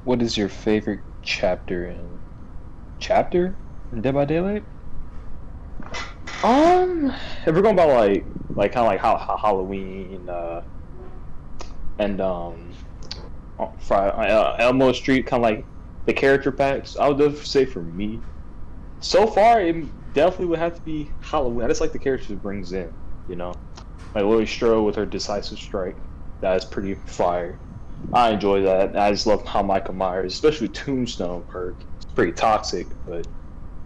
C: What is your favorite chapter in Dead by Daylight? If we're going about like kind of like how Halloween and Elmo Street, kind of like the character packs, I would definitely say for me, so far it definitely would have to be Halloween. I just like the characters it brings in, you know, like Lily Strode with her decisive strike. That is pretty fire. I enjoy that. I just love how Michael Myers, especially Tombstone perk, it's pretty toxic, but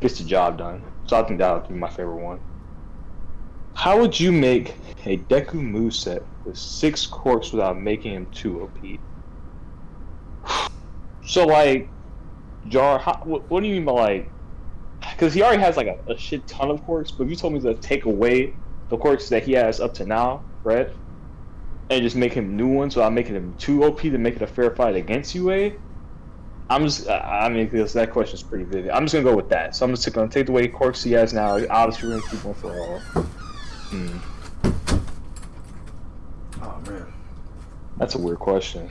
C: gets the job done. So I think that would be my favorite one. How would you make a Deku moveset with 6 quirks without making him too OP? So like, Jar, what do you mean by like? Because he already has like a shit ton of quirks, but if you told me to take away the quirks that he has up to now, right? And just make him new ones without making him too OP to make it a fair fight against UA. I mean, because that question is pretty vivid. I'm just gonna go with that. So I'm just gonna take the way quirks he has now. Obviously, we're gonna keep one for all.
A: Oh man,
C: that's a weird question.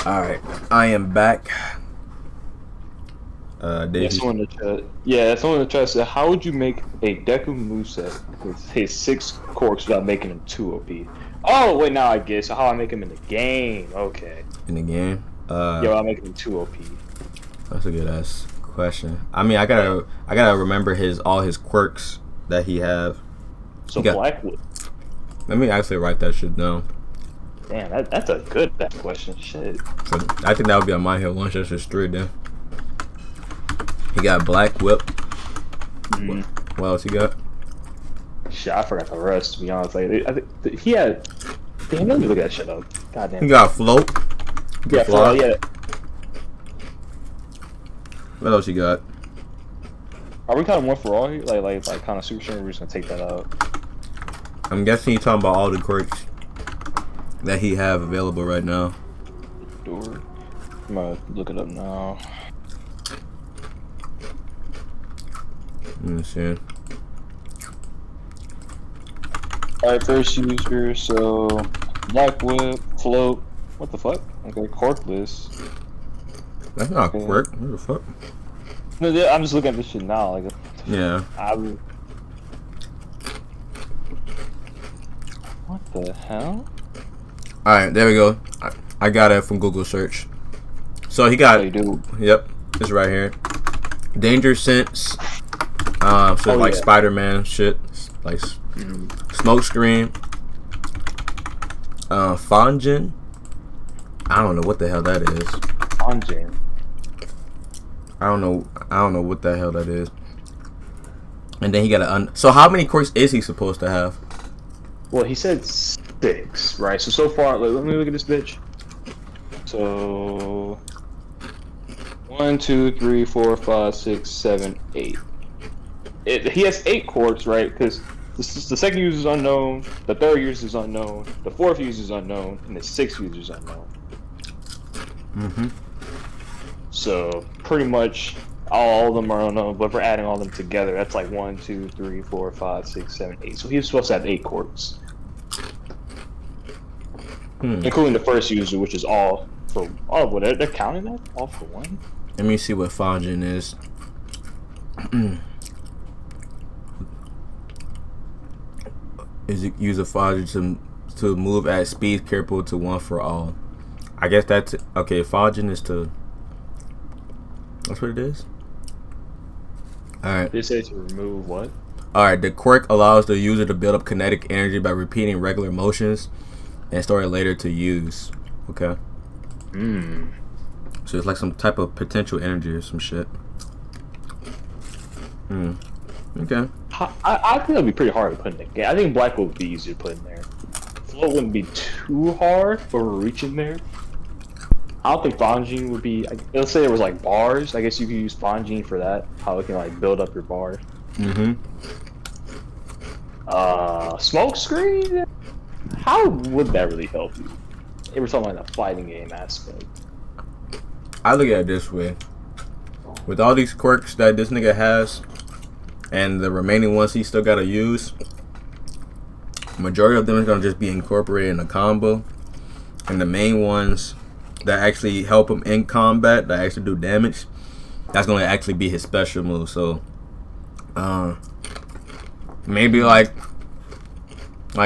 A: All right, I am back.
C: Yeah, someone in the chat said, how would you make a Deku moveset with his 6 quirks without making him too OP? Oh, wait, now I get it. So how I make him in the game. Okay.
A: In the game?
C: Yeah, I'm making him too OP.
A: That's a good ass question. I mean, I gotta remember all his quirks that he have.
C: So
A: He got-
C: Blackwood.
A: Let me actually write that shit down.
C: Damn, that's a good back question. Shit.
A: So I think that would be on my head once. That's just 3 then. He got Black Whip. What else he got?
C: Shit, I forgot the rest. To be honest, like I think he had. Damn, let me look that shit up. Goddamn.
A: He got Float. He got
C: Yeah,
A: Fly.
C: yeah.
A: What else you got?
C: Are we kind of one for all here? Like kind of super strong? We're just gonna take that out.
A: I'm guessing you're talking about all the quirks that he have available right now.
C: Door. I'm gonna look it up now.
A: Let me see.
C: Alright, first user, so Black Whip, Float, what the fuck? Okay, Corkless.
A: That's not a
C: Okay.
A: quirk. What the fuck?
C: No, yeah, I'm just looking at this shit now, like,
A: Yeah.
C: what the hell?
A: Alright, there we go. I got it from Google search. So he got,
C: Oh, you do?
A: yep, it's right here. Danger Sense. So
C: Oh,
A: like
C: yeah.
A: Spider-Man shit. Like Smoke Screen. Fanjin. I don't know what the hell that is.
C: On Jane.
A: I don't know what the hell that is. And then he got so how many quirks is he supposed to have?
C: Well, he said 6, right? So far, let me look at this bitch. So 1, 2, 3, 4, 5, 6, 7, 8. He has 8 quirks, right? Because the second user is unknown, the third user is unknown, the fourth user is unknown, and the sixth user is unknown. So pretty much all of them are unknown, but if we're adding all of them together, that's like 1, 2, 3, 4, 5, 6, 7, 8. So he's supposed to have 8 quirks. Including the first user, which is all for all. What they're counting that all for one.
A: Let me see what Fanjin is. Is it use a Fanjin to move at speed careful to 1 for all? I guess that's okay. Fanjin is to. That's what it is. All right.
C: They say to remove what?
A: All right. The quirk allows the user to build up kinetic energy by repeating regular motions and store it later to use. Okay. So it's like some type of potential energy or some shit. Okay.
C: I think it'd be pretty hard to put in the game. I think Black would be easier to put in there. Float wouldn't be too hard for reaching there. I don't think Fanjin would be. Let's say there was like bars. I guess you could use Fanjin for that. How it can like build up your bar. Smoke screen. How would that really help you? If we're talking about the fighting game aspect.
A: I look at it this way. With all these quirks that this nigga has, and the remaining ones he still gotta use, majority of them is gonna just be incorporated in a combo. And the main ones that actually help him in combat, that actually do damage, that's gonna actually be his special move. So, maybe like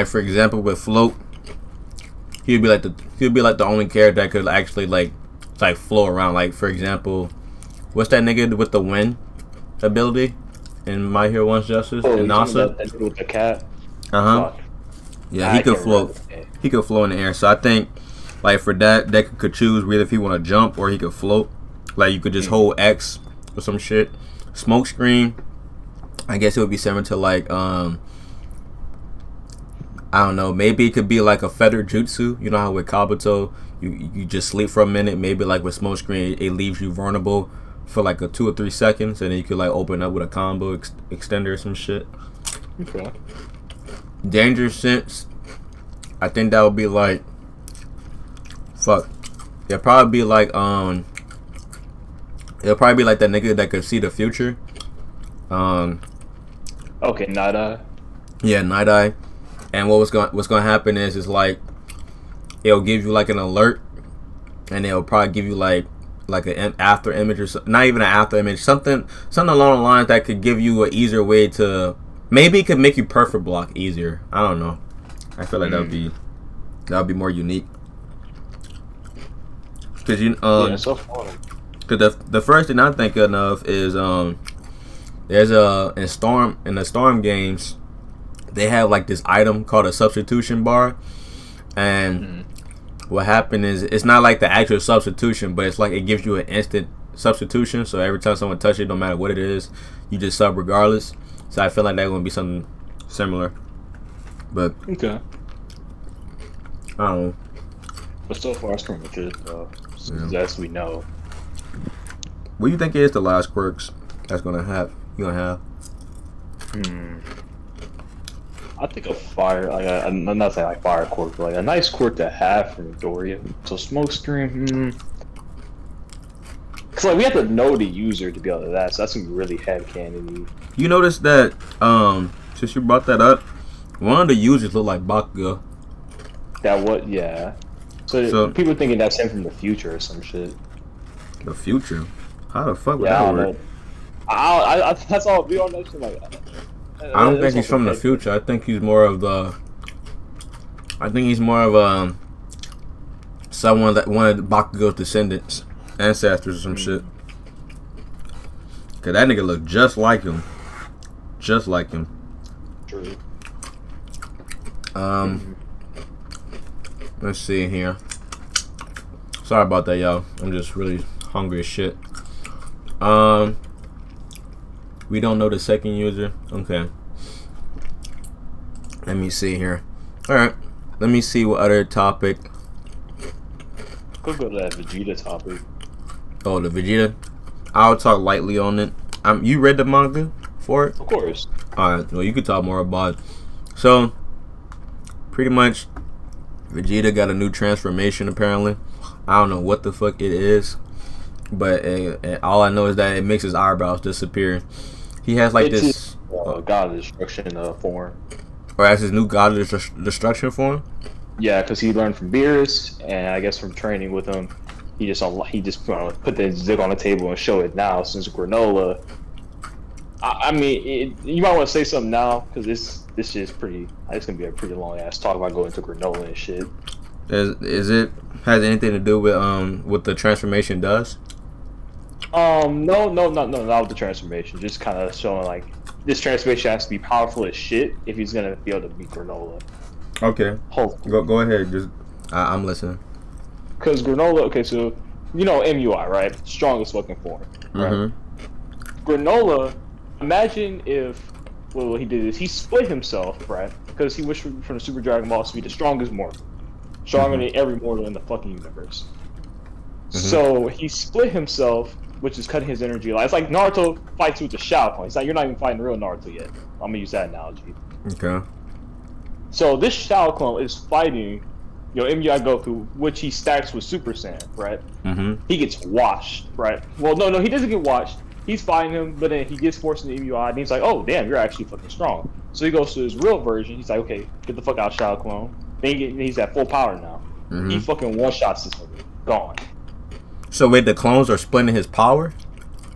A: for example with Float, he'd be like the only character that could actually like flow around. Like for example, what's that nigga with the wind ability in My Hero One's Justice?
C: Oh,
A: And NASA.
C: that with the cat.
A: Fuck. Yeah, he
C: I
A: could
C: can't
A: float.
C: remember.
A: He could float in the air. So I think, like for that, Deku could choose whether if he want to jump or he could float. Like you could just hold X or some shit. Smoke screen. I guess it would be similar to like I don't know. Maybe it could be like a feather jutsu. You know how with Kabuto, you just sleep for a minute. Maybe like with smoke screen, it leaves you vulnerable for like a 2 or 3 seconds, and then you could like open up with a combo extender or some shit.
C: Okay.
A: Danger Sense. I think that would be like fuck. It'll probably be like that nigga that could see the future.
C: Okay, Nada.
A: Yeah, Night Eye. And what's gonna happen is like it'll give you like an alert, and it'll probably give you like an after image or not even an after image, something along the lines that could give you an easier way to, maybe it could make you perfect block easier. I don't know. I feel like that would be more unique. Cause
C: Yeah, so far.
A: Cause the first thing I'm thinking of is there's in the Storm games, they have like this item called a substitution bar, and what happened is it's not like the actual substitution, but it's like it gives you an instant substitution. So every time someone touches it, no matter what it is, you just sub regardless. So I feel like that's gonna be something similar. But
C: Okay.
A: I don't know.
C: But so far, it's pretty much it, though. As we know.
A: What do you think is the last quirks that's gonna have? You gonna have?
C: I think a fire, like I'm not saying like fire quirk, but like a nice quirk to have from Doria. So smoke screen, Cause like we have to know the user to be able to that, so that's gonna be really headcanon.
A: You notice that since you brought that up, one of the users look like Bakugo.
C: That what? Yeah. So people thinking that's him from the future or some shit.
A: The future? How the fuck would
C: Yeah,
A: that
C: I don't
A: work?
C: know. I that's all. We all know shit like.
A: I don't think he's from the future. I think he's more of the. I think he's more of someone that one of Bakugo's descendants, ancestors or some shit. Cause that nigga look just like him, just like him.
C: True.
A: Let's see here. Sorry about that, y'all. I'm just really hungry as shit. We don't know the second user. Okay. Let me see here. Alright. Let me see what other topic.
C: Could go to that Vegeta topic.
A: Oh, the Vegeta. I'll talk lightly on it. You read the manga for it?
C: Of course.
A: Alright, well you could talk more about it. So pretty much Vegeta got a new transformation apparently. I don't know what the fuck it is. But all I know is that it makes his eyebrows disappear. He has like
C: It's
A: this
C: his, God of Destruction form.
A: or as his new god of destruction form.
C: Yeah, because he learned from Beerus, and I guess from training with him, he just put the zig on the table and show it now. Since Granola, I mean, you might want to say something now because this shit is pretty. It's gonna be a pretty long ass talk about going to Granola and shit.
A: Is it has anything to do with what the transformation does?
C: No, not with the transformation. Just kind of showing like this transformation has to be powerful as shit if he's gonna be able to beat Granola.
A: Okay.
C: Hopefully.
A: Go ahead. Just I'm listening.
C: Because Granola, okay, so you know MUI, right? Strongest fucking form, right? Granola, imagine if what he did is he split himself, right? Because he wished from the Super Dragon Ball to be the strongest mortal, stronger than every mortal in the fucking universe. So he split himself, which is cutting his energy. Like it's like Naruto fights with the Shao Kahn. It's like you're not even fighting real Naruto yet. I'm gonna use that analogy.
A: Okay.
C: So this Shao Kahn is fighting, MUI Goku, which he stacks with Super Saiyan, right? He gets washed, right? Well, no, he doesn't get washed. He's fighting him, but then he gets forced into MUI, and he's like, oh, damn, you're actually fucking strong. So he goes to his real version. He's like, okay, get the fuck out, Shao Kahn. Then he's at full power now. He fucking one-shots this nigga. Gone.
A: So wait, the clones are splitting his power?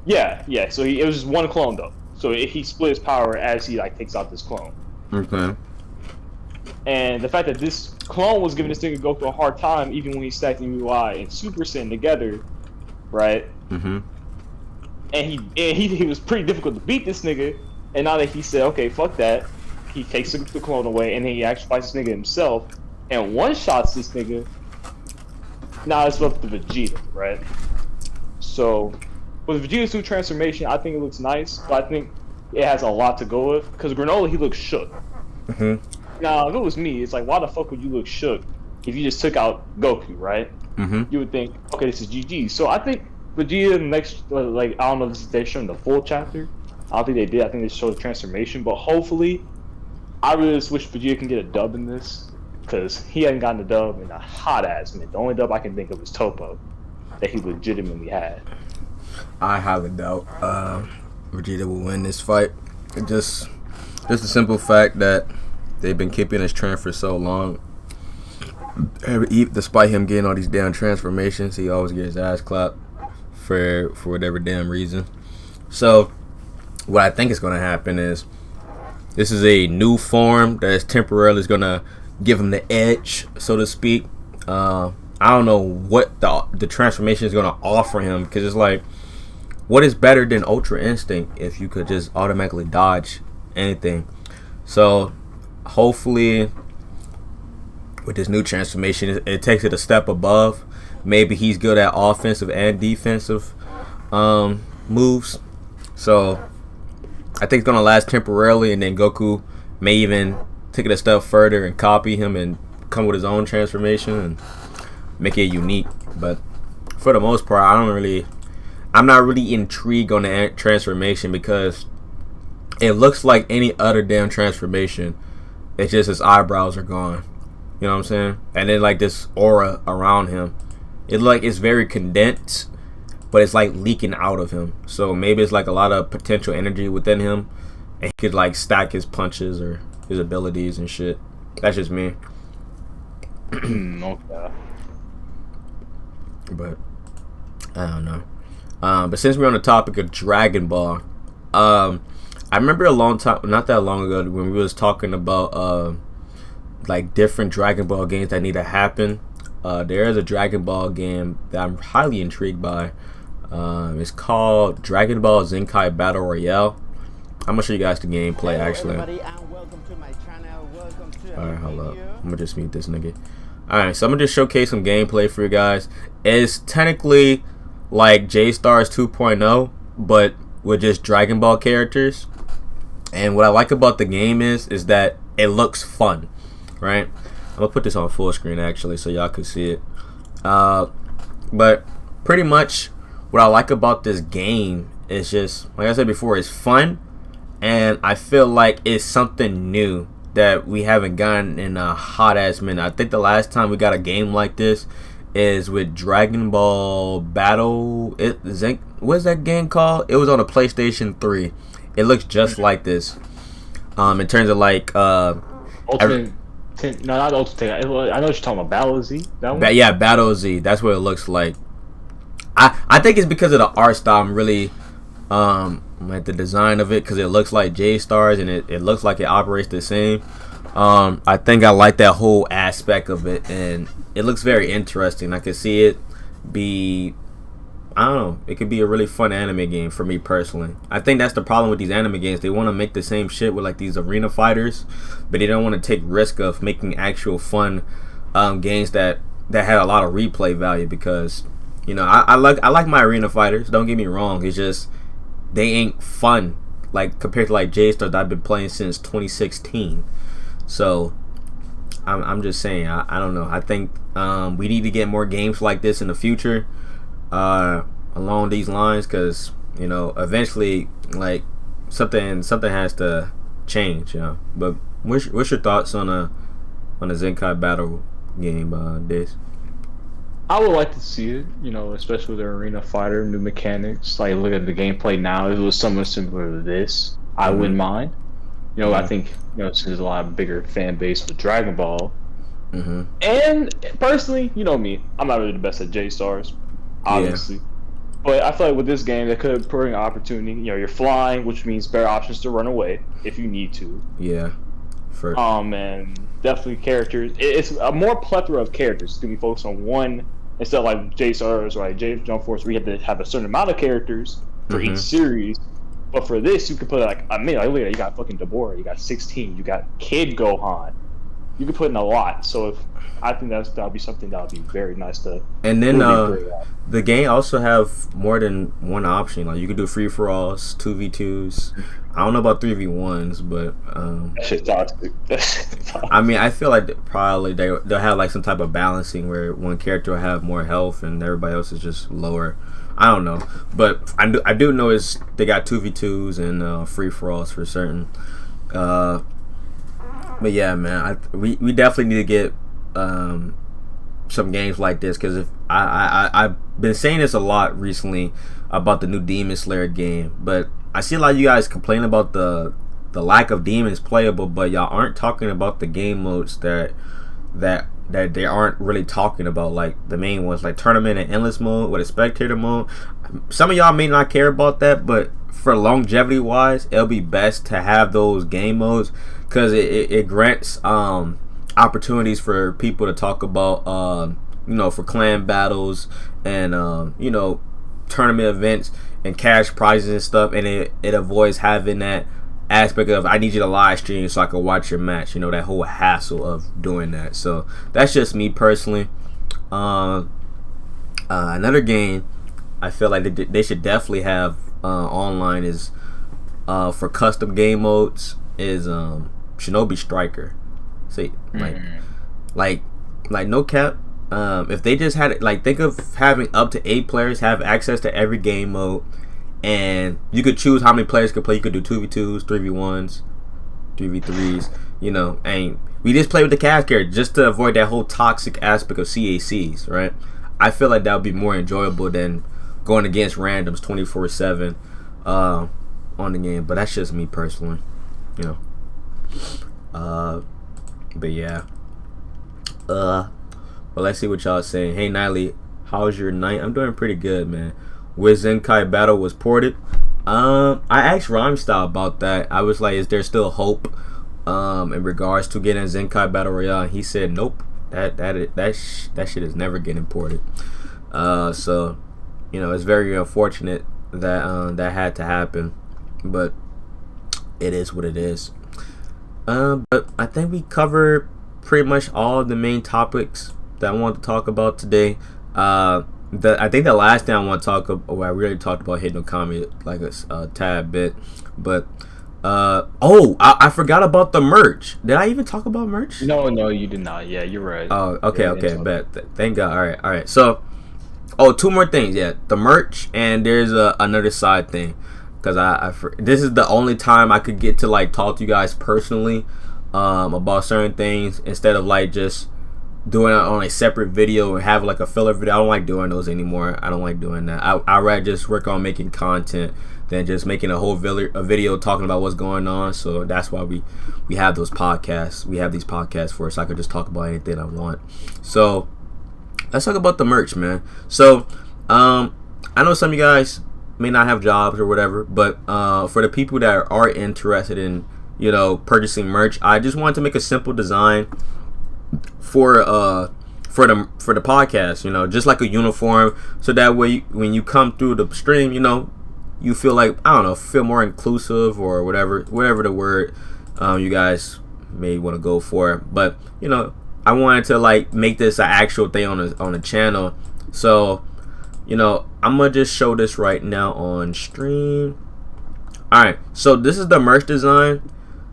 C: Yeah. So it was just one clone, though. So he split his power as he, takes out this clone.
A: Okay.
C: And the fact that this clone was giving this nigga Goku a hard time, even when he stacked MUI and Super Saiyan together, right? And he was pretty difficult to beat this nigga. And now that he said, okay, fuck that, he takes the clone away, and then he actually fights this nigga himself and one-shots this nigga. Now it's up to Vegeta, right? So with Vegeta's new transformation, I think it looks nice, but I think it has a lot to go with. Because Granola, he looks shook. Now, if it was me, it's like, why the fuck would you look shook if you just took out Goku, right? You would think, okay, this is GG. So I think Vegeta next, I don't know if they're showing the full chapter. I don't think they did. I think they showed the transformation. But hopefully, I really just wish Vegeta can get a dub in this. Because he hadn't gotten a dub in a hot ass minute. The only dub I can think of is Topo that he legitimately had.
A: I have a doubt Vegeta will win this fight. Just the simple fact that they've been keeping his trend for so long. Despite him getting all these damn transformations, he always gets his ass clapped for whatever damn reason. So what I think is going to happen is this is a new form that is temporarily going to give him the edge, so to speak. I I don't know what the transformation is gonna offer him, because it's like, what is better than Ultra Instinct if you could just automatically dodge anything? So hopefully with this new transformation, it takes it a step above. Maybe he's good at offensive and defensive moves. So I think it's gonna last temporarily, and then Goku may even take it a step further and copy him and come with his own transformation and make it unique. But for the most part, I'm not really intrigued on the transformation, because it looks like any other damn transformation. It's just his eyebrows are gone. You know what I'm saying? And then like this aura around him, it's very condensed, but it's like leaking out of him. So maybe it's like a lot of potential energy within him, and he could like stack his punches or his abilities and shit. That's just me.
C: Okay.
A: But I don't know. But since we're on the topic of Dragon Ball, I remember not that long ago, when we was talking about like different Dragon Ball games that need to happen. There is a Dragon Ball game that I'm highly intrigued by. It's called Dragon Ball Zenkai Battle Royale. I'm gonna show you guys the gameplay actually. Alright, hold up. I'm gonna just mute this nigga. Alright, so I'm gonna just showcase some gameplay for you guys. It's technically like J-Stars 2.0, but with just Dragon Ball characters. And what I like about the game is that it looks fun, right? I'm gonna put this on full screen actually, so y'all can see it. But pretty much what I like about this game is just, like I said before, it's fun, and I feel like it's something new that we haven't gotten in a hot ass minute. I think the last time we got a game like this is with Dragon Ball Battle. What's that game called? It was on a PlayStation 3. It looks just like this. In terms of like
C: Ultimate. No, not Ultimate. I know what you're talking about. Battle Z. That one?
A: Yeah, Battle Z. That's what it looks like. I think it's because of the art style. I'm really like the design of it, because it looks like J-Stars, and it looks like it operates the same. I think I like that whole aspect of it, and it looks very interesting. I could see it be, I don't know, it could be a really fun anime game for me personally. I think that's the problem with these anime games. They want to make the same shit with like these arena fighters, but they don't want to take risk of making actual fun games that had a lot of replay value, because you know, I like my arena fighters, don't get me wrong. It's just they ain't fun like compared to like J-Stars that I've been playing since 2016. So I'm just saying, I don't know. I think we need to get more games like this in the future along these lines, because you know, eventually like something has to change, you know. But what's your thoughts on the Zenkai Battle game, Days?
C: I would like to see it, you know, especially with the arena fighter, new mechanics. Like, look at the gameplay now. If it was somewhat similar to this, I wouldn't mind. You know, I think, you know, since there's a lot bigger fan base with Dragon Ball. And personally, you know me, I'm not really the best at J-Stars, obviously. Yeah. But I feel like with this game, they could bring an opportunity. You know, you're flying, which means better options to run away if you need to.
A: Yeah.
C: And definitely characters. It's a more plethora of characters. It's gonna be focused on one, instead of like J-Stars or like Jump Force, where you have to have a certain amount of characters for each series. But for this, you could put like, I mean, like, look at it, you got fucking Deborah, you got 16, you got Kid Gohan. You could put in a lot. So I think that'll be something that'll be very nice to. And then
A: the game also have more than one option. Like you could do free for alls, 2v2s. I don't know about 3v1s, but
C: that shit's toxic.
A: I mean, I feel like probably they'll have like some type of balancing where one character will have more health and everybody else is just lower. I don't know, but I do know they got 2v2s and free for alls for certain. But yeah, man, we definitely need to get some games like this, because if I've been saying this a lot recently about the new Demon Slayer game, but I see a lot of you guys complain about the lack of demons playable, but y'all aren't talking about the game modes that they aren't really talking about, like the main ones, like tournament and endless mode with a spectator mode. Some of y'all may not care about that, but for longevity wise, it'll be best to have those game modes, because it grants opportunities for people to talk about for clan battles and tournament events and cash prizes and stuff, and it avoids having that aspect of I need you to live stream so I can watch your match, that whole hassle of doing that. So that's just me personally. Another game I feel like they should definitely have online is for custom game modes is Shinobi Striker. See, like no cap. If they just had it, like, think of having up to 8 players have access to every game mode, and you could choose how many players could play. You could do 2v2s, 3v1s, 3v3s, and we just play with the cast character just to avoid that whole toxic aspect of CACs, right? I feel like that would be more enjoyable than going against randoms 24/7 on the game, but that's just me personally, but yeah. Well, let's see what y'all saying. Hey, Niley, how's your night? I'm doing pretty good, man. With Zenkai Battle was ported. I asked Rhymestyle about that. I was like, is there still hope in regards to getting Zenkai Battle Royale? And he said, nope. That shit is never getting ported. So, it's very unfortunate that that had to happen, but it is what it is. But I think we covered pretty much all of the main topics that I want to talk about today. I think the last thing I want to talk about, I really talked about Hidden Kami like a tad bit, but I forgot about the merch. Did I even talk about merch?
C: No, you did not. Yeah, you're right.
A: Oh, okay, bet. Thank God. All right. So, 2 more things. Yeah, the merch, and there's another side thing, because this is the only time I could get to like talk to you guys personally about certain things instead of like just doing it on a separate video and have like a filler video. I don't like doing those anymore. I don't like doing that. I'd rather just work on making content than just making a whole video talking about what's going on. So that's why we have those podcasts. We have these podcasts for us. So I could just talk about anything I want. So let's talk about the merch, man. So I know some of you guys may not have jobs or whatever, but for the people that are interested in purchasing merch, I just wanted to make a simple design for the podcast, just like a uniform, so that way when you come through the stream, you feel like, I don't know, feel more inclusive or whatever the word you guys may want to go for. But I wanted to like make this an actual thing on the channel. So I'm gonna just show this right now on stream. Alright, so this is the merch design.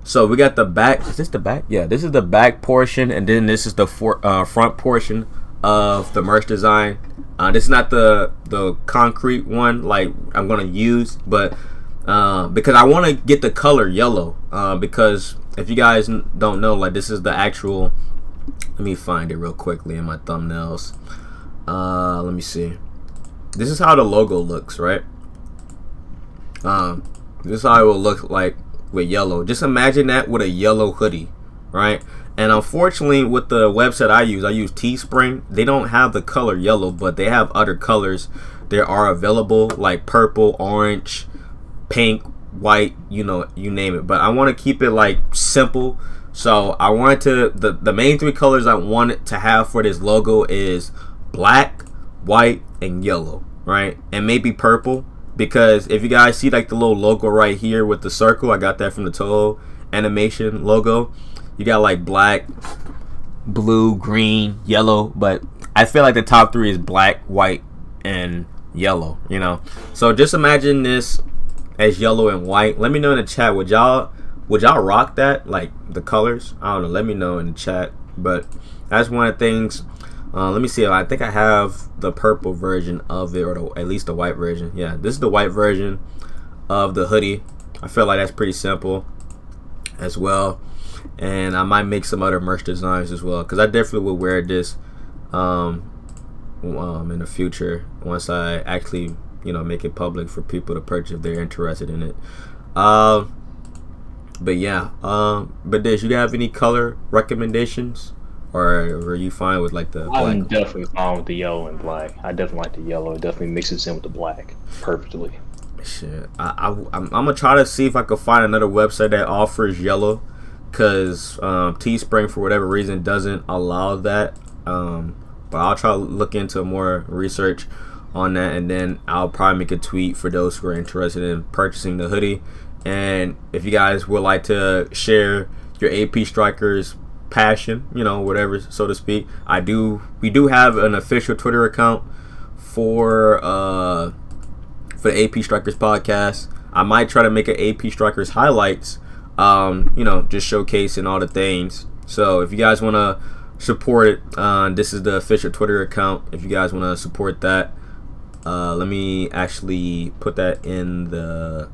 A: So we got the back. Is this the back? Yeah, this is the back portion, and then this is the front portion of the merch design. This is not the concrete one like I'm gonna use, but because I want to get the color yellow. Because if you guys don't know, like, this is the actual. Let me find it real quickly in my thumbnails. Let me see. This is how the logo looks, right? This is how it will look like with yellow. Just imagine that with a yellow hoodie, right? And unfortunately, with the website I use Teespring. They don't have the color yellow, but they have other colors that are available, like purple, orange, pink, white, you name it. But I want to keep it like simple. So I wanted to, the main 3 colors I wanted to have for this logo is black, white, and yellow, right? And maybe purple. Because if you guys see like the little logo right here with the circle, I got that from the Toho animation logo. You got like black, blue, green, yellow, but I feel like the top 3 is black, white, and yellow, So just imagine this as yellow and white. Let me know in the chat, would y'all rock that, like the colors? I don't know, let me know in the chat. But that's one of the things. Let me see. I think I have the purple version of it, or at least the white version. Yeah, this is the white version of the hoodie. I feel like that's pretty simple as well. And I might make some other merch designs as well, because I definitely will wear this in the future once I actually make it public for people to purchase if they're interested in it. But yeah, but Dish, you have any color recommendations? Or are you fine with like the black?
C: I'm definitely fine with the yellow and black. I definitely like the yellow. It definitely mixes in with the black perfectly.
A: Shit, I'm gonna try to see if I can find another website that offers yellow, because Teespring for whatever reason doesn't allow that but I'll try to look into more research on that, and then I'll probably make a tweet for those who are interested in purchasing the hoodie. And if you guys would like to share your AP StrikerZ passion, whatever, so to speak, we do have an official Twitter account for the AP StrikerZ podcast. I might try to make an AP StrikerZ highlights, just showcasing all the things. So if you guys want to support it, this is the official Twitter account. If you guys want to support that, let me actually put that in the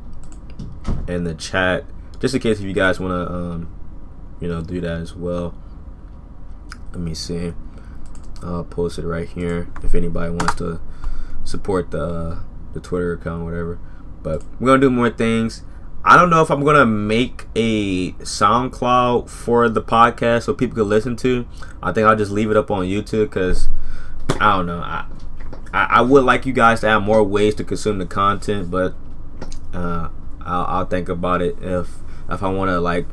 A: chat, just in case if you guys want to do that as well. Let me see. I'll post it right here if anybody wants to support the Twitter account, whatever. But we're gonna do more things. I don't know if I'm gonna make a SoundCloud for the podcast so people can listen to. I think I'll just leave it up on YouTube because I don't know. I would like you guys to have more ways to consume the content, but I'll think about it if I want to like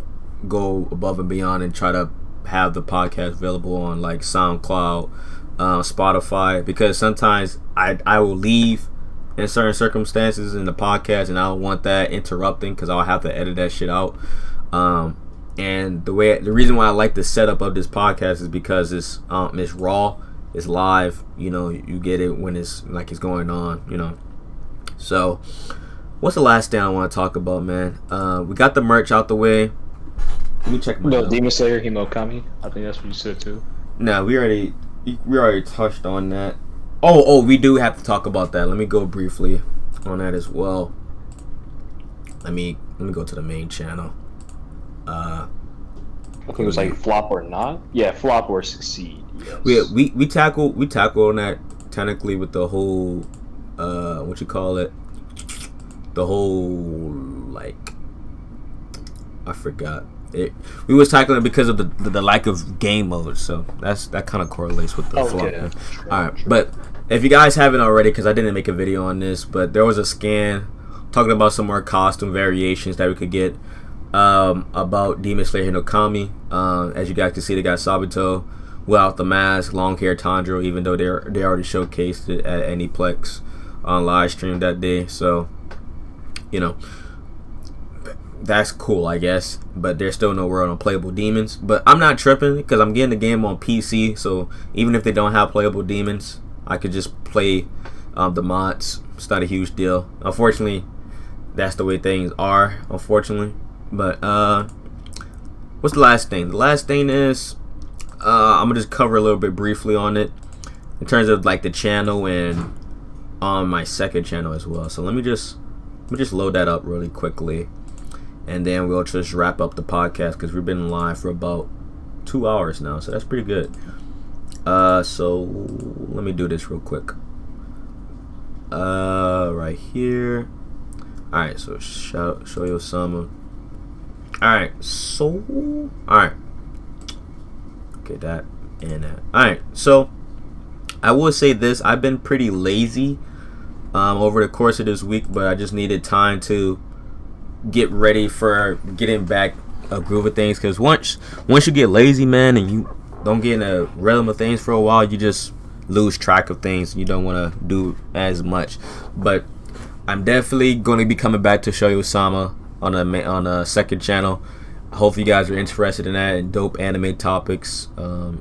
A: go above and beyond and try to have the podcast available on like SoundCloud, Spotify, because sometimes I will leave in certain circumstances in the podcast and I don't want that interrupting because I'll have to edit that shit out. And the reason why I like the setup of this podcast is because it's raw, it's live, you get it when it's like it's going on, So what's the last thing I want to talk about, man? We got the merch out the way. Let me check my notes.
C: Demon Slayer Himokami. I think that's what you said too.
A: No, we already touched on that. Oh, we do have to talk about that. Let me go briefly on that as well. Let me go to the main channel.
C: I think it was like flop or not. Yeah, flop or succeed. Yes.
A: We tackle on that technically with the whole the whole like I forgot. We was tackling it because of the lack of game mode, so that kind of correlates with the flop.
C: Yeah.
A: All right, but if you guys haven't already, because I didn't make a video on this, but there was a scan talking about some more costume variations that we could get about Demon Slayer Hinokami. As you guys can see, they got Sabito without the mask, long hair Tanjiro, even though they already showcased it at Aniplex on live stream that day. So that's cool, I guess, but there's still no word on playable demons. But I'm not tripping because I'm getting the game on PC, so even if they don't have playable demons, I could just play the mods. It's not a huge deal. Unfortunately, that's the way things are, unfortunately. But what's the last thing? The last thing is I'm gonna just cover a little bit briefly on it in terms of like the channel and on my second channel as well. So let me just load that up really quickly, and then we'll just wrap up the podcast because we've been live for about 2 hours now, so that's pretty good. So let me do this real quick. Right here. All right, so show you some. All right, okay, that and that. All right, so I will say this: I've been pretty lazy over the course of this week, but I just needed time to get ready for getting back a groove of things. Because once you get lazy, man, and you don't get in a rhythm of things for a while, you just lose track of things. You don't want to do as much. But I'm definitely going to be coming back to Shoyo-sama on a second channel. Hopefully you guys are interested in that and dope anime topics.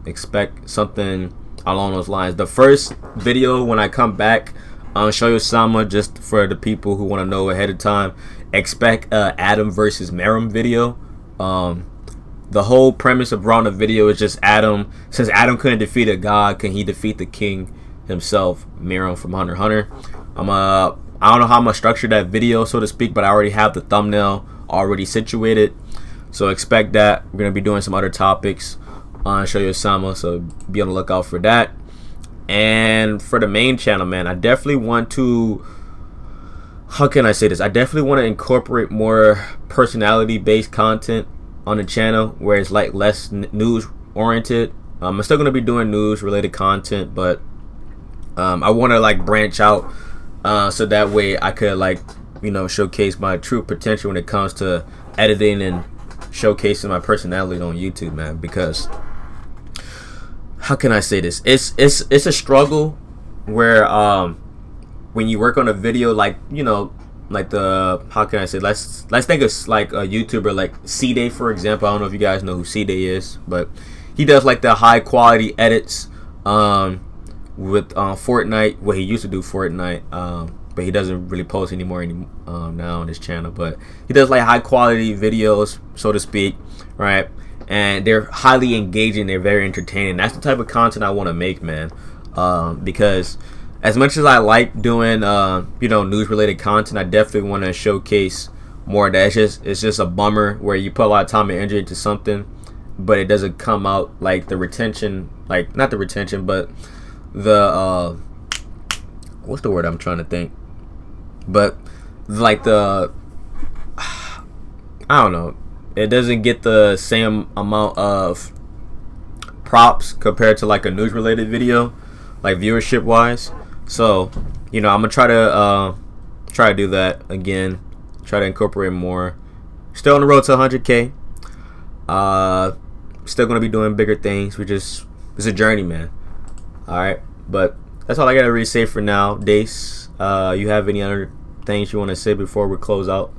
A: Expect something along those lines. The first video when I come back on Shoyo-sama, just for the people who want to know ahead of time, expect Adam versus Merum video. The whole premise of the video is just Adam. Since Adam couldn't defeat a god, can he defeat the king himself, Merum from Hunter x Hunter? I don't know how I'm gonna structure that video, so to speak, but I already have the thumbnail already situated. So expect that. We're gonna be doing some other topics on Shoyo-sama, so be on the lookout for that. And for the main channel, man, I definitely want to, how can I say this? I definitely want to incorporate more personality-based content on the channel, where it's like less news-oriented. I'm still gonna be doing news-related content, but I want to like branch out, so that way I could like showcase my true potential when it comes to editing and showcasing my personality on YouTube, man. Because how can I say this? It's a struggle where when you work on a video, like, you know, like the, how can I say, let's think of like a YouTuber like C-Day, for example. I don't know if you guys know who C-Day is, but he does like the high quality edits with Fortnite. Well, he used to do Fortnite, but he doesn't really post anymore now on his channel. But he does like high quality videos, so to speak, right? And they're highly engaging. They're very entertaining. That's the type of content I want to make, man. Because as much as I like doing, you know, news related content, I definitely want to showcase more of that. It's just a bummer where you put a lot of time and energy into something, but it doesn't come out like the retention, like not the retention, but the what's the word I'm trying to think? But like the, I don't know, it doesn't get the same amount of props compared to like a news related video, like viewership wise. So, you know, I'm gonna try to do that again, try to incorporate more. Still on the road to 100K. Still gonna be doing bigger things. It's a journey, man. All right, but that's all I gotta really say for now. Dace, you have any other things you want to say before we close out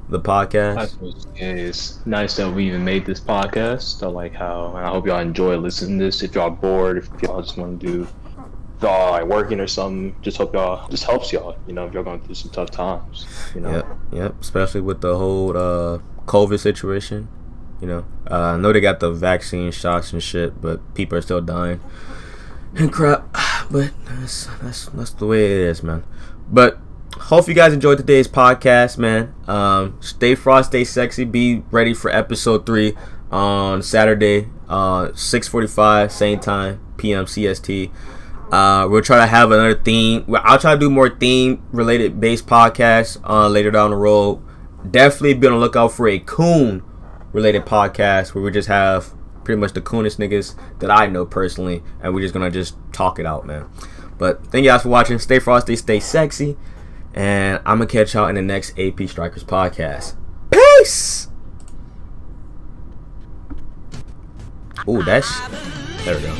A: the podcast?
C: It's nice that we even made this podcast. I like how, and I hope y'all enjoy listening to this. If y'all bored, if y'all just want to do, if y'all like working or something, just hope y'all, just helps y'all, you know, if y'all going through some tough times, you know.
A: Yep, especially with the whole COVID situation, you know. I know they got the vaccine shots and shit, but people are still dying and crap. But that's the way it is, man. But hope you guys enjoyed today's podcast, man. Stay frost, stay sexy. Be ready for episode 3 on Saturday, 6:45, same time, PM CST. We'll try to have another theme. I'll try to do more theme related based podcasts later down the road. Definitely be on the lookout for a coon related podcast where we just have pretty much the coonest niggas that I know personally, and we're just gonna just talk it out, man. But thank you guys for watching. Stay frosty, stay sexy, and I'm gonna catch y'all in the next AP StrikerZ podcast. Peace. Ooh, there we go.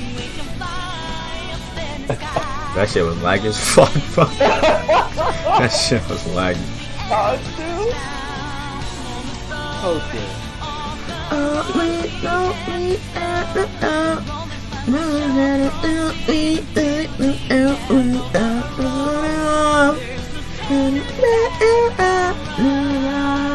A: That shit was lagging as fuck, bro. That shit was lagging.
C: Okay.